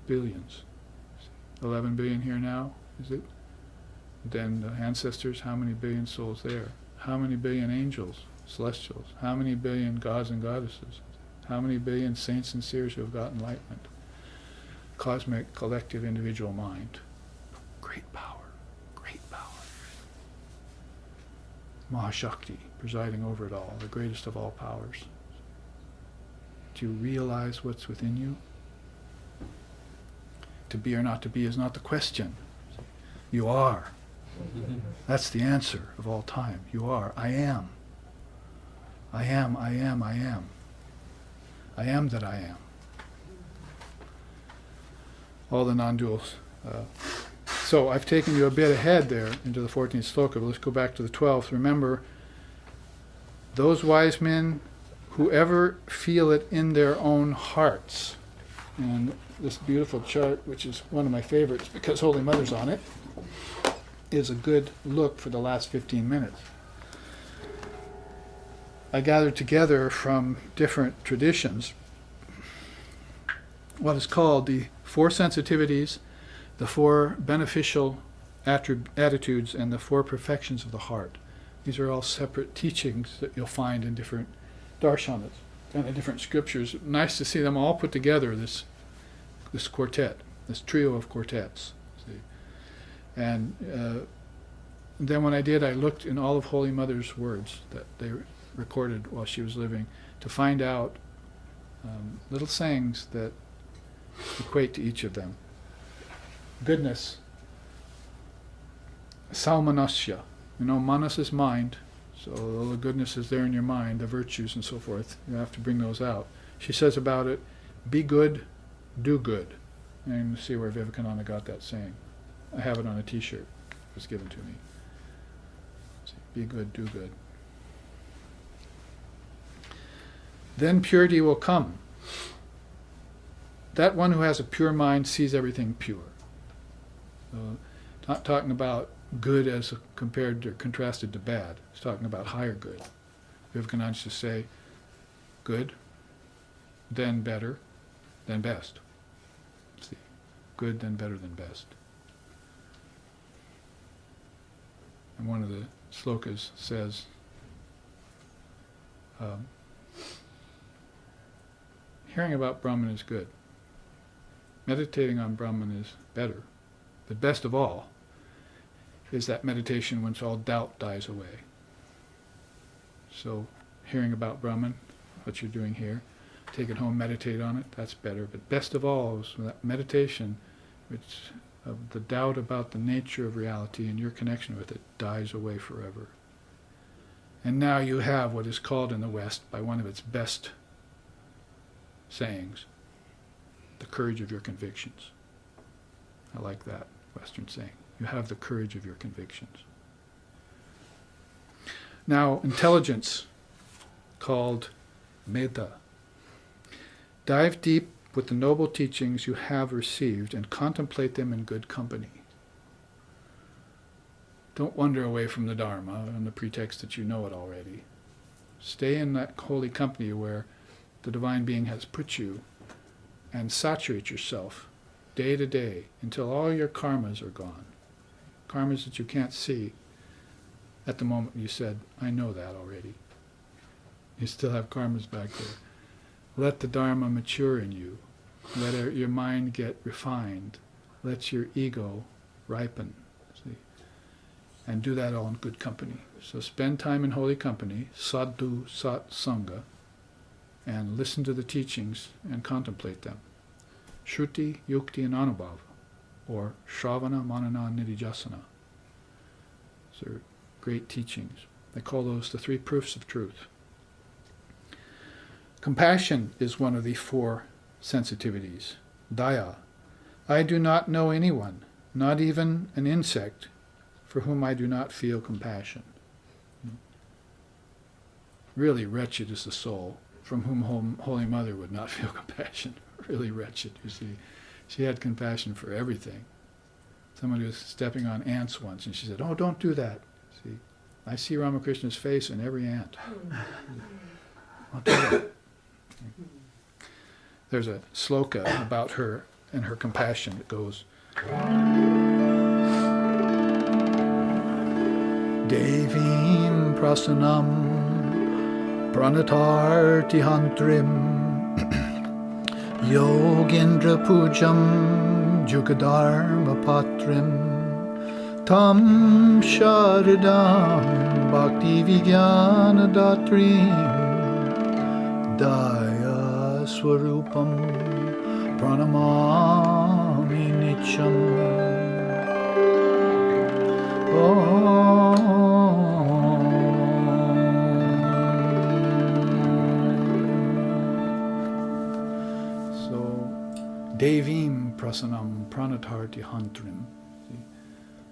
billions. 11 billion here now, is it? Then the ancestors, how many billion souls there? How many billion angels, celestials? How many billion gods and goddesses? How many billion saints and seers who have got enlightenment? Cosmic, collective, individual mind. Great power, great power. Mahashakti, presiding over it all, the greatest of all powers. Do you realize what's within you? To be or not to be is not the question. You are. That's the answer of all time. You are. I am. I am, I am, I am. I am that I am. all the non-duals. So I've taken you a bit ahead there into the 14th sloka, but let's go back to the 12th. Remember, those wise men who ever feel it in their own hearts. And this beautiful chart, which is one of my favorites because Holy Mother's on it, is a good look for the last 15 minutes. I gathered together from different traditions what is called the 4 sensitivities, the 4 beneficial attitudes, and the 4 perfections of the heart. These are all separate teachings that you'll find in different darshanas and in different scriptures. Nice to see them all put together, this quartet, this trio of quartets. See? And then when I did, I looked in all of Holy Mother's words that they recorded while she was living to find out little sayings that equate to each of them. Goodness, saumanasya. You know, manas is mind, so all the goodness is there in your mind, the virtues and so forth. You have to bring those out. She says about it, be good, do good. And you see where Vivekananda got that saying. I have it on a t-shirt. It was given to me. Be good, do good. Then purity will come. That one who has a pure mind sees everything pure. Not talking about good as compared or contrasted to bad. It's talking about higher good. Vivekananda used to say, good, then better, then best. See, good, then better, than best. And one of the slokas says, hearing about Brahman is good. Meditating on Brahman is better. But best of all is that meditation once all doubt dies away. So hearing about Brahman, what you're doing here, take it home, meditate on it, that's better. But best of all is that meditation, which of the doubt about the nature of reality and your connection with it dies away forever. And now you have what is called in the West, by one of its best sayings, the courage of your convictions. I like that Western saying. You have the courage of your convictions. Now, intelligence, called metta. Dive deep with the noble teachings you have received and contemplate them in good company. Don't wander away from the Dharma on the pretext that you know it already. Stay in that holy company where the Divine Being has put you, and saturate yourself day to day until all your karmas are gone. Karmas that you can't see at the moment you said, I know that already. You still have karmas back there. Let the Dharma mature in you. Let your mind get refined. Let your ego ripen. See? And do that all in good company. So spend time in holy company, sadhu sat sangha, and listen to the teachings and contemplate them. Shruti, Yukti, and Anubhava, or Shravana, Manana, Nidijasana. These are great teachings. They call those the 3 proofs of truth. Compassion is one of the 4 sensitivities. Daya. I do not know anyone, not even an insect, for whom I do not feel compassion. Really wretched is the soul from whom Holy Mother would not feel compassion. Really wretched, you see. She had compassion for everything. Somebody was stepping on ants once, and she said, oh, don't do that. See, I see Ramakrishna's face in every ant. Don't do that. There's a sloka about her and her compassion that goes, Devim prasanam pranatarti hantrim Yogendra pujam jugadharma patrim tam sharadam bhakti vijnana datrim daya swarupam pranamami nityam. Devim prasanam pranatharti hantrim.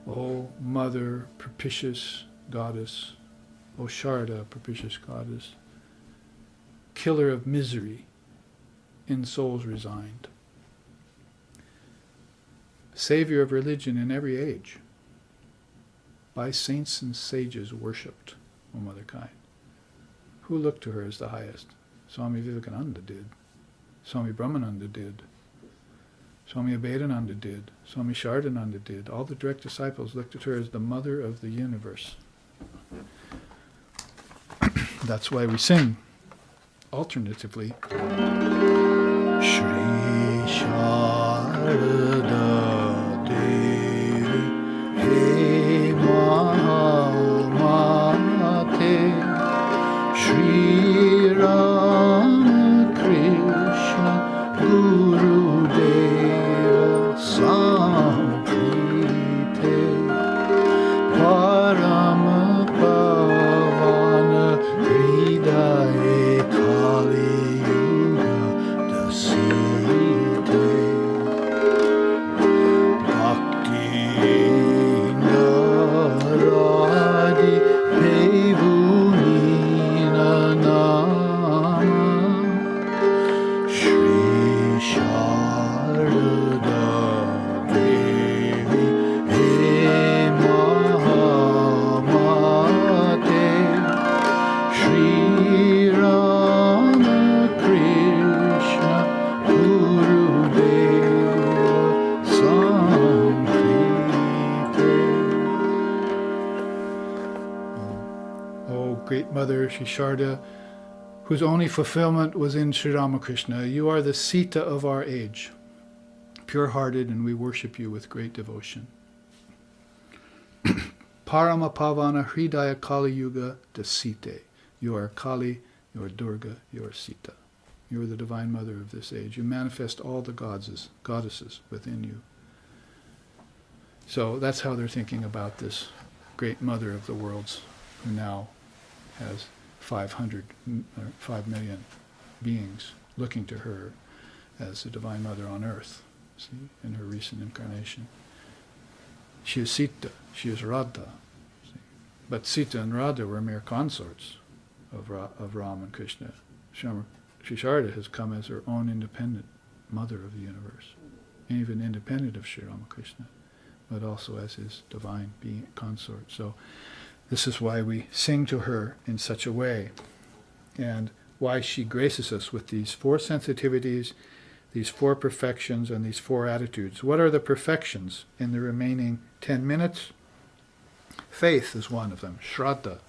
O Mother, propitious Goddess, O Sharda, propitious Goddess, killer of misery in souls resigned, savior of religion in every age, by saints and sages worshipped, O Mother kind. Who looked to her as the highest? Swami Vivekananda did, Swami Brahmananda did, Swami Abhedananda did, Swami Shardananda did. All the direct disciples looked at her as the mother of the universe. That's why we sing, alternatively, Shri Sharada Devi He Mahamate Shri Rama Krishna Guru Deva Samprite Parama Pavana Hridaye Kali Yuga Dasite Bhakti Naradi Pevunina Nama Shri Sharada Devi He Mahamate Shri Rama Krishna Guru Deva Samprite. O great Mother Shri Sharda, whose only fulfillment was in Sri Ramakrishna, you are the Sita of our age, pure-hearted, and we worship you with great devotion. Parama Pavana Hridaya Kali Yuga Dasite. You are Kali, you are Durga, you are Sita. You are the Divine Mother of this age. You manifest all the goddesses within you. So that's how they're thinking about this great Mother of the worlds, who now has 5 million beings looking to her as the Divine Mother on earth, see, in her recent incarnation. She is Sita, she is Radha. See. But Sita and Radha were mere consorts of Ram and Krishna. Sri Sharda has come as her own independent mother of the universe, even independent of Sri Ramakrishna, but also as his divine being consort. So this is why we sing to her in such a way, and why she graces us with these 4 sensitivities, these 4 perfections, and these 4 attitudes. What are the perfections in the remaining 10 minutes? Faith is one of them, Shraddha.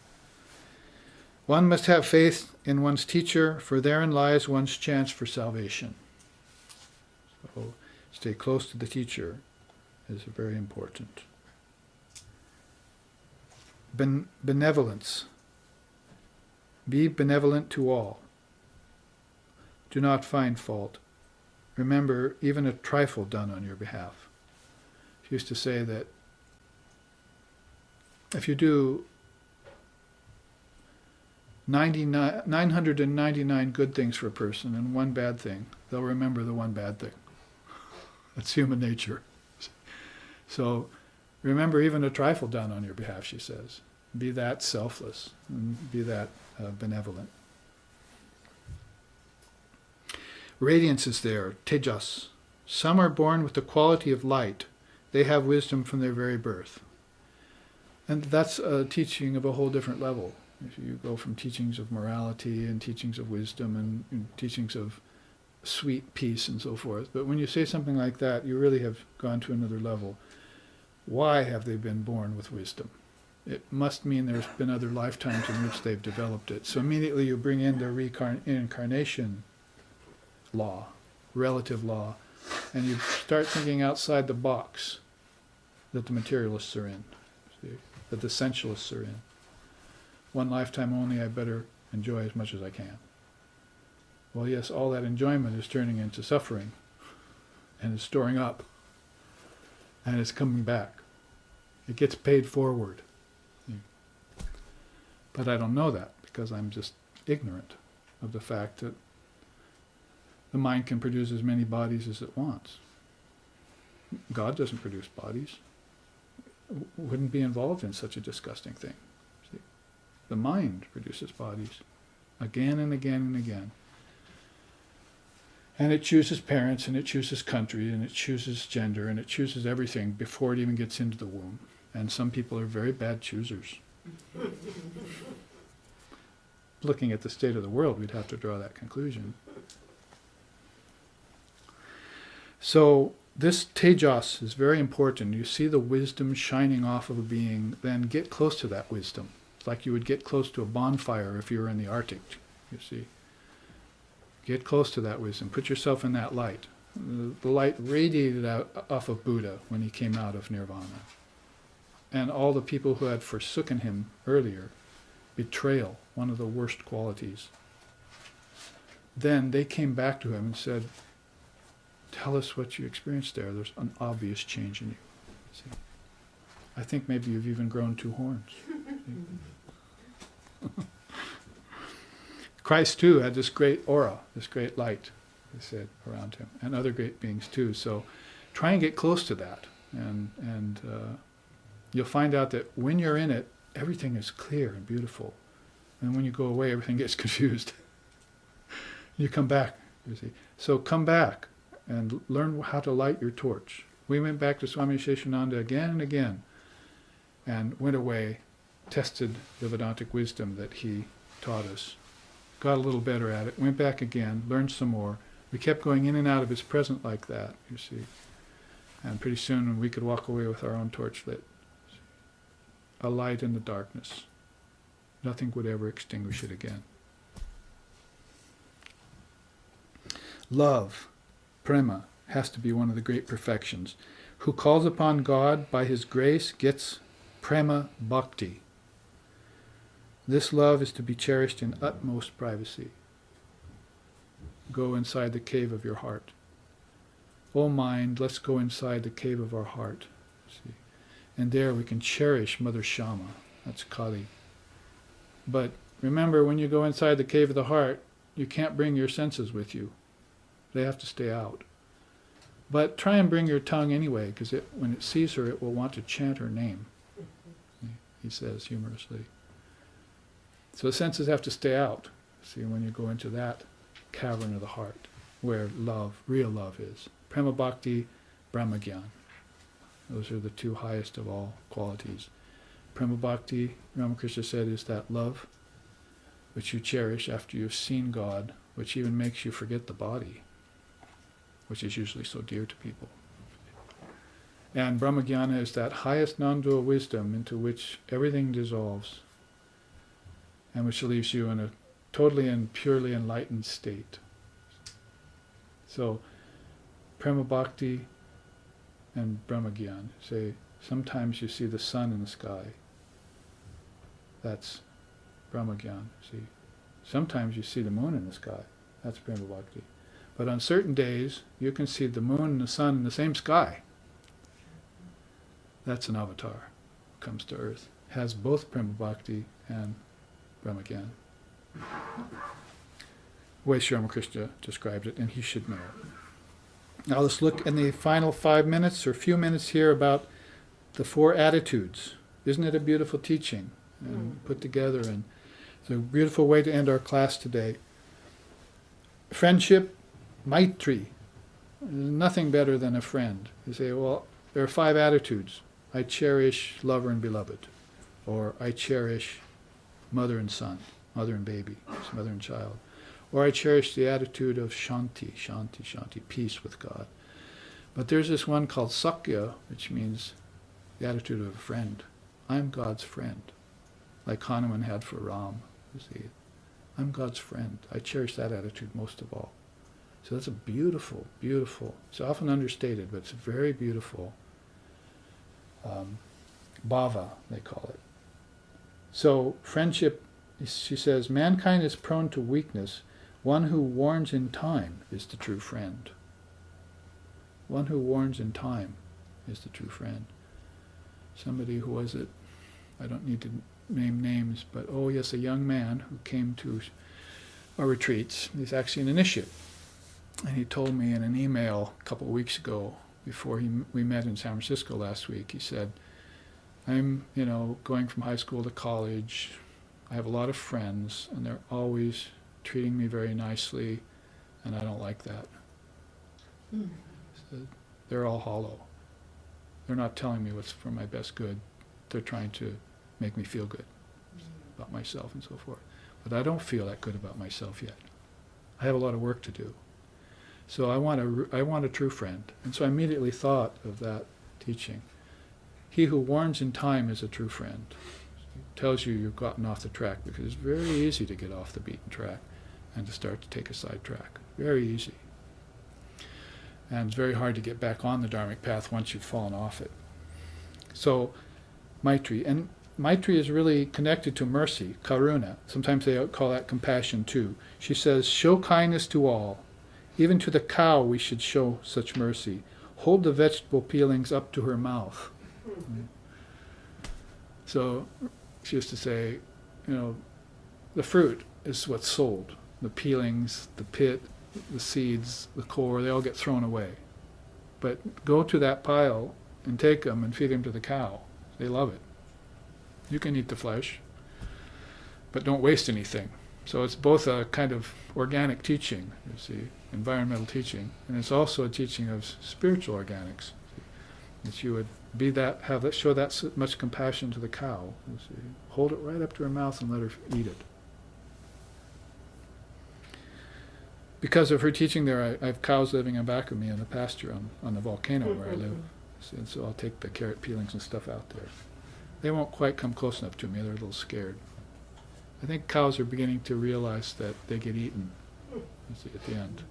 One must have faith in one's teacher, for therein lies one's chance for salvation. So stay close to the teacher is very important. Benevolence. Be benevolent to all. Do not find fault. Remember even a trifle done on your behalf. She used to say that if you do 999 good things for a person and 1 bad thing, they'll remember the 1 bad thing. That's human nature. So remember even a trifle done on your behalf, she says. Be that selfless and be that benevolent. Radiance is there, tejas. Some are born with the quality of light. They have wisdom from their very birth. And that's a teaching of a whole different level. If you go from teachings of morality and teachings of wisdom and teachings of sweet peace and so forth. But when you say something like that, you really have gone to another level. Why have they been born with wisdom? It must mean there's been other lifetimes in which they've developed it. So immediately you bring in the reincarnation law, relative law, and you start thinking outside the box that the materialists are in, see, that the sensualists are in. 1 lifetime only, I better enjoy as much as I can. Well, yes, all that enjoyment is turning into suffering, and it's storing up, and it's coming back. It gets paid forward. But I don't know that, because I'm just ignorant of the fact that the mind can produce as many bodies as it wants. God doesn't produce bodies. Wouldn't be involved in such a disgusting thing. See? The mind produces bodies again and again and again. And it chooses parents, and it chooses country, and it chooses gender, and it chooses everything before it even gets into the womb. And some people are very bad choosers. Looking at the state of the world, we'd have to draw that conclusion. So this tejas is very important. You see the wisdom shining off of a being, then get close to that wisdom. It's like you would get close to a bonfire if you were in the Arctic, you see. Get close to that wisdom. Put yourself in that light. The light radiated out off of Buddha when he came out of nirvana. And all the people who had forsaken him earlier, betrayal, one of the worst qualities. Then they came back to him and said, tell us what you experienced there. There's an obvious change in you. See? I think maybe you've even grown 2 horns. Christ too had this great aura, this great light, they said, around him, and other great beings too. So try and get close to that, and you'll find out that when you're in it, everything is clear and beautiful. And when you go away, everything gets confused. You come back, you see. So come back and learn how to light your torch. We went back to Swami Sheshananda again and again, and went away, tested the Vedantic wisdom that he taught us, got a little better at it, went back again, learned some more. We kept going in and out of his presence like that, you see. And pretty soon we could walk away with our own torch lit. A light in the darkness. Nothing would ever extinguish it again. Love, prema, has to be one of the great perfections. Who calls upon God by his grace gets prema bhakti. This love is to be cherished in utmost privacy. Go inside the cave of your heart. O mind, let's go inside the cave of our heart. See? And there we can cherish Mother Shama. That's Kali. But remember, when you go inside the cave of the heart, you can't bring your senses with you. They have to stay out. But try and bring your tongue anyway, because when it sees her, it will want to chant her name, he says humorously. So the senses have to stay out, see, when you go into that cavern of the heart, where love, real love is. Prema Bhakti, Brahmagyan. Those are the 2 highest of all qualities. Prema Bhakti, Ramakrishna said, is that love which you cherish after you've seen God, which even makes you forget the body, which is usually so dear to people. And Brahmagyana is that highest non-dual wisdom into which everything dissolves, and which leaves you in a totally and purely enlightened state. So, Prema Bhakti and Brahmagyan say, sometimes you see the sun in the sky. That's Brahmagyan, see. Sometimes you see the moon in the sky. That's Prema Bhakti. But on certain days, you can see the moon and the sun in the same sky. That's an avatar who comes to earth. Has both Prema Bhakti and Brahmagyan. The way Sri Ramakrishna described it, and he should know it. Now let's look in the final 5 minutes or few minutes here about the 4 attitudes. Isn't it a beautiful teaching and put together? And it's a beautiful way to end our class today. Friendship, maitri. There's nothing better than a friend. You say, well, there are 5 attitudes. I cherish lover and beloved. Or I cherish mother and son, mother and baby, mother and child. Or I cherish the attitude of shanti, shanti, shanti, peace with God. But there's this one called sakya, which means the attitude of a friend. I'm God's friend, like Hanuman had for Ram. You see, I'm God's friend. I cherish that attitude most of all. So that's a beautiful, beautiful, it's often understated, but it's a very beautiful bhava, they call it. So friendship, she says, mankind is prone to weakness. One who warns in time is the true friend. One who warns in time is the true friend. Somebody, who was it? I don't need to name names, but oh yes, a young man who came to our retreats. He's actually an initiate. And he told me in an email a couple of weeks ago, before we met in San Francisco last week. He said, I'm, going from high school to college. I have a lot of friends, and they're always treating me very nicely, and I don't like that. So they're all hollow. They're not telling me what's for my best good. They're trying to make me feel good about myself and so forth. But I don't feel that good about myself yet. I have a lot of work to do. So I want a true friend. And so I immediately thought of that teaching. He who warns in time is a true friend. Tells you you've gotten off the track, because it's very easy to get off the beaten track and to start to take a side track. Very easy. And it's very hard to get back on the dharmic path once you've fallen off it. So, Maitri. And Maitri is really connected to mercy, karuna. Sometimes they call that compassion too. She says, show kindness to all. Even to the cow we should show such mercy. Hold the vegetable peelings up to her mouth. So she used to say, the fruit is what's sold. The peelings, the pit, the seeds, the core, they all get thrown away. But go to that pile and take them and feed them to the cow. They love it. You can eat the flesh, but don't waste anything. So it's both a kind of organic teaching, you see, environmental teaching, and it's also a teaching of spiritual organics. That you would be that, show that much compassion to the cow. You see. Hold it right up to her mouth and let her eat it. Because of her teaching there, I have cows living in back of me in the pasture on the volcano where I live. And so I'll take the carrot peelings and stuff out there. They won't quite come close enough to me. They're a little scared. I think cows are beginning to realize that they get eaten, you see, at the end.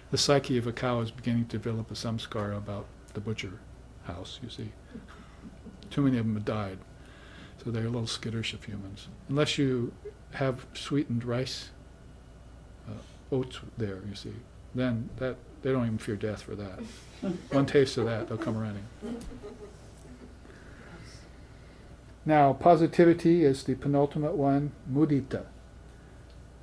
The psyche of a cow is beginning to develop a samskara about the butcher house, you see. Too many of them have died. So they're a little skittish of humans. Unless you have sweetened rice, oats there, you see. Then they don't even fear death for that. One taste of that, they'll come running. Now, positivity is the penultimate one, mudita.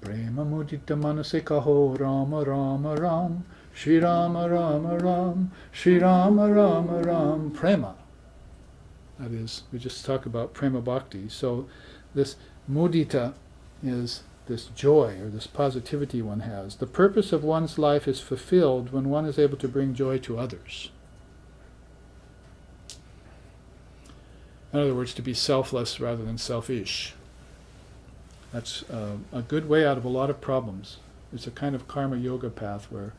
Prema mudita manase kaho rama rama ram, Shri Rama Rama Ram, Shri Rama Rama Ram, prema. That is, we just talk about prema bhakti. So this mudita is this joy or this positivity one has. The purpose of one's life is fulfilled when one is able to bring joy to others. In other words, to be selfless rather than selfish. That's a good way out of a lot of problems. It's a kind of karma yoga path where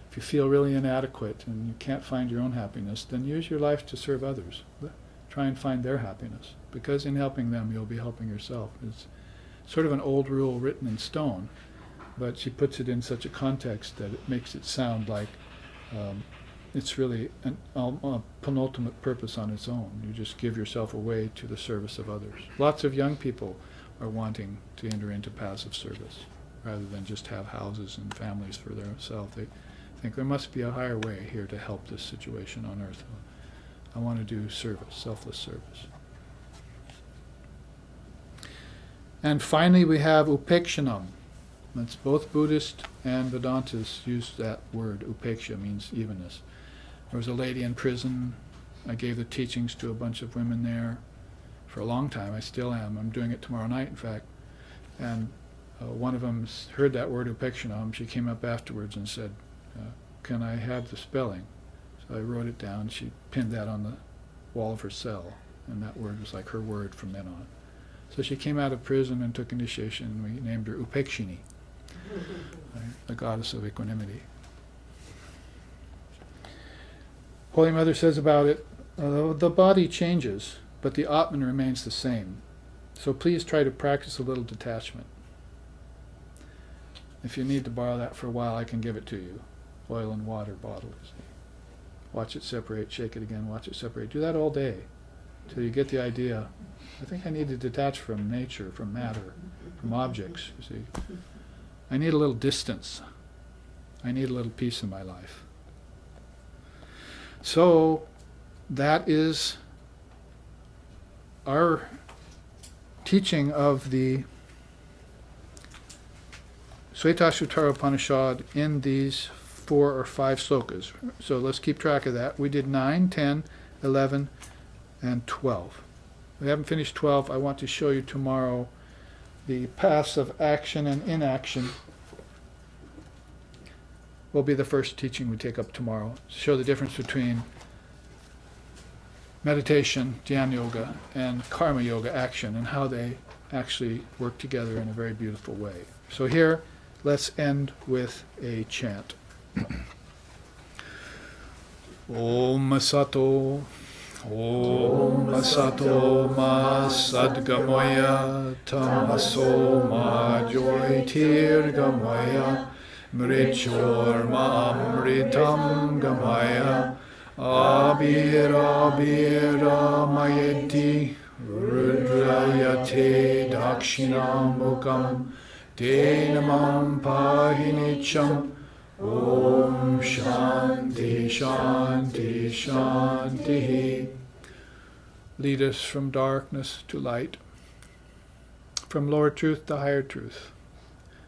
if you feel really inadequate and you can't find your own happiness, then use your life to serve others. Try and find their happiness. Because in helping them, you'll be helping yourself. It's sort of an old rule written in stone, but she puts it in such a context that it makes it sound like it's really a penultimate purpose on its own. You just give yourself away to the service of others. Lots of young people are wanting to enter into passive service rather than just have houses and families for themselves. They think there must be a higher way here to help this situation on earth. I want to do service, selfless service. And finally we have upekshanam. That's both Buddhist and Vedantas use that word. Upeksha means evenness. There was a lady in prison. I gave the teachings to a bunch of women there for a long time. I still am. I'm doing it tomorrow night, in fact. And one of them heard that word upekshanam. She came up afterwards and said, can I have the spelling? So I wrote it down. She pinned that on the wall of her cell. And that word was like her word from then on. So she came out of prison and took initiation, and we named her Upekshini, right? The goddess of equanimity. Holy Mother says about it, the body changes, but the Atman remains the same. So please try to practice a little detachment. If you need to borrow that for a while, I can give it to you. Oil and water bottle. Watch it separate, shake it again, watch it separate. Do that all day till you get the idea. I think I need to detach from nature, from matter, from objects, you see. I need a little distance. I need a little peace in my life. So that is our teaching of the Svetashvatara Upanisad in these 4 or 5 slokas. So let's keep track of that. We did 9, 10, 11, and 12. We haven't finished 12. I want to show you tomorrow the paths of action and inaction. Will be the first teaching we take up tomorrow. Show the difference between meditation, Jnana Yoga, and Karma Yoga action, and how they actually work together in a very beautiful way. So here, let's end with a chant. Om Sato, Om Sato Ma Sadgamaya, Tamaso Ma Jyotirgamaya, Mrichor Ma Amritam Gamaya, Abira Abira Mayeti, Rudrayate Dakshinamukam, Denamam Pahinicham, Om Shanti Shanti Shanti. Lead us from darkness to light, from lower truth to higher truth,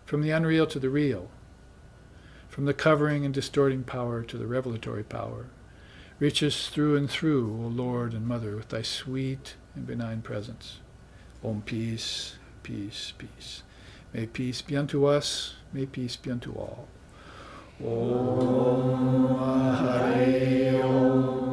from the unreal to the real, from the covering and distorting power to the revelatory power. Reach us through and through, O Lord and Mother, with thy sweet and benign presence. Om peace, peace, peace. May peace be unto us, may peace be unto all. Om Hare Om.